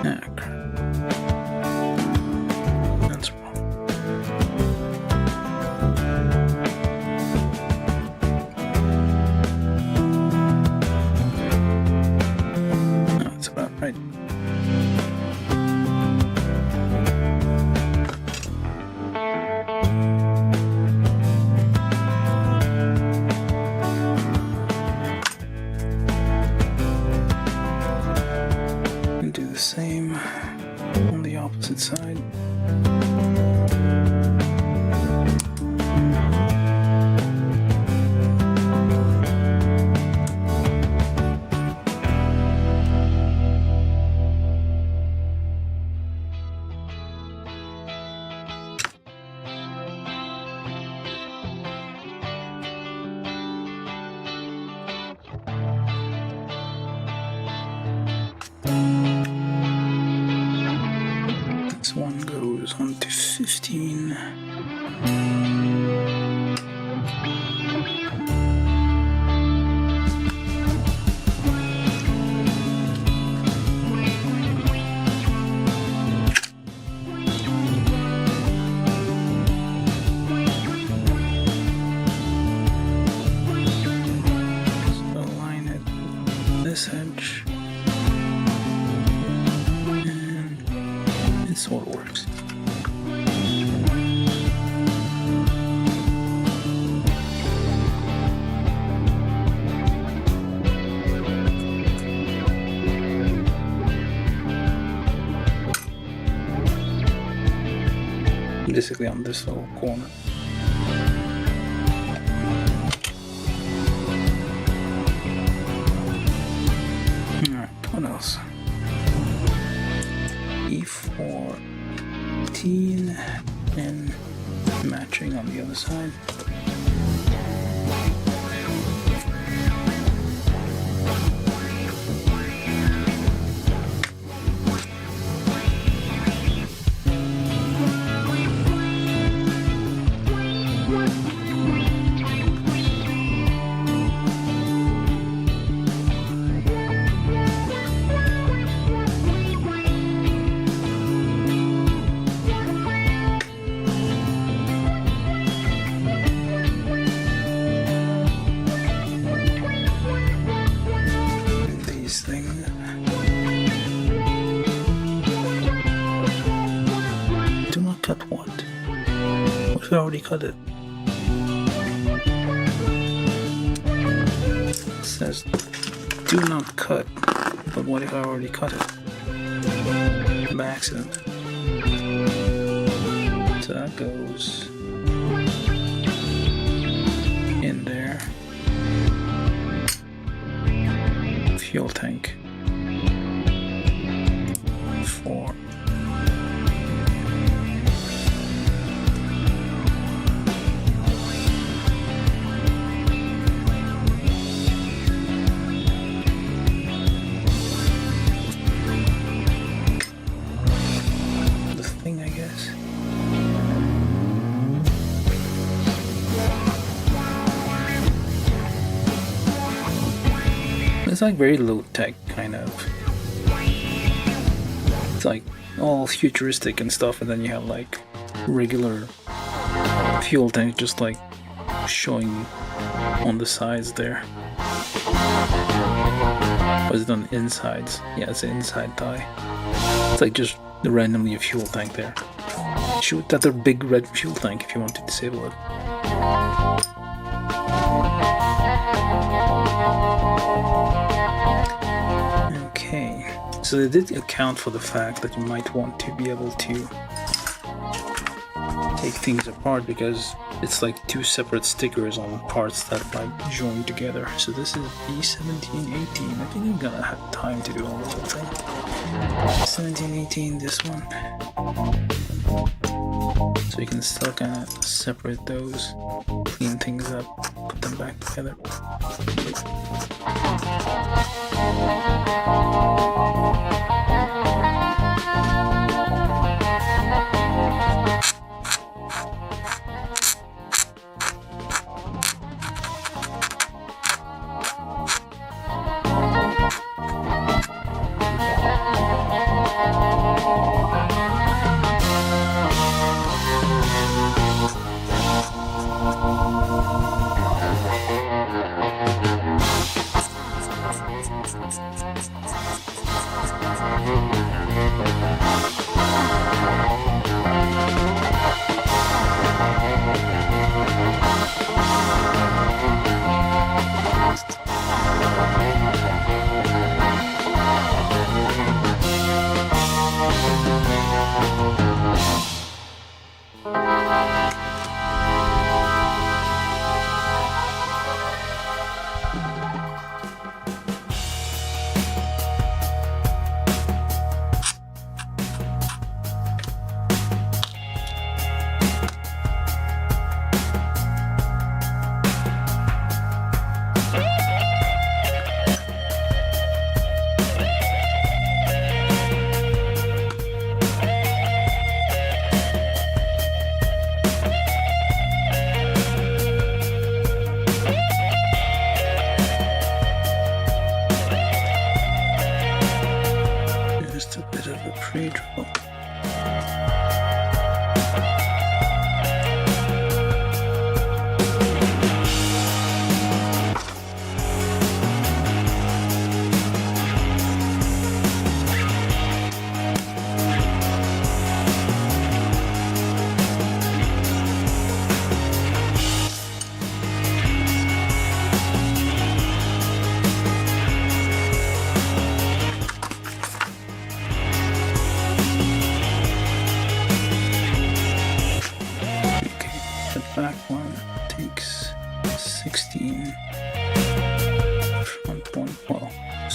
Ah, crap. That's wrong. No, that's about right. Do the same on the opposite side. This one goes on to 15. So align it with this edge. And it sort of works. basically on this little corner. Alright, what else? E14 and matching on the other side. Cut what? What if I already cut it? It says do not cut, but what if I already cut it by accident? So that goes in there. Fuel tank. 4. It's like very low tech kind of. It's like all futuristic and stuff, and then you have like regular fuel tank just like showing on the sides there. Or is it on the insides? Yeah, it's the inside tie. It's like just randomly a fuel tank there. Shoot at the big red fuel tank if you want to disable it. Okay, so they did account for the fact that you might want to be able to take things apart because it's like two separate stickers on parts that like join together. So this is B1718. I think I'm gonna have time to do all the whole thing. 1718, this one. So you can still kind of separate those, clean things up, put them back together. Pre-draw.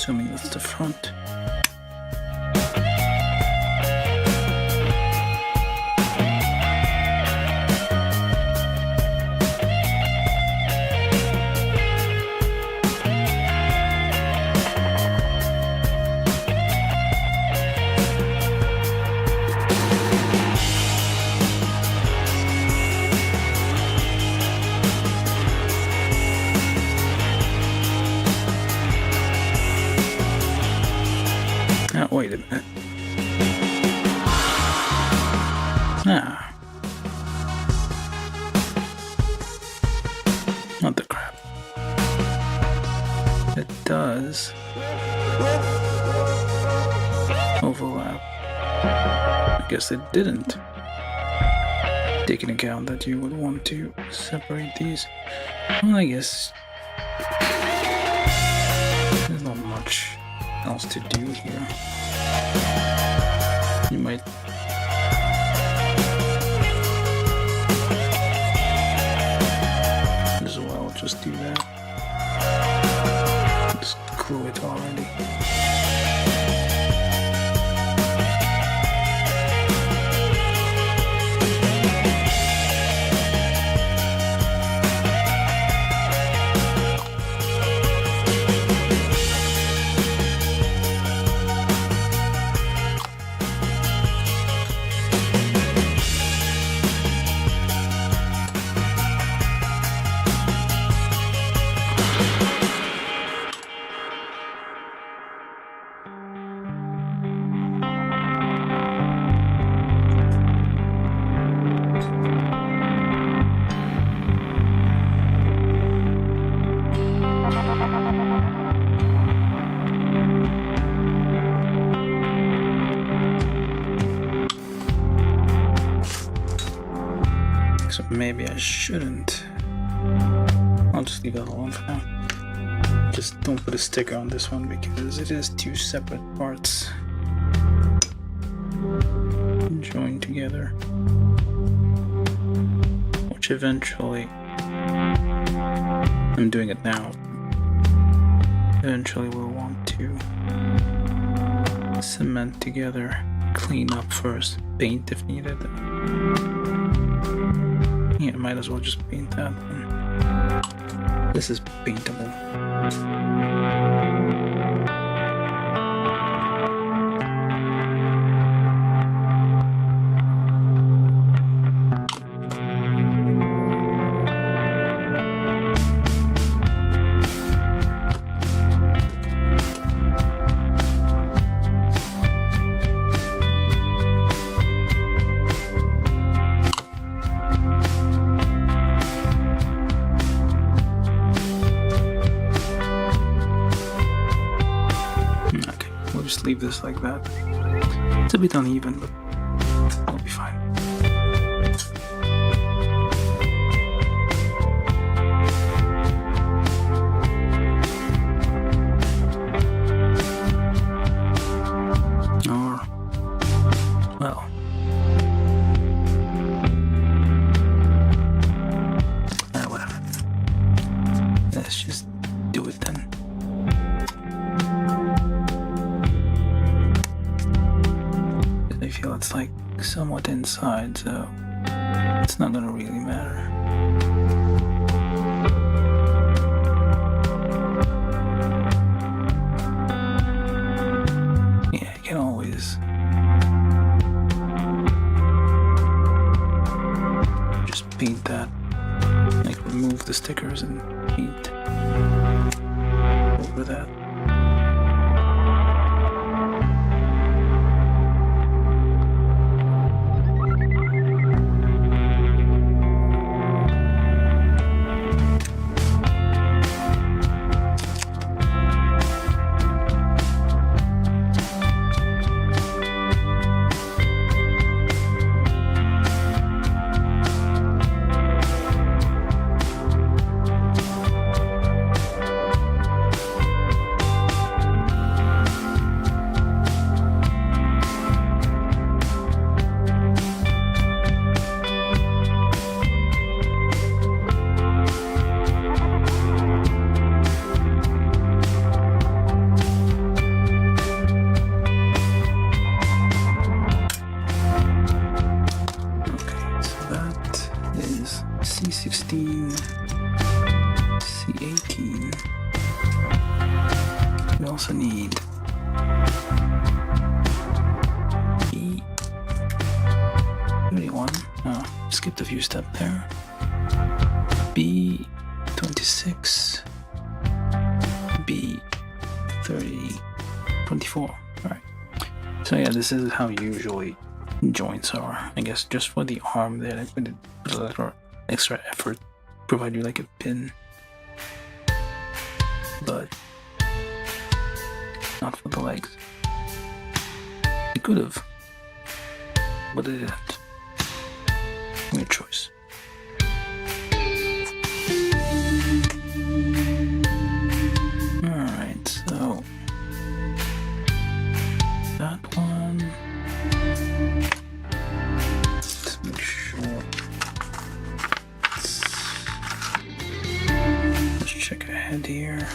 assuming that's the front. Wait a minute. Ah. Not the crap. It does overlap. I guess it didn't take into account that you would want to separate these. Well, I guess there's not much else to do here. You might as well just do that. Just glue it already. So maybe I shouldn't. I'll just leave that alone for now. Just don't put a sticker on this one because it is two separate parts joined together, which eventually, I'm doing it now, eventually we'll want to cement together, clean up first, paint if needed. Yeah, might as well just paint that one. This is paintable. Leave this like that. It's a bit uneven, but it'll be fine. Or, well, whatever. Let's just do it then. I feel it's like somewhat inside, so it's not gonna really matter. Yeah, you can always just paint that, like remove the stickers and paint over that. also need B31. Oh, skipped a few steps there. B26. B24. Alright. So yeah, this is how usually joints are. I guess just for the arm there, I put a little extra effort, provide you like a pin, but not for the legs. It could have, but it didn't. Your choice. Alright, so that one. Let's make sure. Let's check ahead here.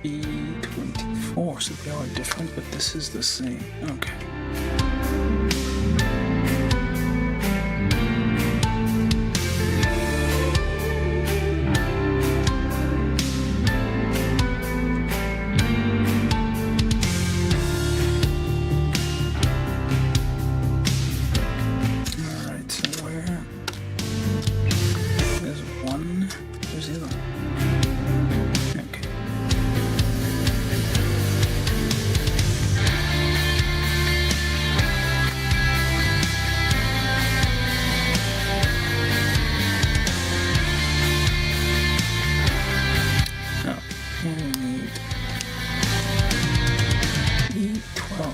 B24, so they are different, but this is the same. Okay. Alright, so where? There's one. Where's the other one? Okay. We need E12.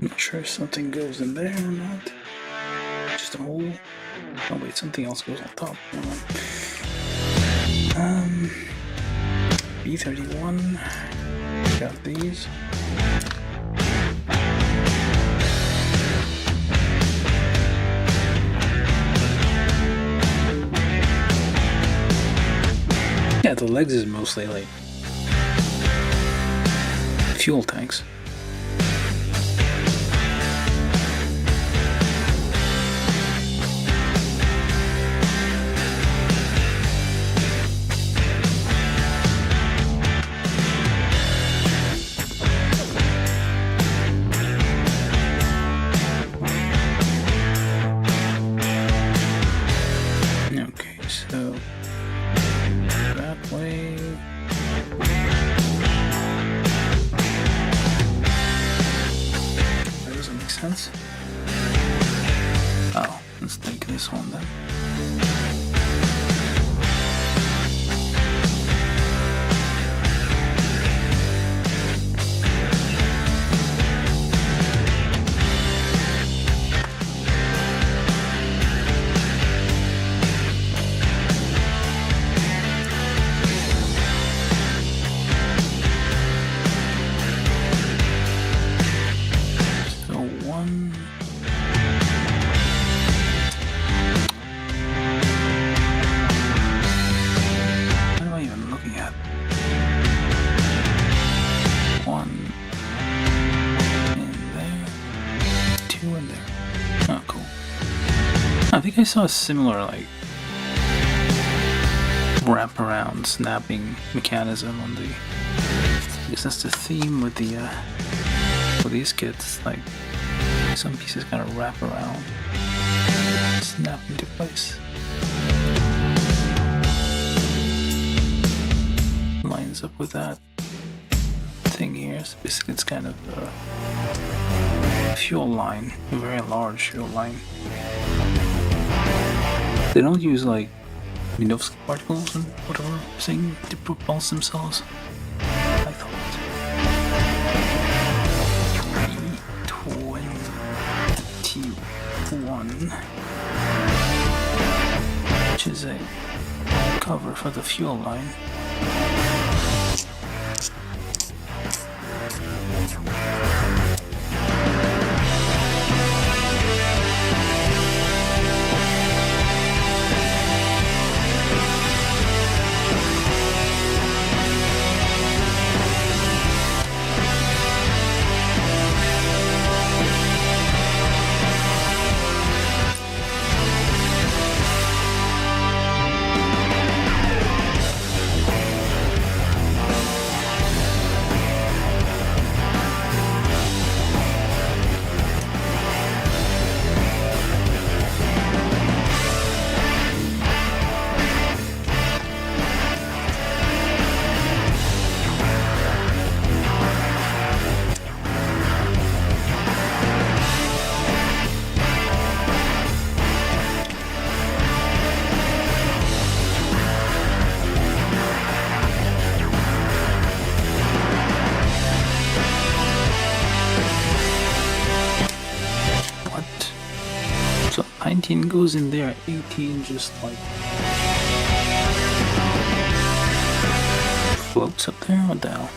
Not sure if something goes in there or not. Just a hole. Oh wait, something else goes on top. B31. Got these. Yeah, the legs is mostly like fuel tanks. Okay, so that way. That doesn't make sense. Oh, let's take this one then. I saw a similar like wraparound snapping mechanism on the. I guess that's the theme with the with these kits. Like some pieces kind of wrap around, snap into place. Lines up with that thing here. So basically, it's kind of a fuel line, a very large fuel line. They don't use like minuscule particles and whatever thing to propulse themselves. I thought. E21, which is a cover for the fuel line. So 19 goes in there, 18 just like floats up there. What the hell?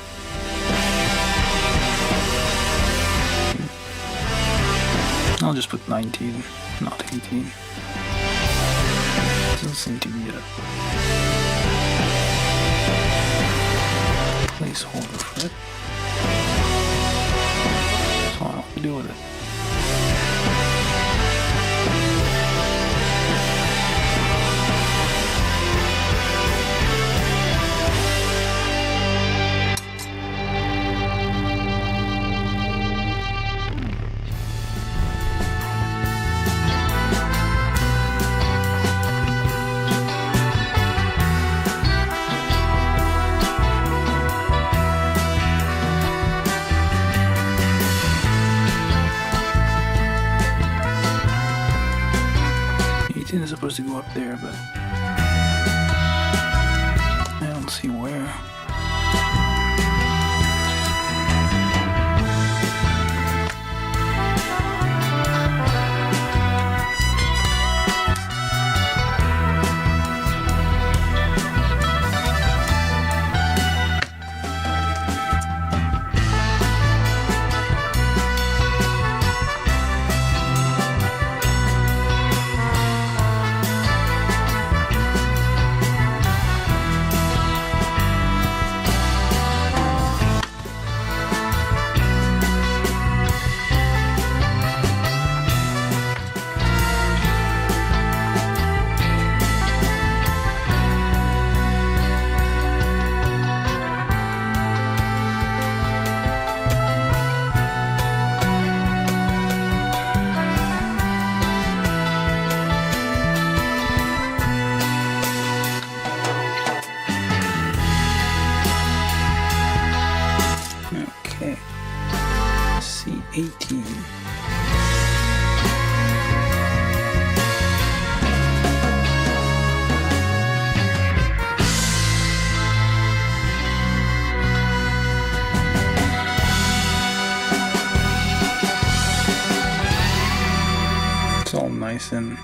I'll just put 19, not 18. Doesn't seem to be a placeholder for it. So I don't know what to do with it. Is supposed to go up there, but I don't see where. C18. It's all nice and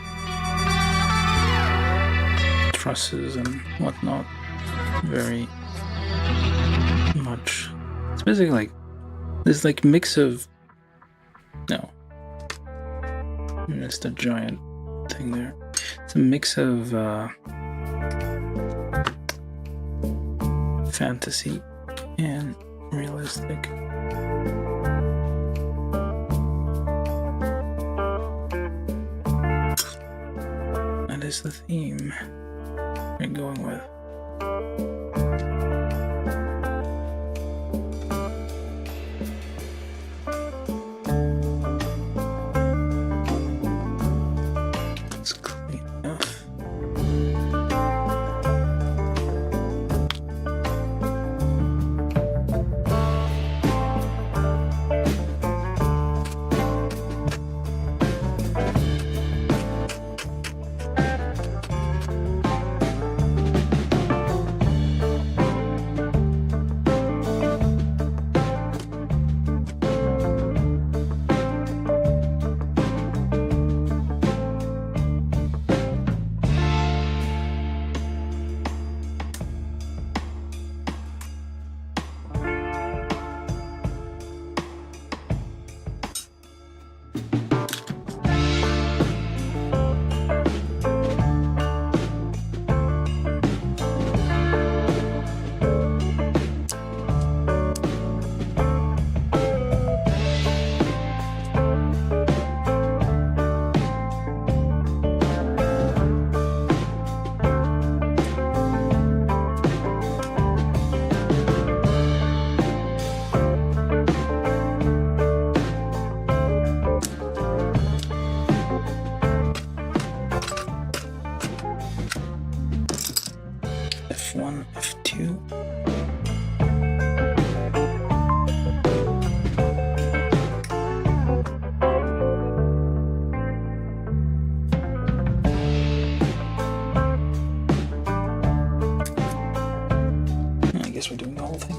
trusses and whatnot. Very much. It's basically like this like mix of no. It's the giant thing there. It's a mix of fantasy and realistic. is the theme you're going with? It's clean enough. F1, F2. I guess we're doing the whole thing.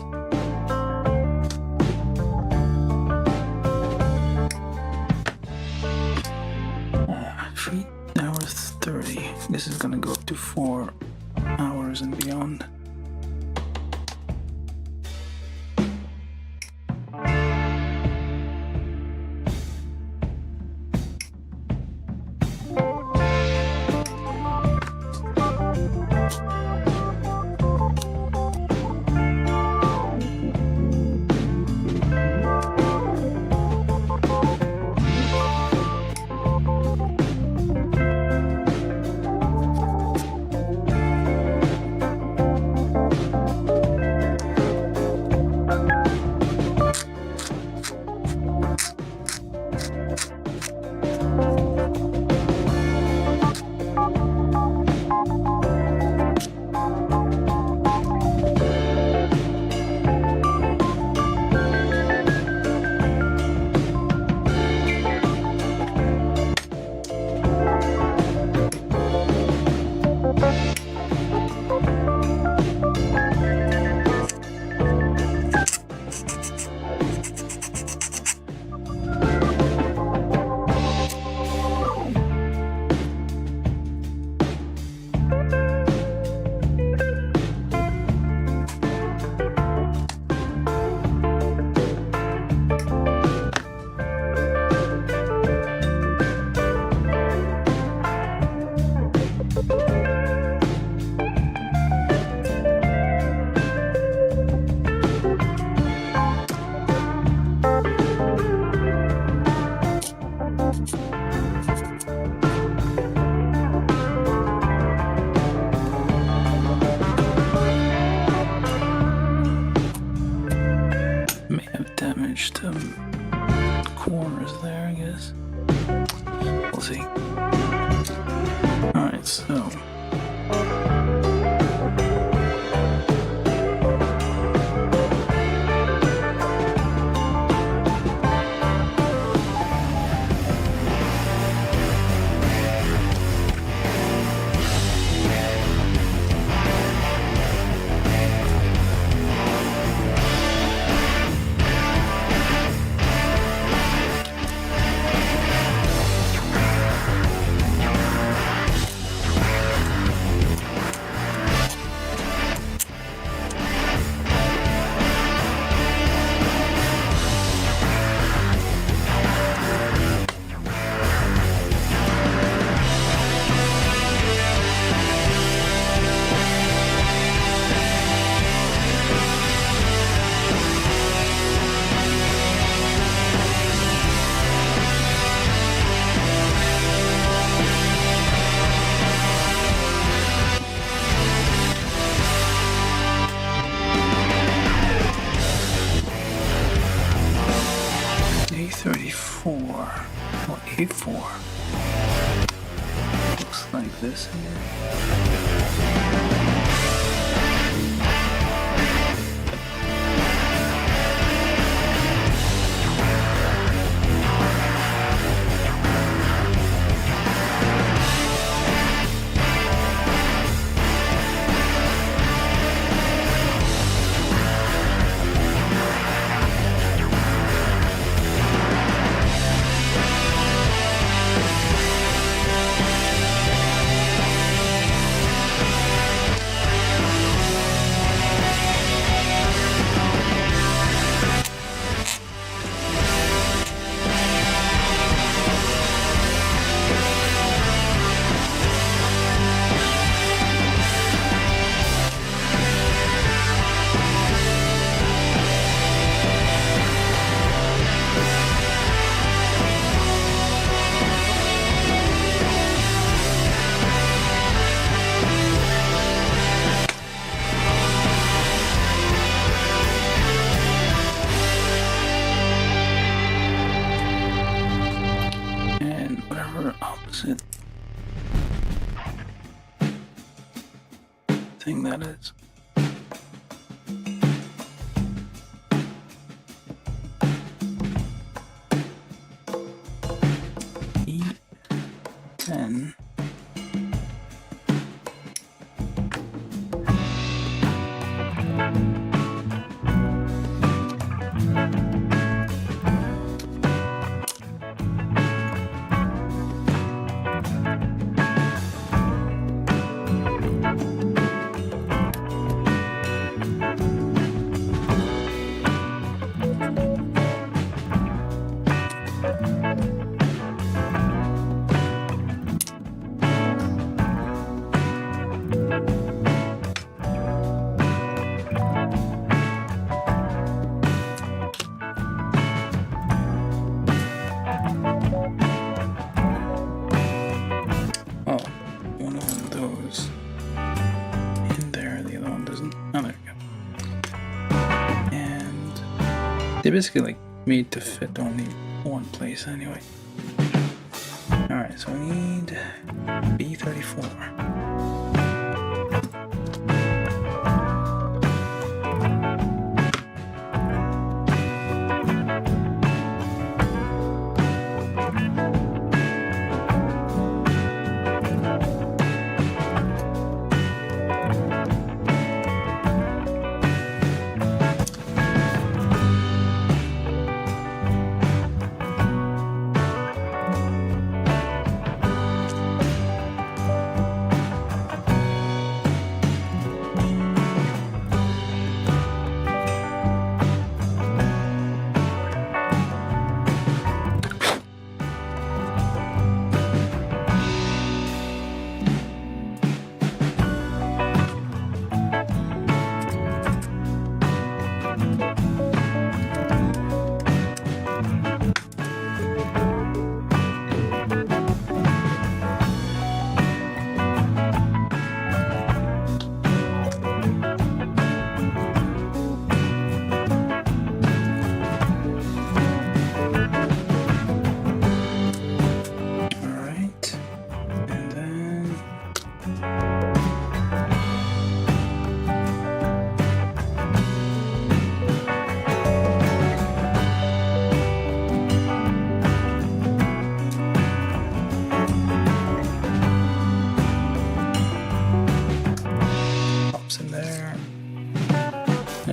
Feet, hour 30. This is gonna go up to 4 hours and beyond. May have damaged corners there, I guess. We'll see. Alright, so before. Looks like this here. Opposite thing that is. E10. They're basically like made to fit only one place anyway. Alright, so we need B34.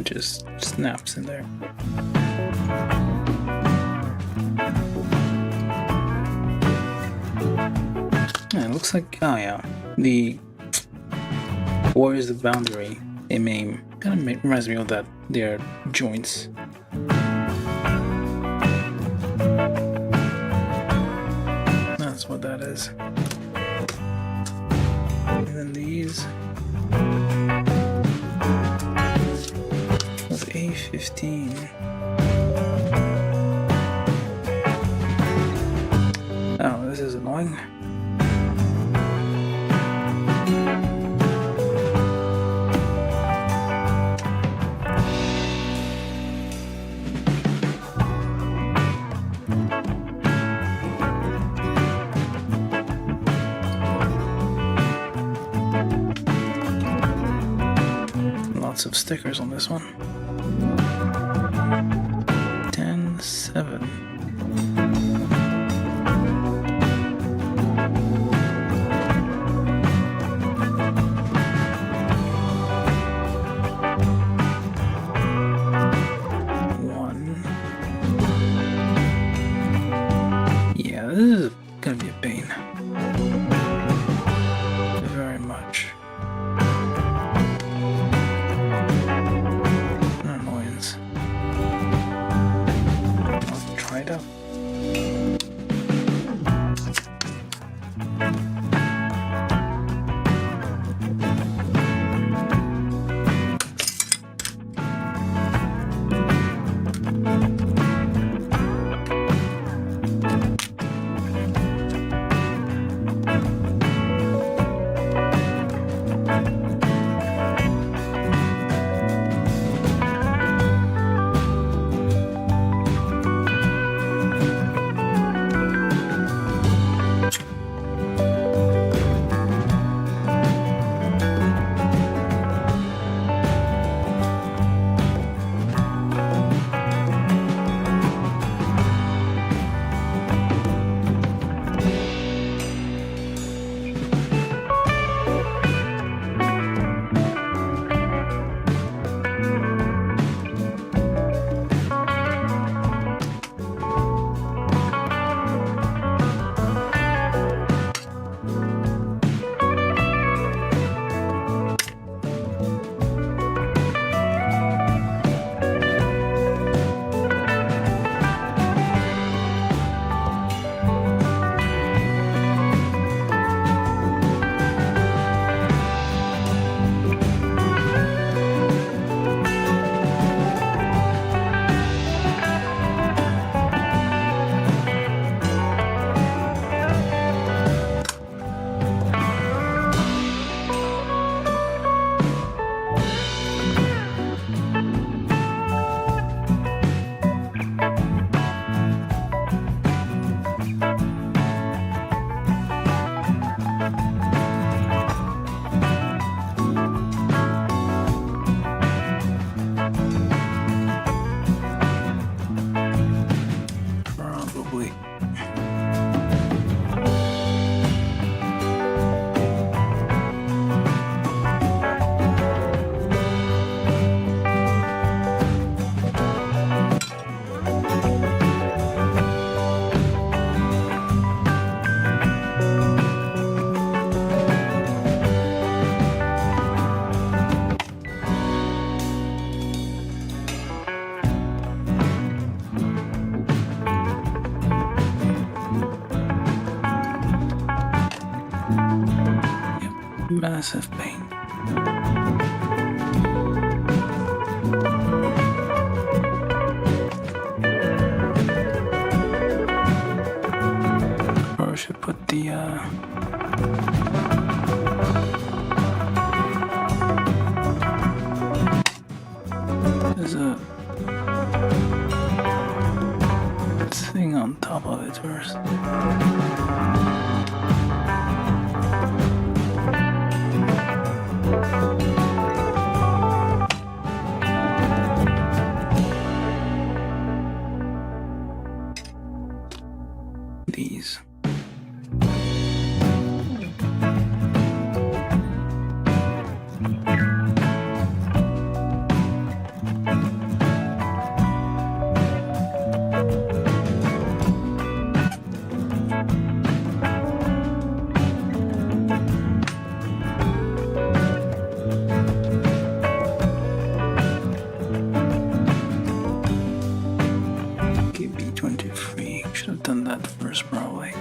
Just snaps in there. Yeah, it looks like, oh yeah, where is the boundary? It may kind of reminds me of that. Their joints. That's what that is. And then these. A15. Oh, this is annoying. lots of stickers on this one. 10-7. Yeah, this is gonna be a pain. Very much. An annoyance. I'll try it out. Probably. Massive pain. Or I should put the there's a thing on top of it first. These. B23. Should have done that first, probably.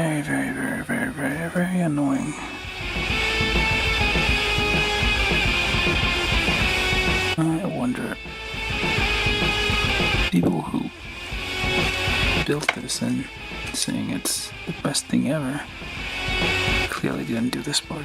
very, very, very, very, very, very annoying. I wonder, people who built this and saying it's the best thing ever clearly didn't do this part.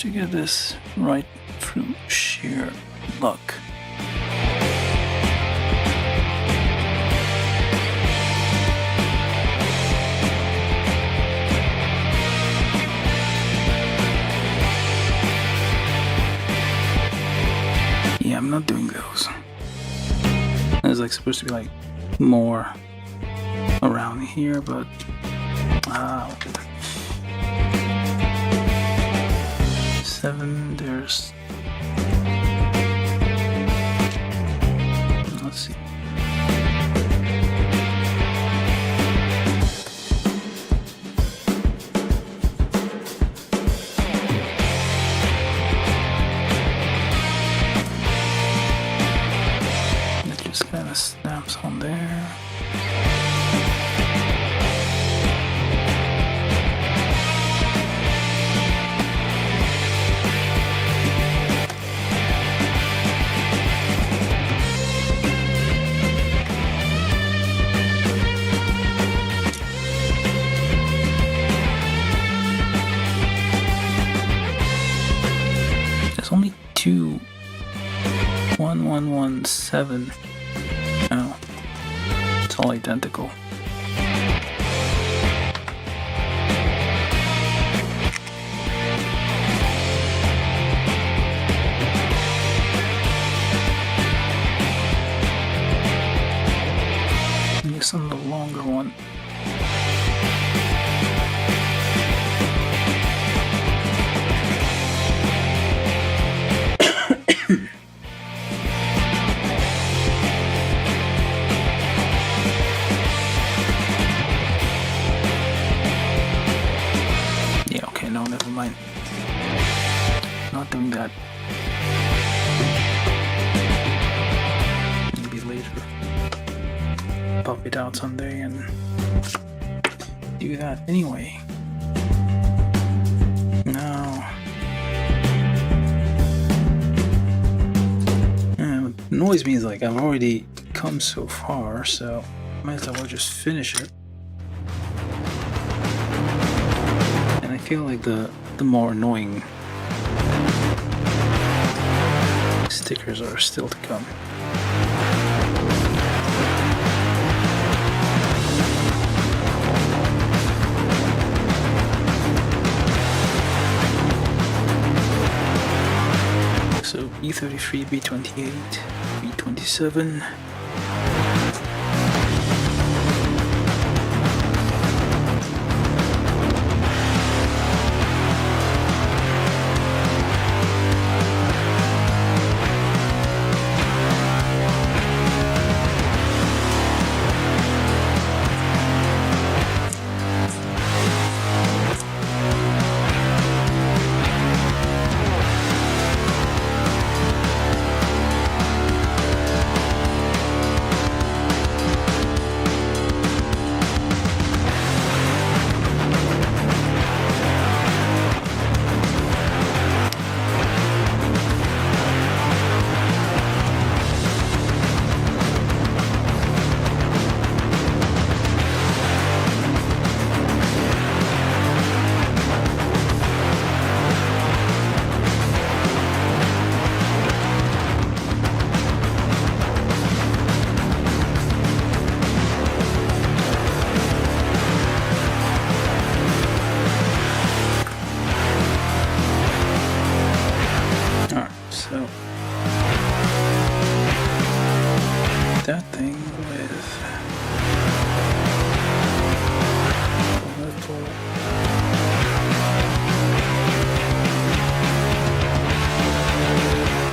To get this right through sheer luck. Yeah, I'm not doing those. There's like supposed to be like more around here, but okay. 7, there's, let's see. It just kind of snaps on there. Only 2 1117. Oh, it's all identical. I guess on the longer one. Never mind. Not doing that. Maybe later. Pop it out someday and do that anyway. No. What annoys me is like I've already come so far, so might as well just finish it. I feel like the more annoying stickers are still to come. So B33, B28, B27.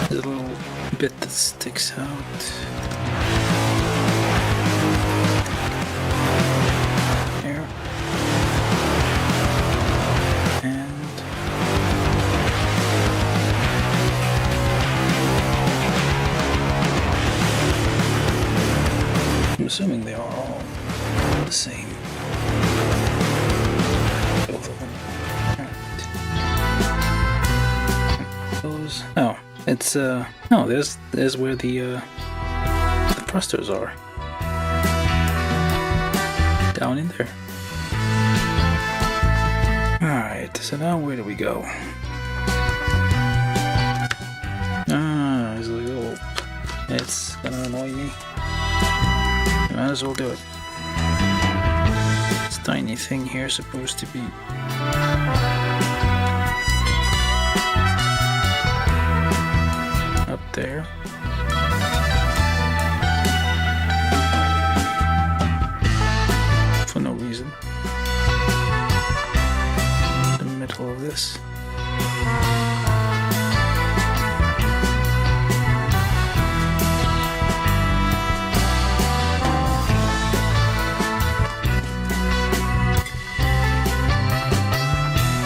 little bit that sticks out. Here. And I'm assuming they are all the same. Both of them. Alright. Those. Oh, it's no. There's where the thrusters are. Down in there. Alright, so now where do we go? There's a little. It's gonna annoy me. Might as well do it. This tiny thing here is supposed to be. Up there. For no reason. The middle of this.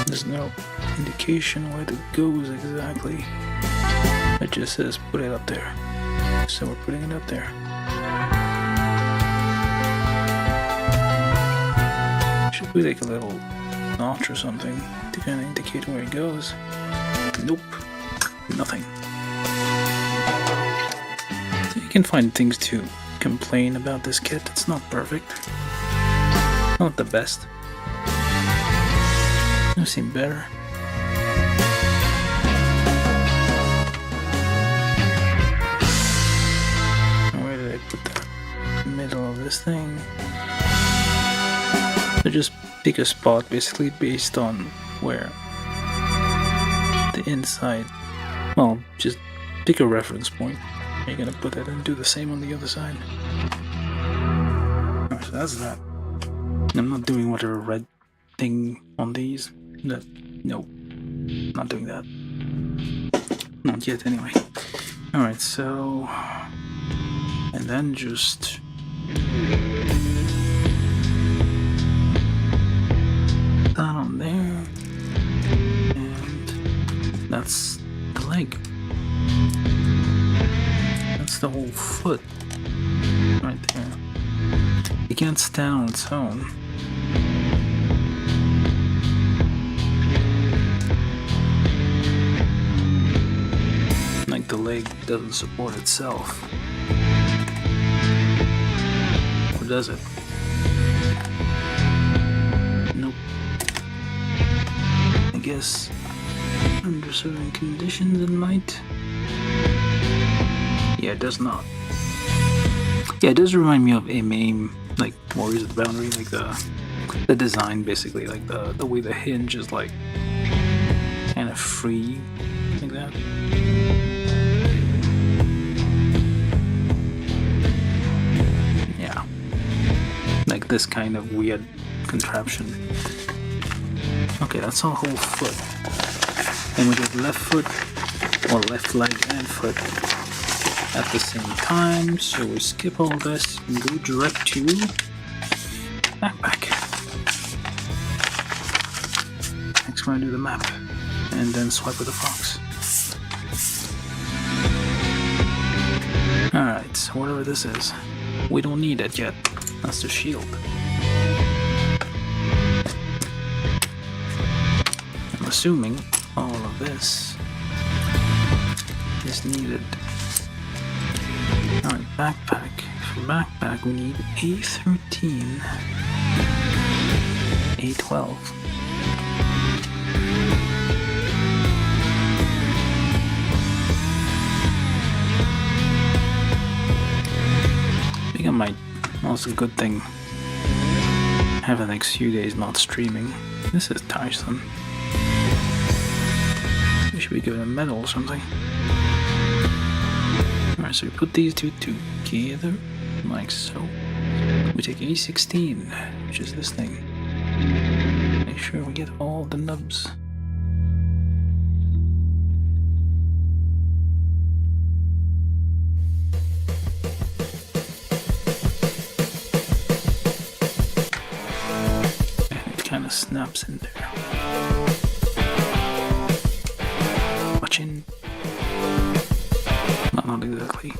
There's no indication where it goes exactly. It just says put it up there. So we're putting it up there. Should we like a little notch or something to kind of indicate where it goes? Nope. Nothing. So you can find things to complain about this kit. It's not perfect. Not the best. I've seen better. Where did I put the middle of this thing? So just pick a spot basically based on where the inside, well, just pick a reference point. You're gonna put it and do the same on the other side. Alright, so that's that. I'm not doing whatever red thing on these. No, not doing that. Not yet anyway. Alright, so, and then just that on there, and that's the leg. That's the whole foot right there. It can't stand on its own. Like the leg doesn't support itself. Or does it? Nope. I guess under certain conditions it might. Yeah, it does not. Yeah, it does remind me of AIM, like Warriors of the Boundary, like the design basically, like the way the hinge is like kind of free, like that. Yeah, like this kind of weird contraption. Okay, that's our whole foot. And we get left foot, or left leg and foot at the same time, so we skip all this and go direct to backpack. Next we're gonna do the map and then swipe with the fox. Alright, so whatever this is, we don't need it yet. That's the shield. I'm assuming all of this is needed. Alright, backpack. For backpack we need A13, A12. I think I might, well, it's a good thing, have the next few days not streaming. This is tiresome. We should be given a medal or something. Alright, so we put these two together, like so. We take A16, which is this thing. make sure we get all the nubs. And it kind of snaps in there. Watching. Not exactly.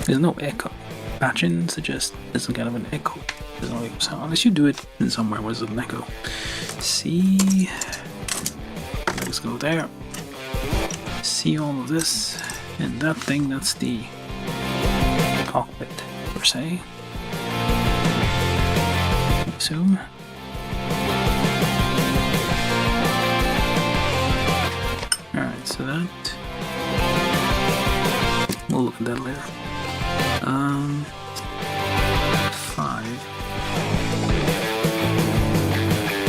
There's no echo. Patching suggests there's some kind of an echo. There's no echo sound unless you do it in somewhere where there's an echo. See, let's go there. See all of this, and that thing, that's the cockpit per se. Assume. Alright, so that we'll look at that later. 5.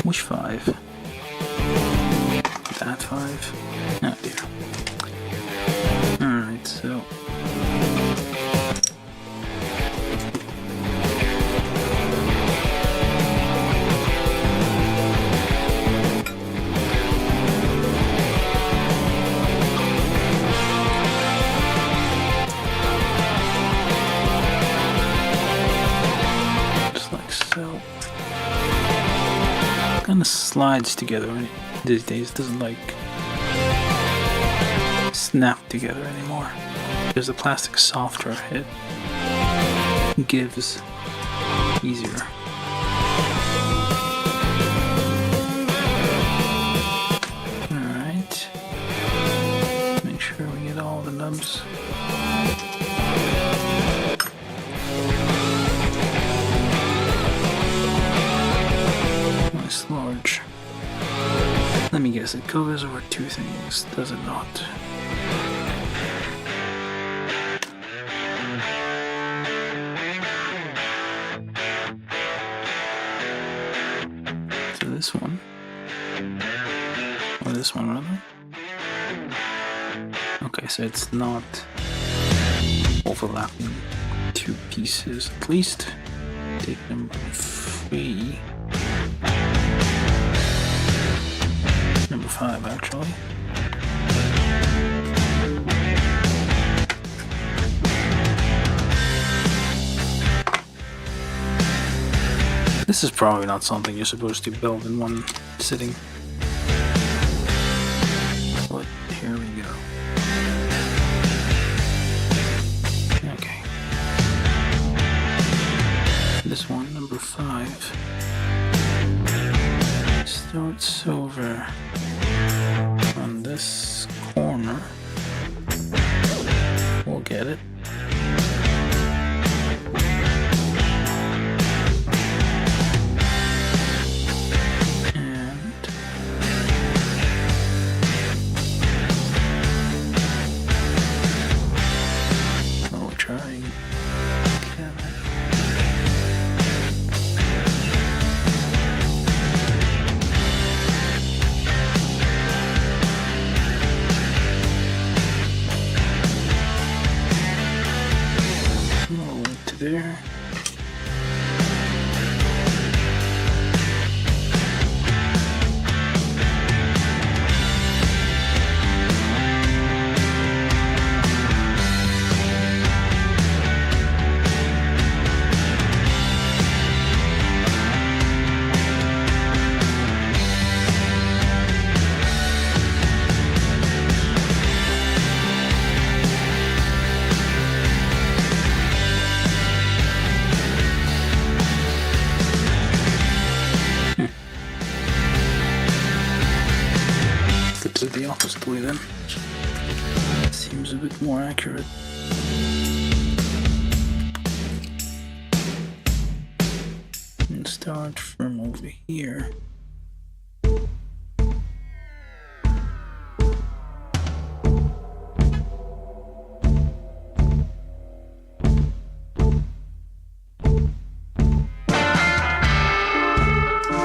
Which 5? That 5? Oh dear. Alright, so kind of slides together these days. It doesn't like snap together anymore. There's the plastic softer, it gives easier. Alright, make sure we get all the nubs. Large. Let me guess, it covers over 2 things, does it not? So this one, or this one rather. Okay, so it's not overlapping 2 pieces at least. Take number 3. Number 5 actually. This is probably not something you're supposed to build in one sitting. But here we go. Okay. This one, number 5, starts over on this corner. We'll get it. And we're trying camel. There. The opposite way then. Seems a bit more accurate. And start from over here.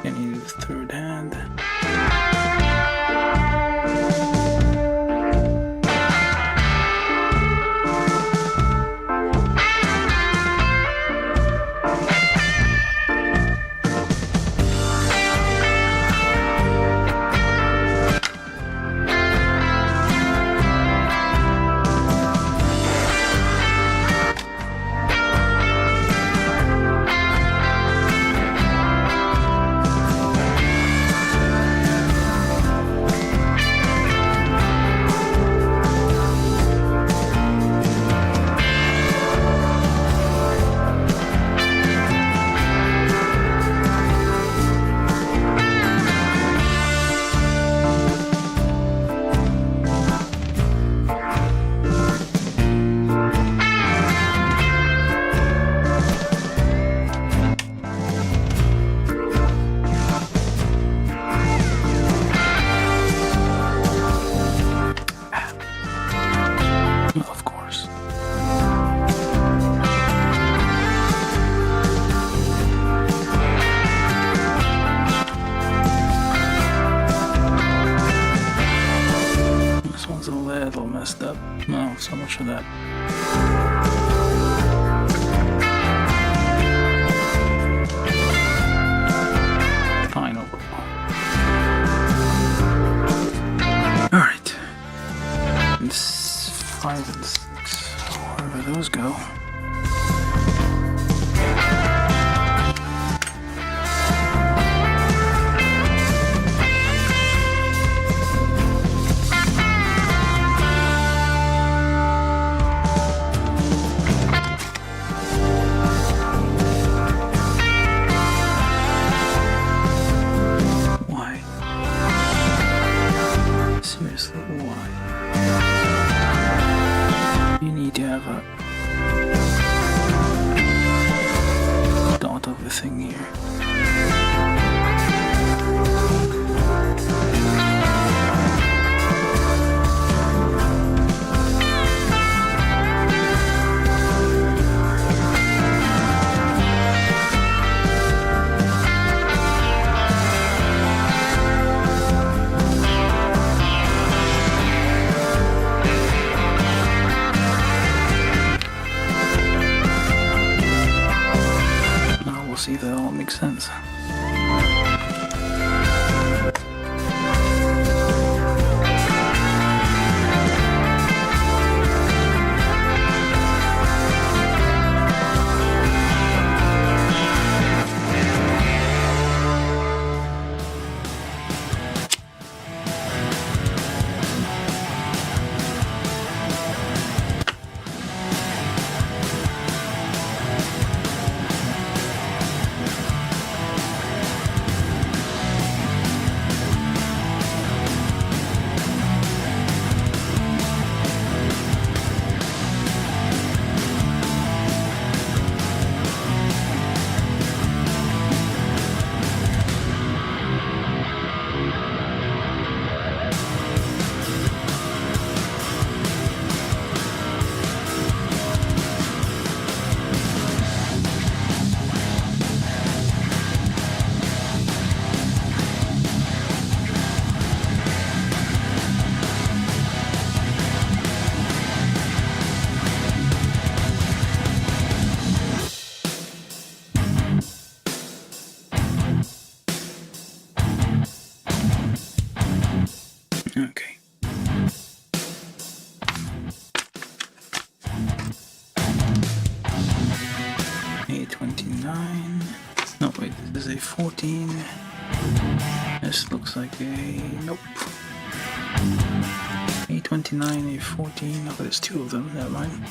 And you do the third hand. see if that all makes sense. Okay. A29. No, wait, this is A14. This looks like a... nope. A29, A14. Oh, there's two of them, never mind.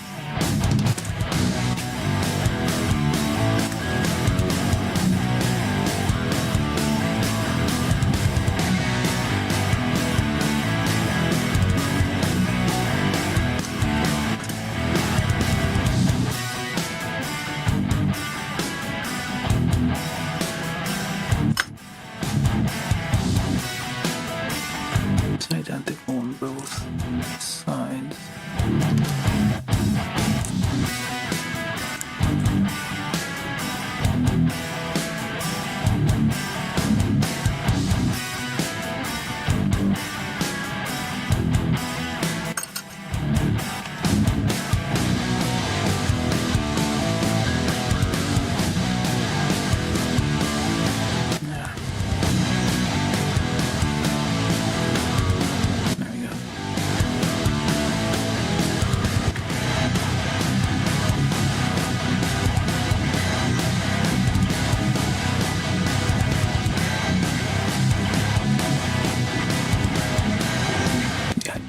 Identical on both sides.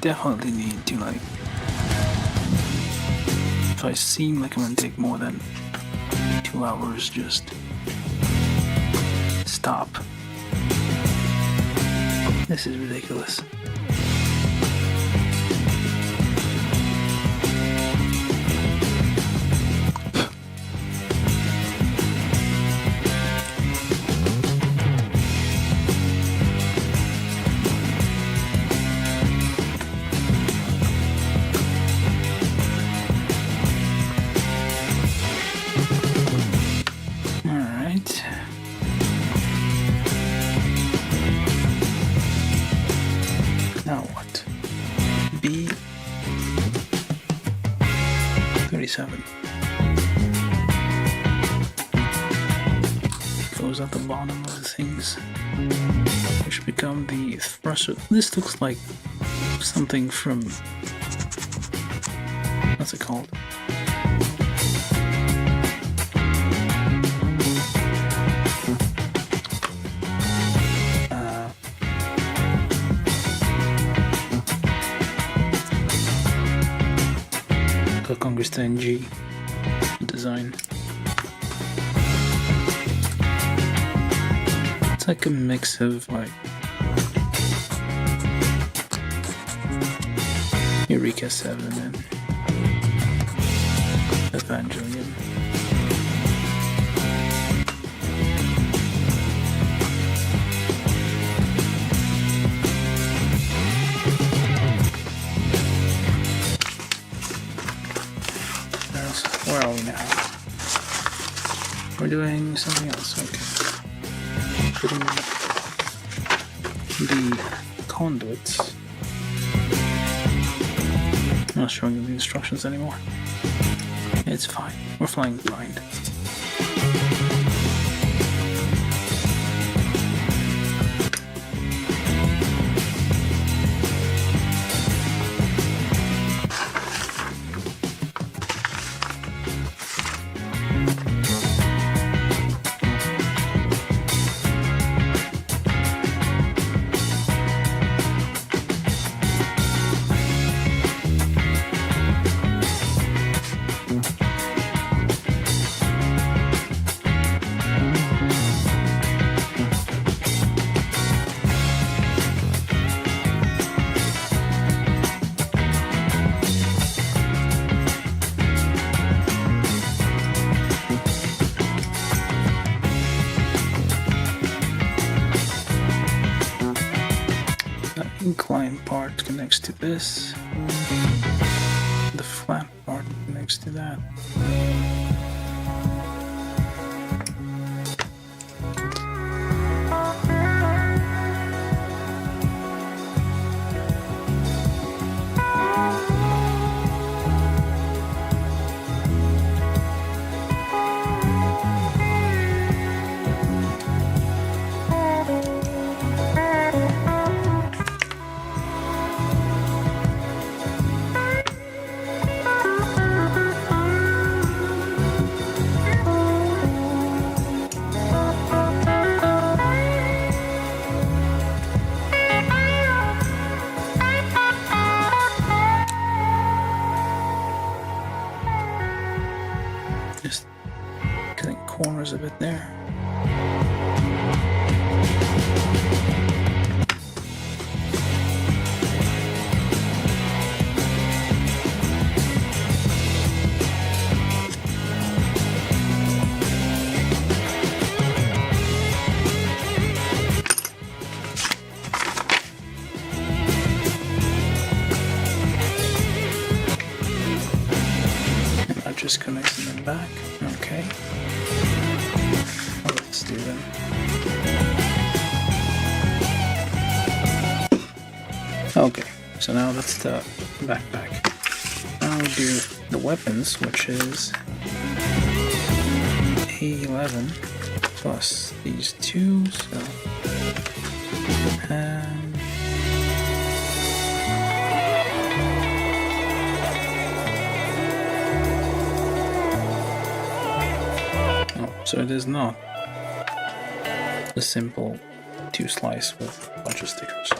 Definitely need to, like, if I seem like I'm gonna take more than 2 hours, just stop. This is ridiculous. Now what? B37 goes at the bottom of the things, which become the thruster. This looks like something from, what's it called? Congress 10G design. It's like a mix of like Eureka 7 and Evangelion. Where are we now? We're doing something else, okay. Putting the conduits. I'm not showing you the instructions anymore. It's fine. We're flying blind. part connects to this. The flat part connects to that. Just cutting corners of it there. Just connecting them back. Okay. Well, let's do them. Okay, so now that's the backpack. Now we do the weapons, which is A11 plus these two, so so it is not a simple 2 slice with a bunch of stickers.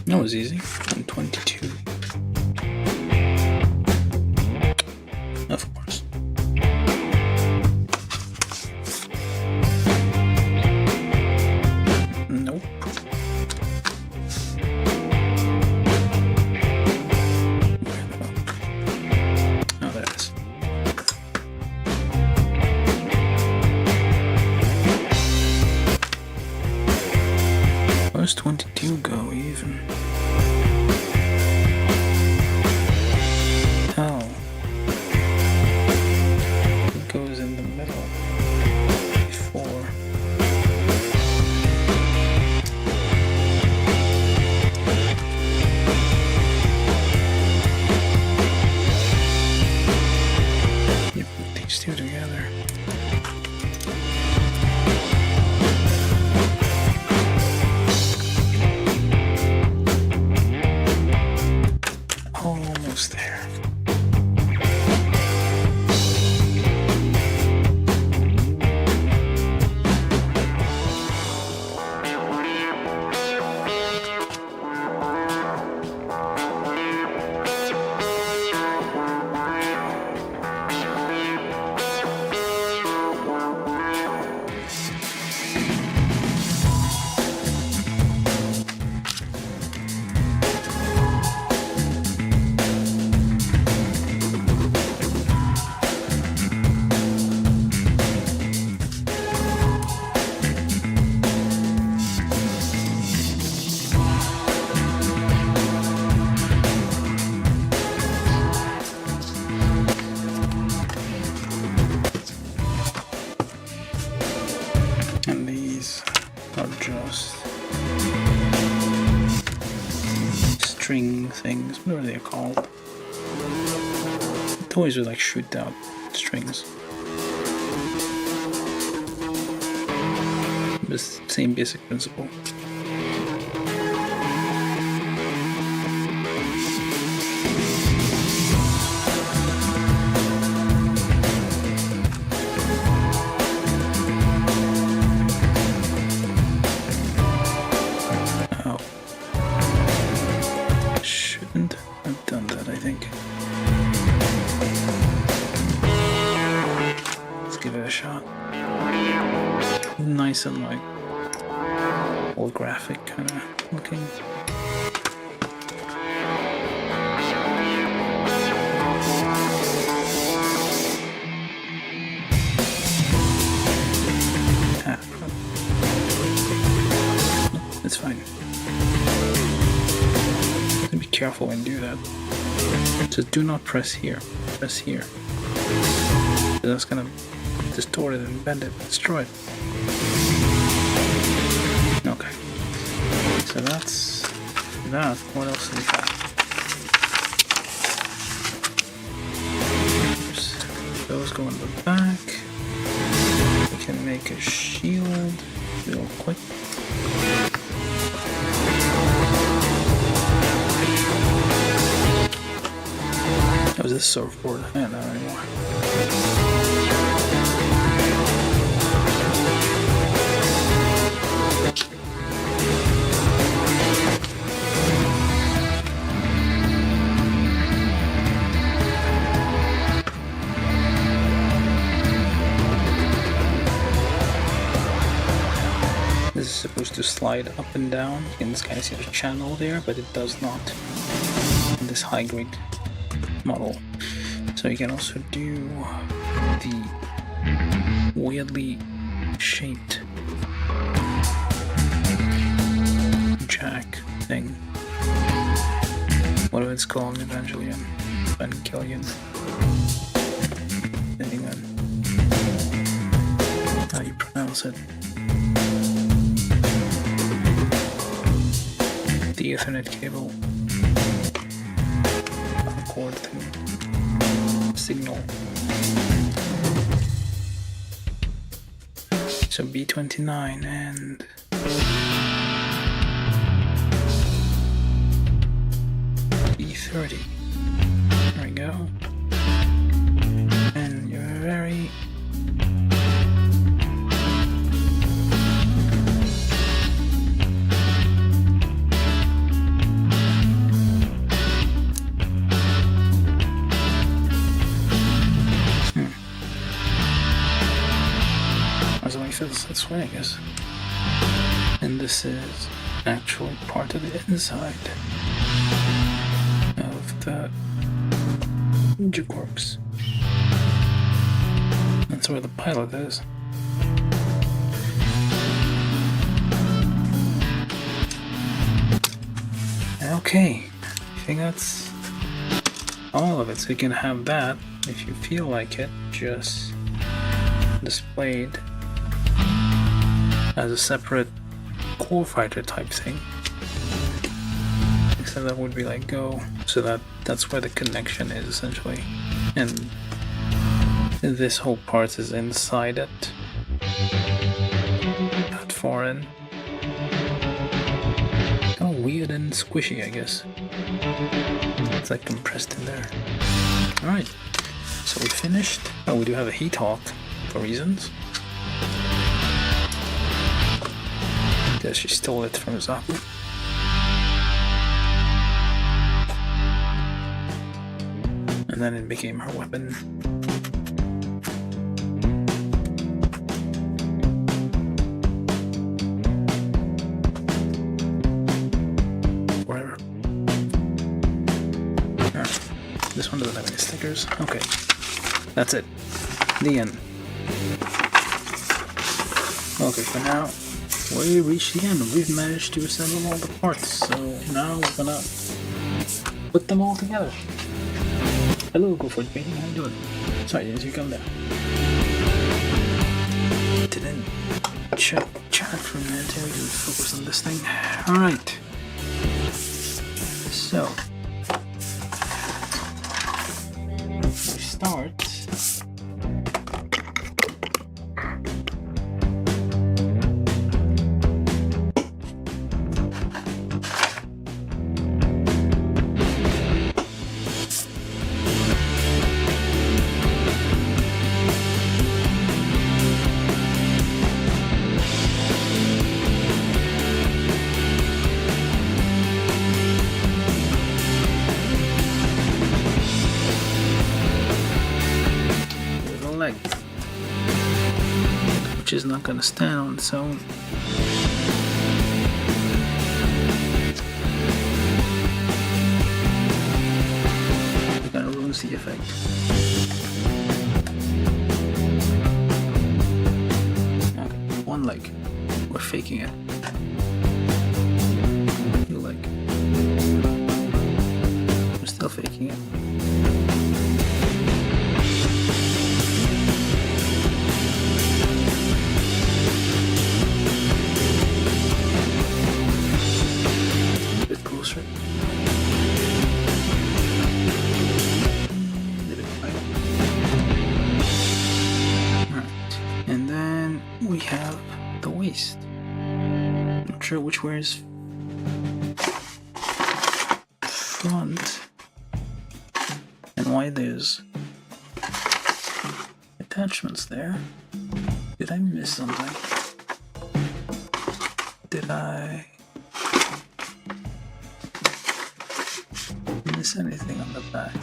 That was easy. 122. Of course. Nope. Oh, there it is. Where's 22 go even? Oh. It goes in the middle before. You put these two together. Almost there. string things, whatever they're called. Toys would like shoot out strings. The same basic principle. Nice and like old graphic kind of looking. It's fine. Be careful when you do that. Just do not press here. Press here. That's gonna distort it and bend it, destroy it. Okay, so that's that. What else do we have? Those go in the back. We can make a shield real quick. That was this surfboard. I don't know anymore. This is supposed to slide up and down. You can kind of see the channel there, but it does not in this high-grade model. So you can also do the weirdly shaped jack thing. Whatever it's called, Evangelion. Depending on how you pronounce it. The Ethernet cable cord thing, signal. So B29 and B30. There we go. And you're very that's way, I guess. And this is actually part of the inside of the GquuuuuuX. That's where the pilot is. Okay, I think that's all of it. So you can have that if you feel like it, just displayed as a separate core fighter type thing. Except that would be like Go, so that's where the connection is essentially. And this whole part is inside it. That far in. Kind of weird and squishy, I guess. It's like compressed in there. Alright, so we finished. Oh, we do have a heat hawk for reasons. Because she stole it from Zaku. And then it became her weapon. Whatever. Alright. This one doesn't have any stickers. Okay. That's it. The end. Okay, for now, we reached the end. We've managed to assemble all the parts, so now we're gonna put them all together. Hello, Go for it, painting. How you doing? Sorry, didn't you come down? Didn't chat for a minute. We can focus on this thing. Alright. So we start. Leg, which is not going to stand on its own. It kind of ruins the effect. Okay, one leg. We're faking it. New leg. We're still faking it. Not sure which way is front and why there's attachments there. Did I miss something? Did I miss anything on the back?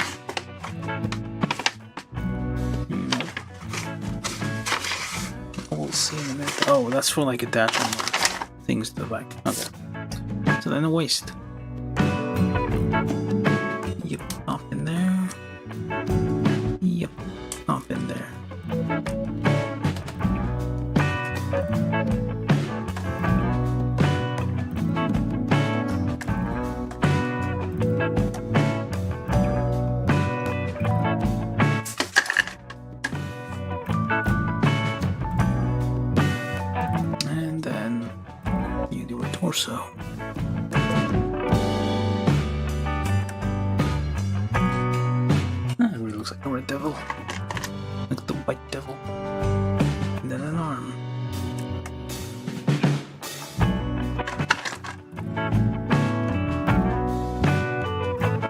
We'll see in a minute. Oh, that's for like attaching things to the back. Okay. So then the waist. Yep, up in there. Yep, up in there. Torso. That really looks like a red devil. Like the white devil. And then an arm.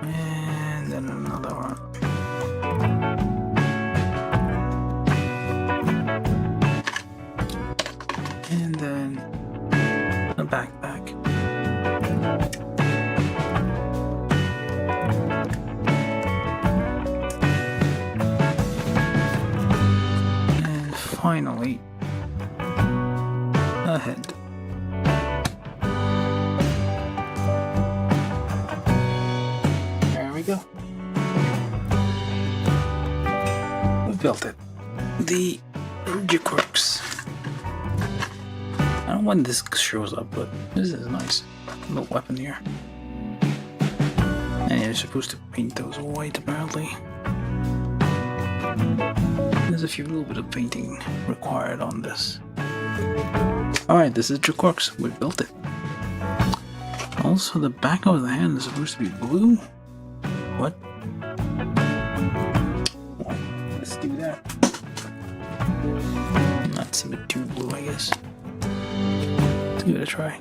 And then another arm. And then a backpack. And finally, a head. There we go. We built it. The GquuuuuuX. I don't know when this shows up, but this is nice. Little weapon here. And you're supposed to paint those white, apparently. There's a little bit of painting required on this. Alright, this is GquuuuuuX. We built it. Also, the back of the hand is supposed to be blue. What? Well, let's do that. That's a bit too blue, I guess. Let's give it a try.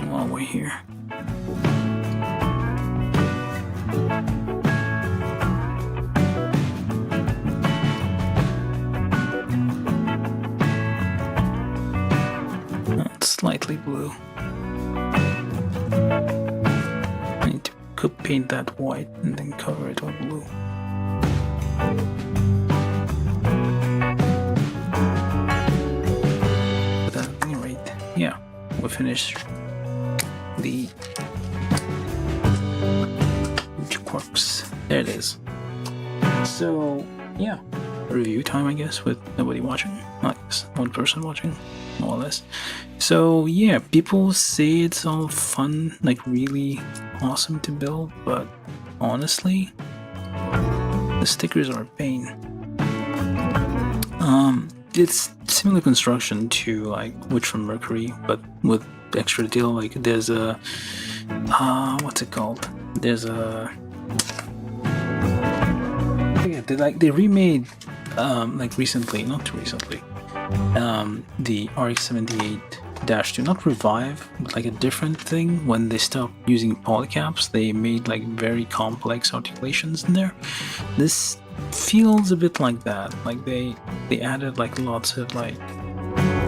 While we're here. Slightly blue. I need to paint that white and then cover it with blue. But at any rate, yeah, we finished the GquuuuuuX. There it is. So, yeah. review time, I guess, with nobody watching. I guess one person watching, more or less. So yeah, people say it's all fun, like really awesome to build, but honestly, the stickers are a pain. It's similar construction to like Witch from Mercury, but with extra detail. Like there's a what's it called? There's a they remade like recently, not too recently, the RX-78-2, not revive, but like a different thing. When they stopped using polycaps, they made like very complex articulations in there. This feels a bit like that. Like they added like lots of like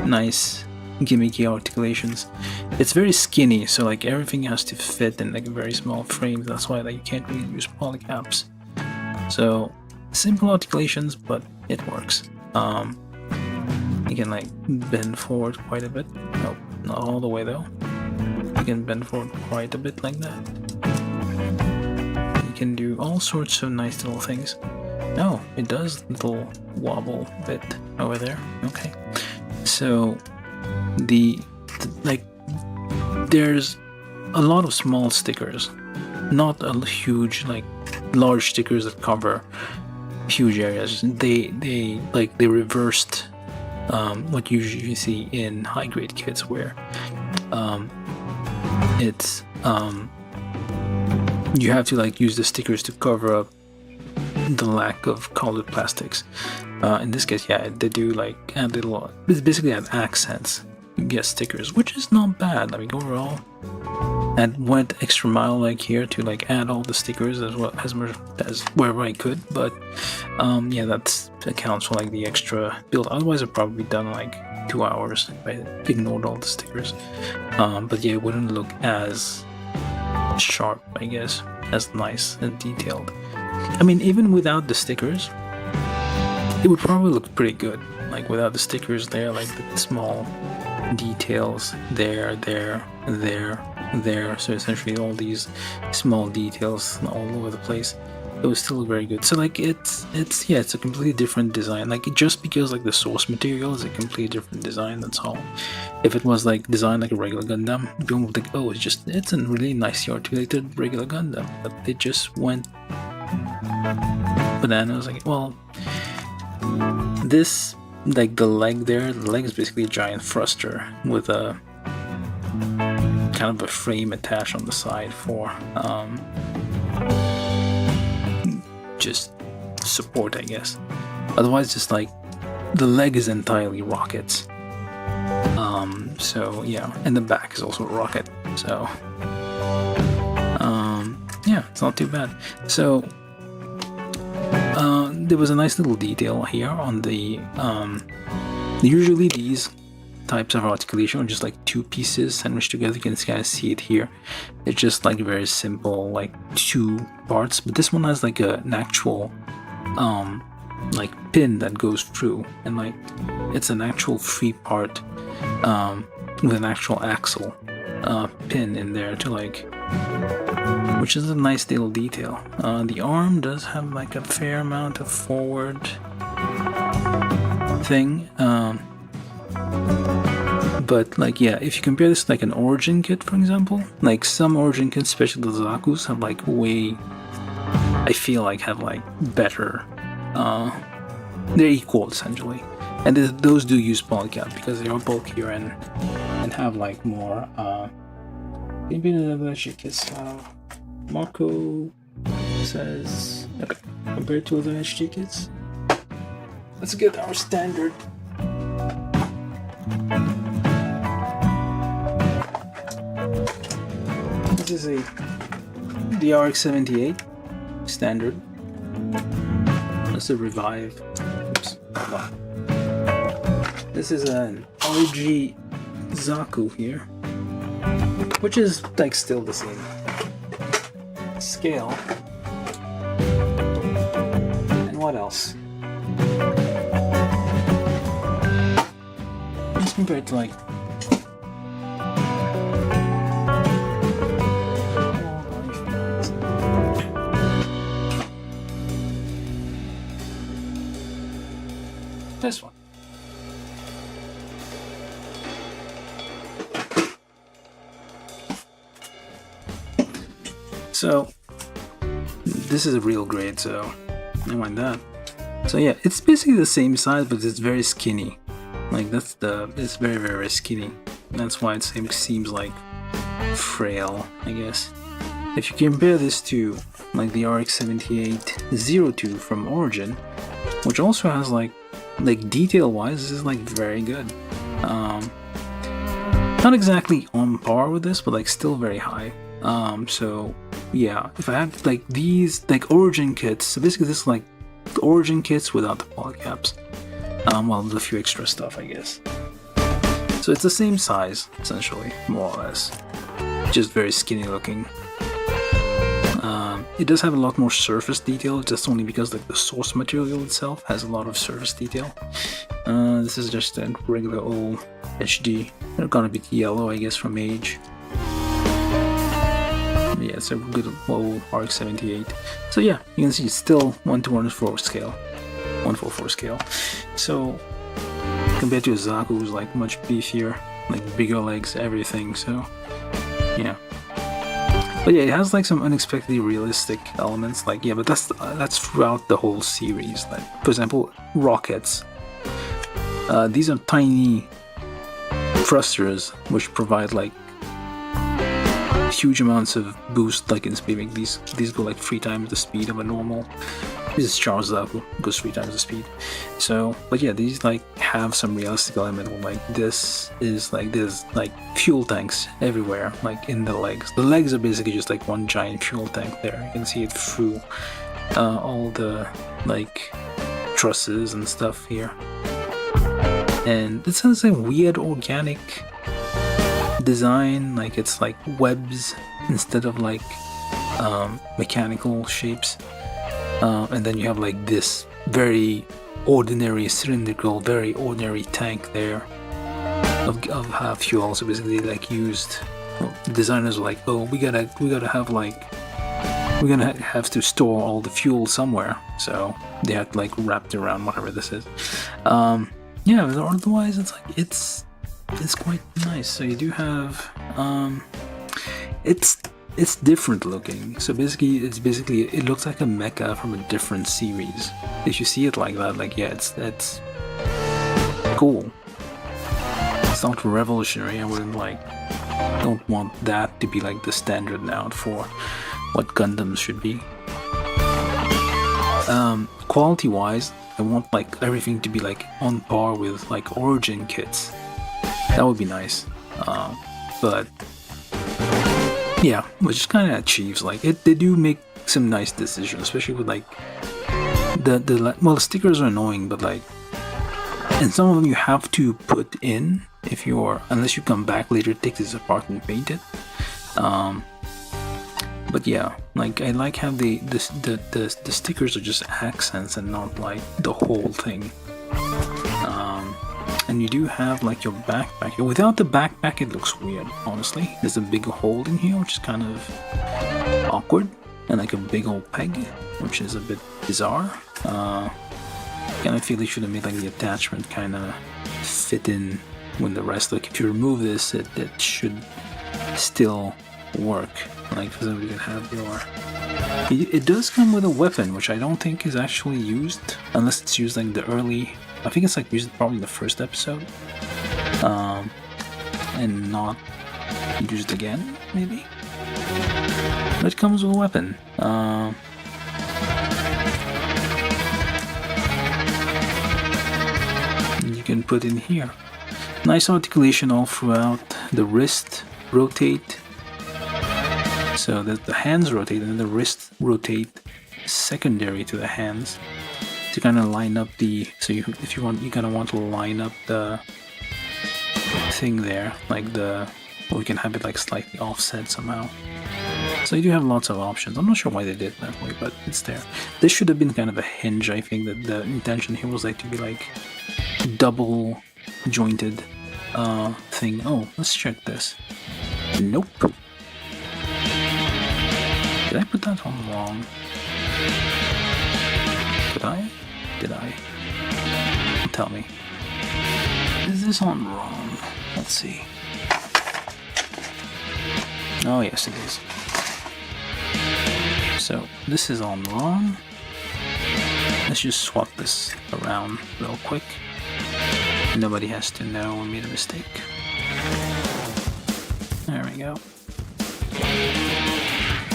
nice gimmicky articulations. It's very skinny, so like everything has to fit in like a very small frame. That's why like you can't really use polycaps. So simple articulations, but it works. You can like bend forward quite a bit. Nope, not all the way though. You can bend forward quite a bit like that. You can do all sorts of nice little things. No, it does little wobble bit over there. Okay, so like there's a lot of small stickers, not a huge like large stickers that cover huge areas. They reversed what you usually see in high grade kits, where it's you have to like use the stickers to cover up the lack of colored plastics. In this case, yeah, they do like add little, basically add accents, get stickers, which is not bad. I mean, overall, and went extra mile like here to like add all the stickers as well as wherever I could. But yeah, that accounts for like the extra build. Otherwise, I'd probably done like 2 hours if I ignored all the stickers. But yeah, it wouldn't look as sharp, I guess, as nice and detailed. I mean, even without the stickers, it would probably look pretty good. Like without the stickers there, like the small details there. So essentially all these small details all over the place, it was still very good. So like it's a completely different design. Like just because like the source material is a completely different design, that's all. If it was like designed like a regular Gundam, people would think, oh, it's a really nicely articulated regular Gundam. But they just went bananas. Like, well, this, like the leg there, the leg is basically a giant thruster with a kind of a frame attached on the side for just support, I guess. Otherwise, just like the leg is entirely rockets. So yeah, and the back is also a rocket. So yeah, it's not too bad. So there was a nice little detail here on the usually these types of articulation are just like two pieces sandwiched together. You can kind of see it here. It's just like very simple, like two parts, but this one has like an actual like pin that goes through, and like it's an actual 3-part with an actual axle pin in there to like, which is a nice little detail. The arm does have like a fair amount of forward thing, but like yeah, if you compare this to like an origin kit, for example, like some origin kits, especially the Zaku's, have like way, I feel like have like better, they're equal essentially, and those do use polycap because they are bulkier and have like more maybe another kits. Marco says, okay, compared to other HG kits, let's get our standard. This is the RX-78 standard. That's a revive. Oops. Oh. This is an OG Zaku here, which is like still the same scale. And what else? Just compared to like this one. So this is a real grade, so never mind that. So yeah, it's basically the same size, but it's very skinny. Like it's very, very skinny. That's why it seems like frail, I guess. If you compare this to like the RX-7802 from Origin, which also has like detail-wise, this is like very good. Not exactly on par with this, but like still very high. So yeah, if I had like these like Origin kits, so basically this is like the Origin kits without the polycaps. Well, there's a few extra stuff, I guess. So it's the same size, essentially, more or less. Just very skinny looking. It does have a lot more surface detail, just only because like the source material itself has a lot of surface detail. This is just a regular old HD. They're gonna be yellow, I guess, from age. Yeah, it's a good old RX-78. So yeah, you can see it's still 1:104 scale. 1:4 scale. So compared to a Zaku, who's like much beefier, like bigger legs, everything. So yeah. But yeah, it has like some unexpectedly realistic elements. Like yeah, but that's throughout the whole series. Like for example, rockets. These are tiny thrusters which provide like huge amounts of boost, like in speed. Like these go like 3 times the speed of a normal. This is Charles Zaku, goes 3 times the speed. So, but yeah, these like have some realistic element. Like this is like there's like fuel tanks everywhere, like in the legs. The legs are basically just like one giant fuel tank there. You can see it through all the like trusses and stuff here. And it has a weird organic design, like it's like webs instead of like mechanical shapes. And then you have like this very ordinary cylindrical, very ordinary tank there of fuel. So basically, like used. Well, the designers were like, oh, we gotta have like we're gonna have to store all the fuel somewhere. So they had like wrapped around whatever this is. Yeah, but otherwise it's like it's quite nice. So you do have it's different looking. So basically it looks like a mecha from a different series. If you see it like that, like yeah, it's cool. It's not revolutionary. I don't want that to be like the standard now for what Gundams should be. Quality wise, I want like everything to be like on par with like Origin kits. That would be nice. But yeah, which kind of achieves like it. They do make some nice decisions, especially with like the stickers are annoying, but like, and some of them you have to put in if you're, unless you come back later, take this apart and paint it. But yeah, like I like how the stickers are just accents and not like the whole thing. And you do have like your backpack. Without the backpack, it looks weird, honestly. There's a big hole in here, which is kind of awkward, and like a big old peg, which is a bit bizarre. Kind of feel they should have made like the attachment kind of fit in with the rest. Like if you remove this, it should still work. Like for example, you can have your. It does come with a weapon, which I don't think is actually used, unless it's used like the early. I think it's like used probably in the first episode, and not used again, maybe. But it comes with a weapon. You can put in here. Nice articulation all throughout. The wrist rotate, so that the hands rotate, and the wrist rotate secondary to the hands. To kind of line up the, so if you want, you kind of want to line up the thing there, like or you can have it like slightly offset somehow. So you do have lots of options. I'm not sure why they did it that way, but it's there. This should have been kind of a hinge. I think that the intention here was like to be like double jointed thing. Oh, let's check this. Nope. Did I put that on wrong? Did I? Tell me. Is this on wrong? Let's see. Oh yes, it is. So this is on wrong. Let's just swap this around real quick. Nobody has to know we made a mistake. There we go.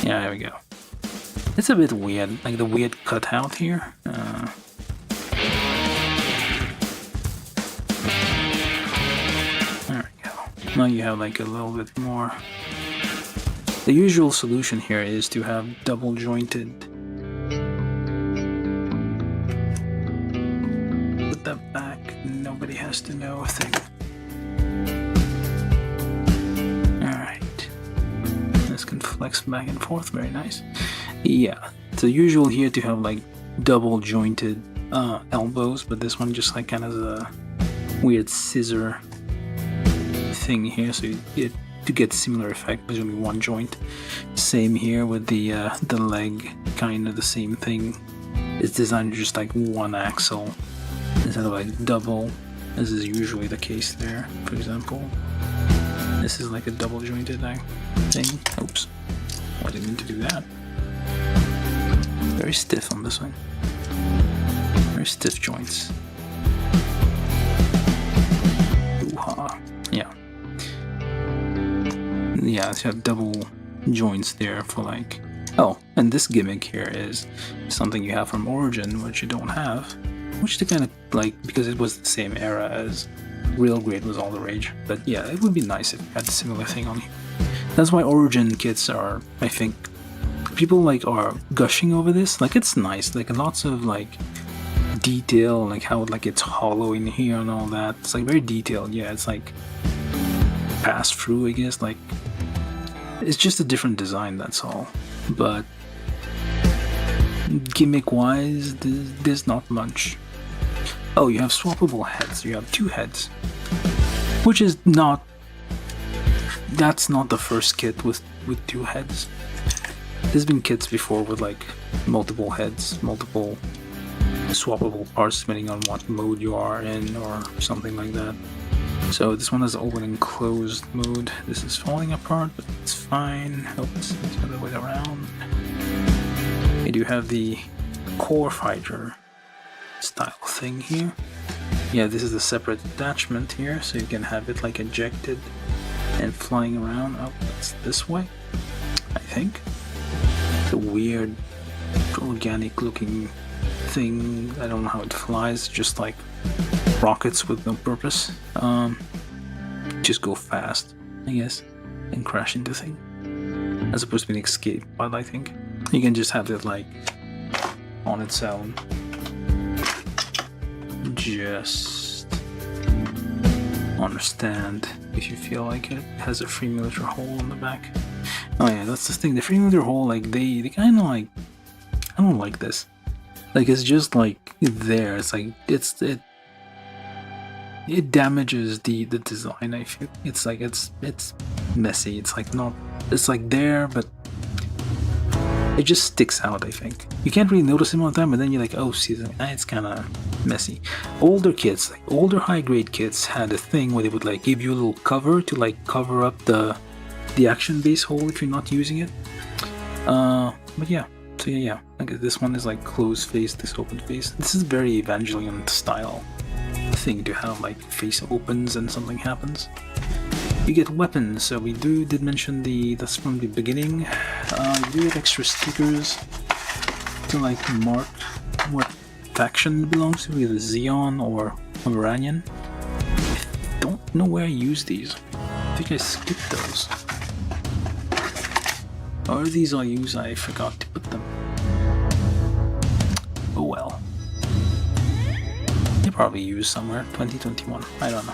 Yeah, there we go. It's a bit weird, like the weird cutout here. There we go. Now you have like a little bit more. The usual solution here is to have double jointed. Put that back, nobody has to know a thing. Alright. This can flex back and forth, very nice. Yeah, it's the usual here to have like double jointed elbows, but this one just like kind of a weird scissor thing here, so you get to get similar effect, there's only one joint. Same here with the leg, kind of the same thing. It's designed just like one axle instead of like double, as is usually the case there. For example, this is like a double jointed thing. Oops, I didn't mean to do that. Very stiff on this one. Very stiff joints. Ooh-ha. Yeah. Yeah, so you have double joints there for like... Oh, and this gimmick here is something you have from Origin, which you don't have. Which they kind of like, because it was the same era as Real Grade was all the rage. But yeah, it would be nice if you had a similar thing on here. That's why Origin kits are, I think, people like are gushing over this. Like, it's nice, like lots of like detail, like how like it's hollow in here and all that. It's like very detailed. Yeah, it's like pass through, I guess. Like, it's just a different design, that's all. But gimmick wise, there's not much. Oh, you have swappable heads. You have two heads, which is not, that's not the first kit with two heads. There's been kits before with like multiple heads, multiple swappable parts depending on what mode you are in or something like that. So this one has open and closed mode. This is falling apart, but it's fine. Oh, it's the other way around. You do have the core fighter style thing here. Yeah, this is a separate attachment here, so you can have it like ejected and flying around. Oh, that's this way, I think. It's a weird, organic looking thing. I don't know how it flies, just like rockets with no purpose. Just go fast, I guess, and crash into things. As opposed to an escape pod, I think. You can just have it like on its own. Just understand if you feel like it. It has a 3mm hole on the back. Oh yeah, that's the thing. The 3mm hole, like they kind of like, I don't like this. Like it's just like there. It's like it damages the design. I feel it's like it's messy. It's like not. It's like there, but it just sticks out. I think you can't really notice it all the time, but then you're like, oh, see, it's kind of messy. Older kits, like older high grade kits, had a thing where they would like give you a little cover to like cover up the action base hole if you're not using it. But yeah. So yeah, like this one is like closed face, this open face. This is very Evangelion style thing to have like face opens and something happens. You get weapons, so we did mention that's from the beginning. You do get extra stickers to like mark what faction it belongs to, either Xeon or Pomeranian. I don't know where I use these. I think I skipped those. Or these I use, I forgot to put them. Oh well. They probably use somewhere, 2021, I don't know.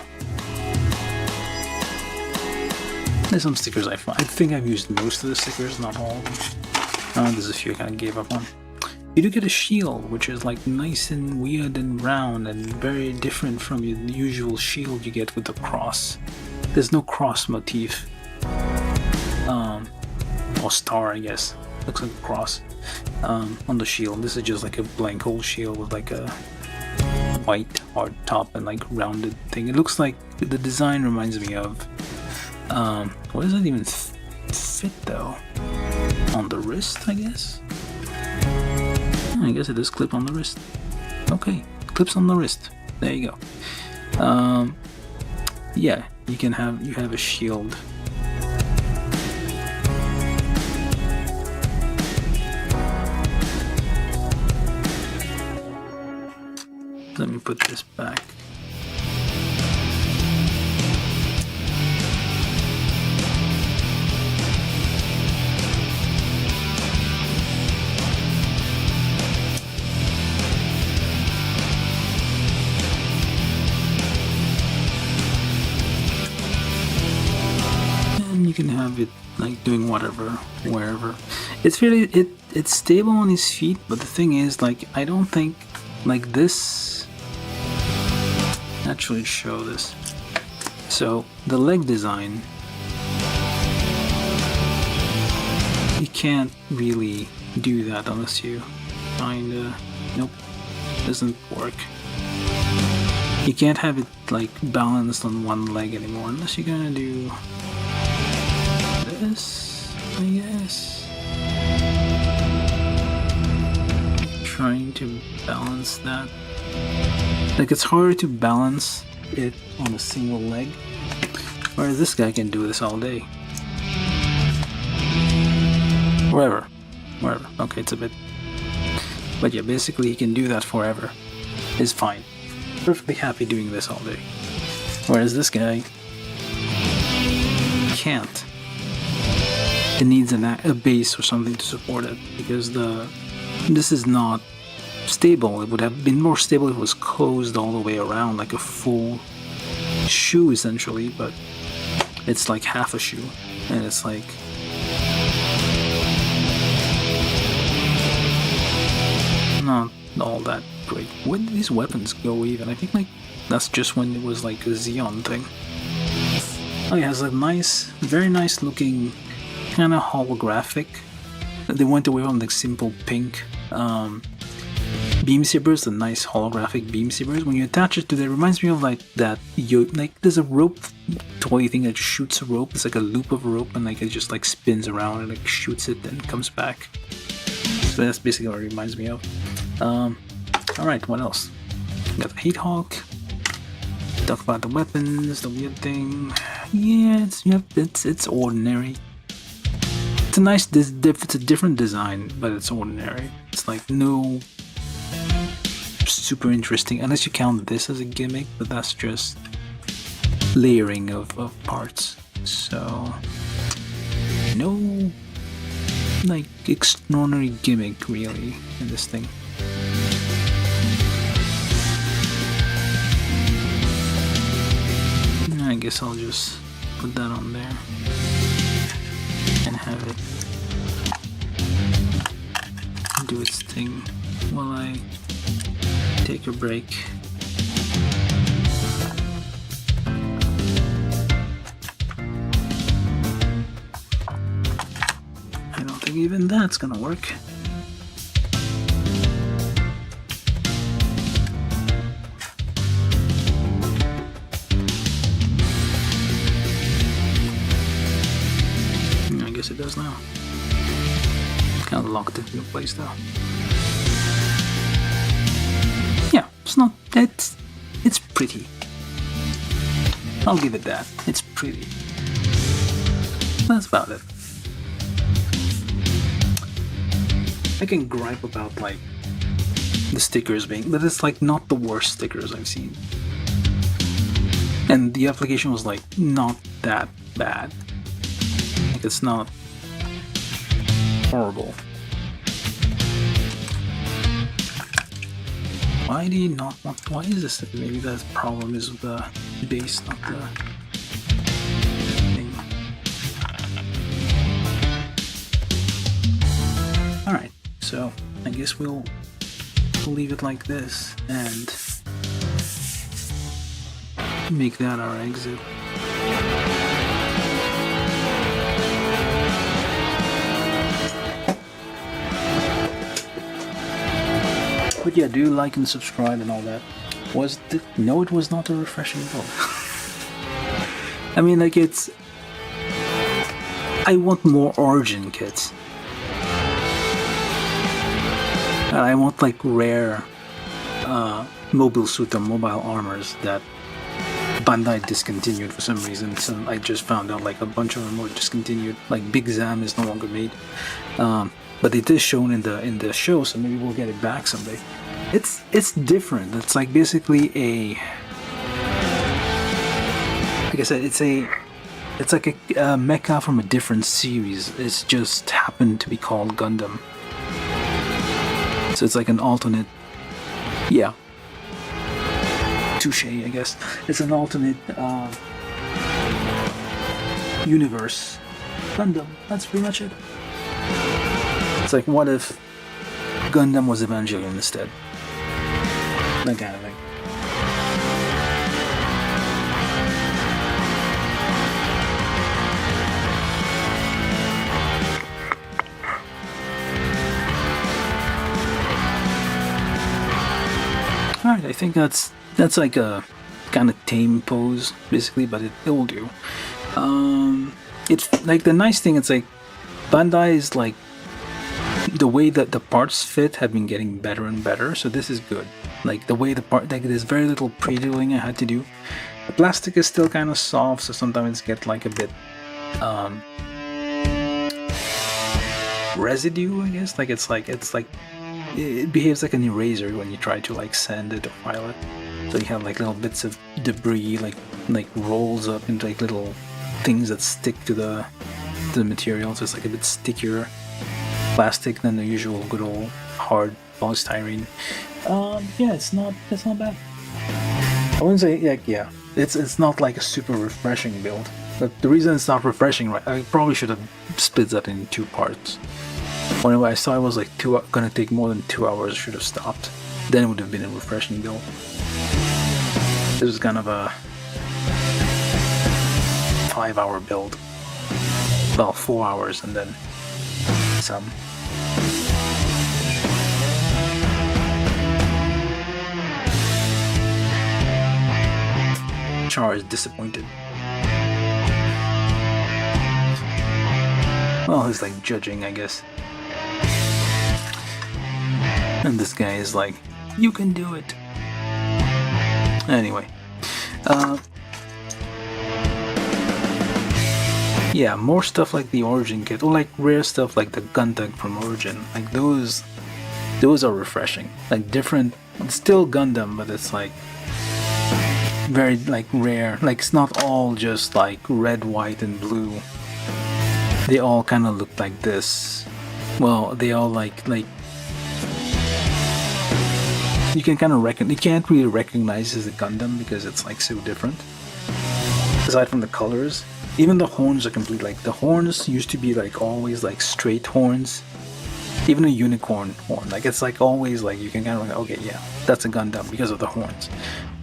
There's some stickers I think I've used most of the stickers, not all of them. There's a few I kind of gave up on. You do get a shield, which is like nice and weird and round and very different from your usual shield you get with the cross. There's no cross motif. Or star, I guess. Looks like a cross on the shield. This is just like a blank old shield with like a white hard top and like rounded thing. It looks like the design reminds me of what does it even fit though? On the wrist, I guess. I guess it is clip on the wrist. Okay, clips on the wrist. There you go. Yeah, you have a shield. Let me put this back. And you can have it like doing whatever, wherever. It's really it's stable on his feet, but the thing is, like, I don't think like this. Actually show this. So the leg design, you can't really do that unless you kinda, nope, doesn't work. You can't have it like balanced on one leg anymore unless you're gonna do this, I guess. Trying to balance that. Like, it's harder to balance it on a single leg, whereas this guy can do this all day. Wherever. Okay, it's a bit... But yeah, basically he can do that forever. It's fine. Perfectly happy doing this all day. Whereas this guy can't. It needs a base or something to support it, because this is not stable. It would have been more stable if it was closed all the way around, like a full shoe essentially, but it's like half a shoe, and it's like not all that great. Where did these weapons go even? I think like that's just when it was like a Xeon thing. Oh, it has a nice, very nice looking kind of holographic. They went away from the simple pink beam sabers, the nice holographic beam sabers. When you attach it to that, it reminds me of like that, like there's a rope toy thing that shoots a rope. It's like a loop of rope, and like it just like spins around and like shoots it and comes back. So that's basically what it reminds me of. Alright, what else? We got the Heat Hawk. Talk about the weapons, the weird thing. Yeah, it's ordinary. It's a nice, it's a different design, but it's ordinary. It's like no super interesting, unless you count this as a gimmick, but that's just layering of parts. So no like extraordinary gimmick really in this thing. I guess I'll just put that on there and have it do its thing while I take a break. I don't think even that's gonna work. I guess it does now. Kind of locked it in place though. Yeah, it's not. It's pretty. I'll give it that. It's pretty. That's about it. I can gripe about like the stickers being, but it's like not the worst stickers I've seen. And the application was like not that bad. Like it's not horrible. Why do you not want? Why is this? Maybe the problem is with the base, not the thing. Alright, so I guess we'll leave it like this and make that our exit. But yeah, do like and subscribe and all that. No, it was not a refreshing build. I mean, like, I want more origin kits. And I want like rare mobile suit or mobile armors that Bandai discontinued for some reason. So I just found out like a bunch of them were discontinued. Like Big Zam is no longer made, but it is shown in the show, so maybe we'll get it back someday. It's different. It's like basically like I said, it's like a mecha from a different series. It's just happened to be called Gundam. So it's like an alternate, yeah. Touche, I guess. It's an alternate universe. Gundam, that's pretty much it. It's like, what if Gundam was Evangelion instead? That kind of thing. Alright, I think that's like a kind of tame pose, basically, but it will do. It's like the nice thing, it's like Bandai is like, the way that the parts fit have been getting better and better, so this is good. Like the way the part, like there's very little pre-drilling I had to do. The plastic is still kind of soft, so sometimes get like a bit residue, I guess. Like it's like it behaves like an eraser when you try to like sand it or file it. So you have like little bits of debris like rolls up into like little things that stick to the material. So it's like a bit stickier plastic than the usual good old hard polystyrene. Yeah, it's not bad. I wouldn't say like, yeah, it's not like a super refreshing build. But the reason it's not refreshing, right? I probably should have split that in 2 parts. When I saw it was like gonna take more than 2 hours, I should have stopped. Then it would have been a refreshing build. This was kind of a 5-hour build. Well, 4 hours and then some. Char is disappointed. Well, he's like judging, I guess. And this guy is like, you can do it. Anyway. Yeah, more stuff like the Origin kit, or like rare stuff like the Gundam from Origin. Like those are refreshing. Like different, it's still Gundam, but it's like very like rare. Like it's not all just like red, white, and blue. They all kind of look like this. Well, they all like you can kind of you can't really recognize as a Gundam because it's like so different. Aside from the colors, even the horns are complete. Like the horns used to be like always like straight horns. Even a unicorn horn, like it's like always like you can kind of like, okay, yeah, that's a Gundam because of the horns.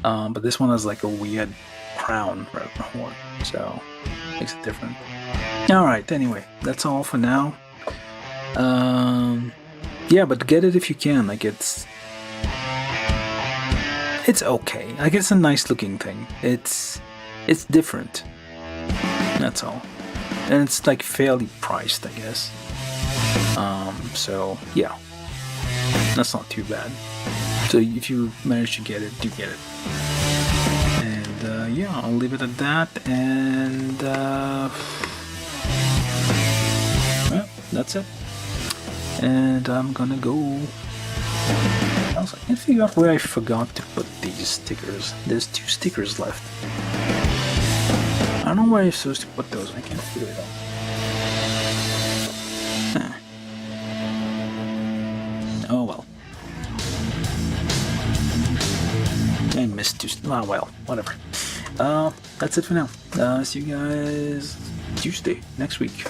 But this one has like a weird crown rather than a horn, so makes it different. Alright, anyway, that's all for now. Yeah, but get it if you can. Like it's okay. Like it's a nice looking thing. It's different. That's all. And it's like fairly priced, I guess. So yeah. That's not too bad. So if you manage to get it, do get it. And yeah, I'll leave it at that, and well, that's it. And I'm gonna go. I can't figure out where I forgot to put these stickers. There's 2 stickers left. I don't know where I'm supposed to put those. I can't figure it out. Huh. Oh well. I missed 2. Ah, well, whatever. That's it for now. See you guys Tuesday next week.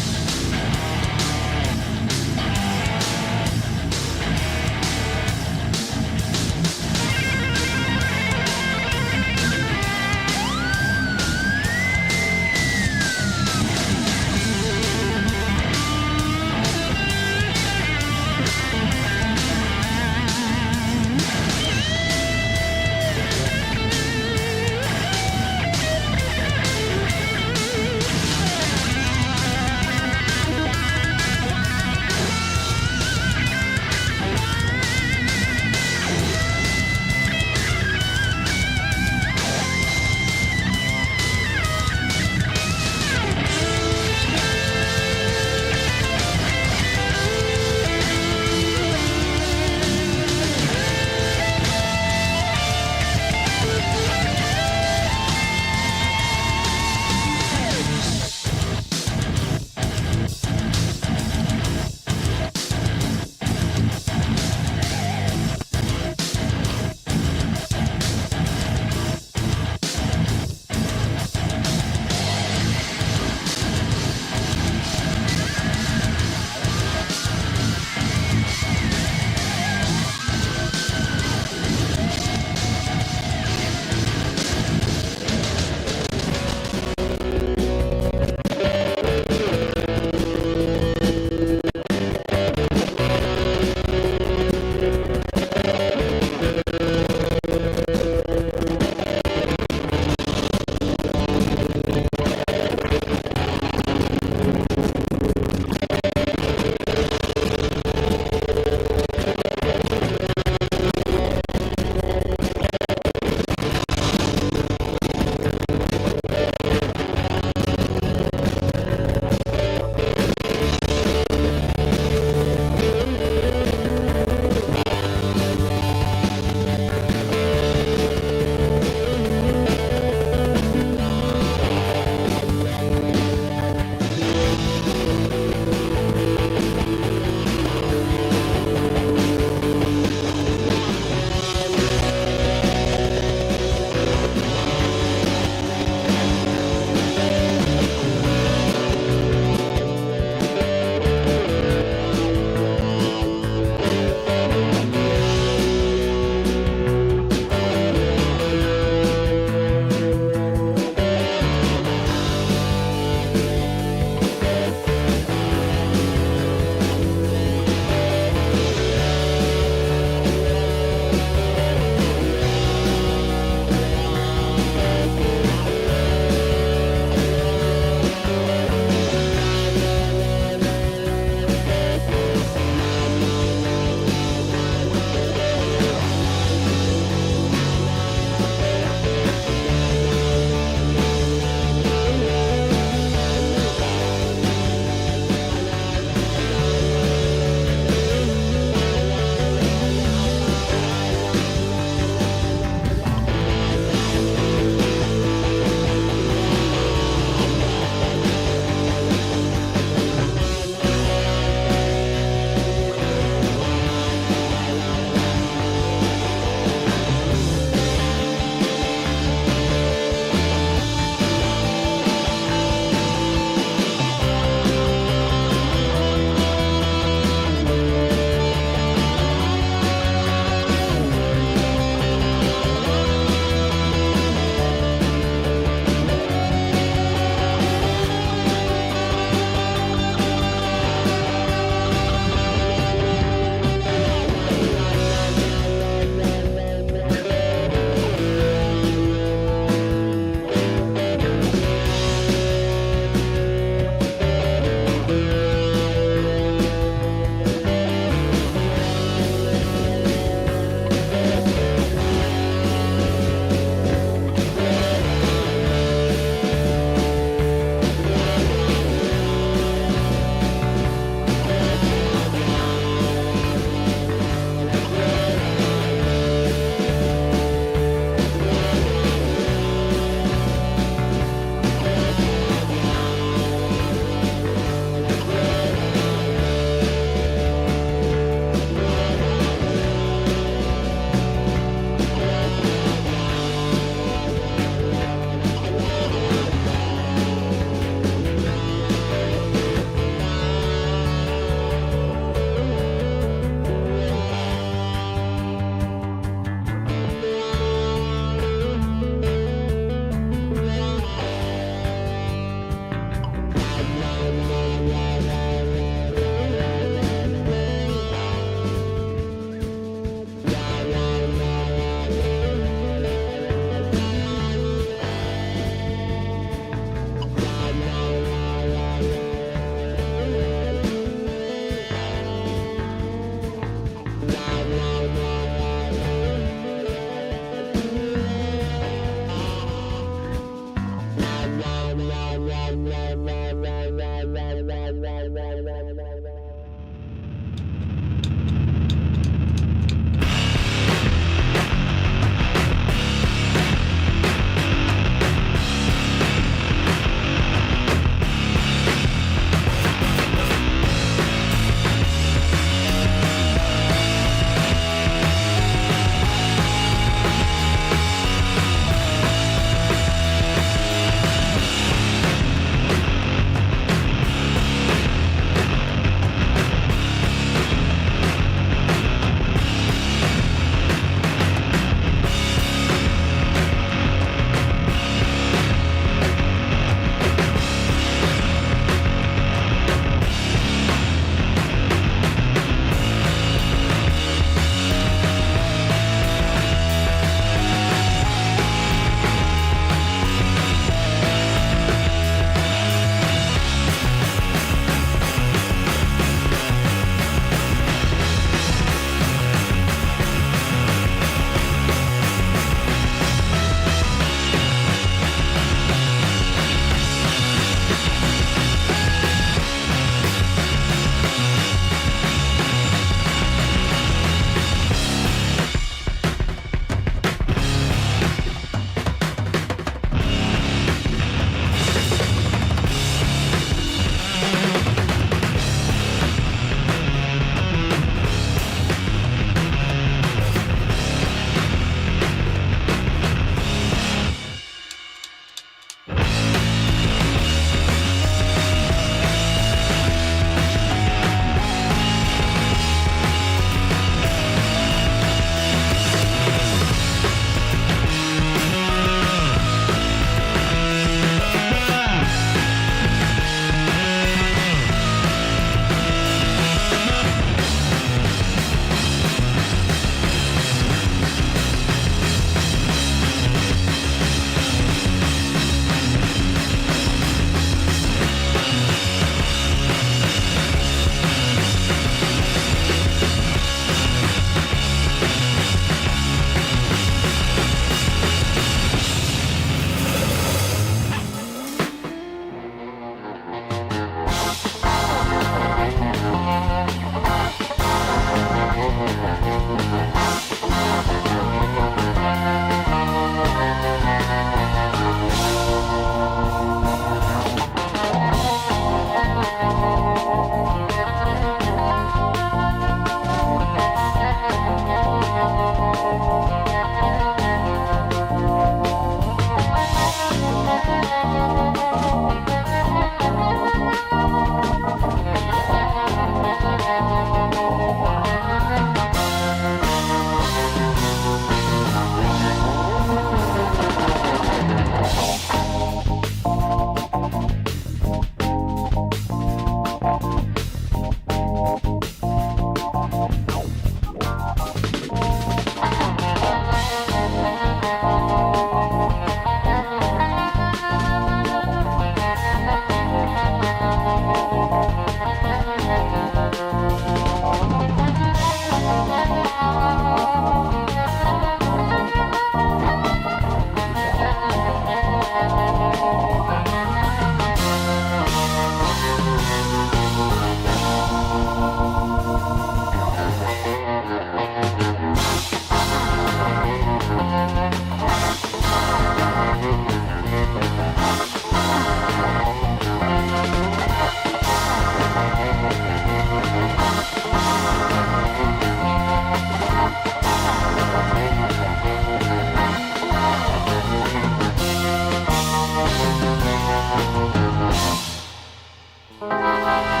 Bye.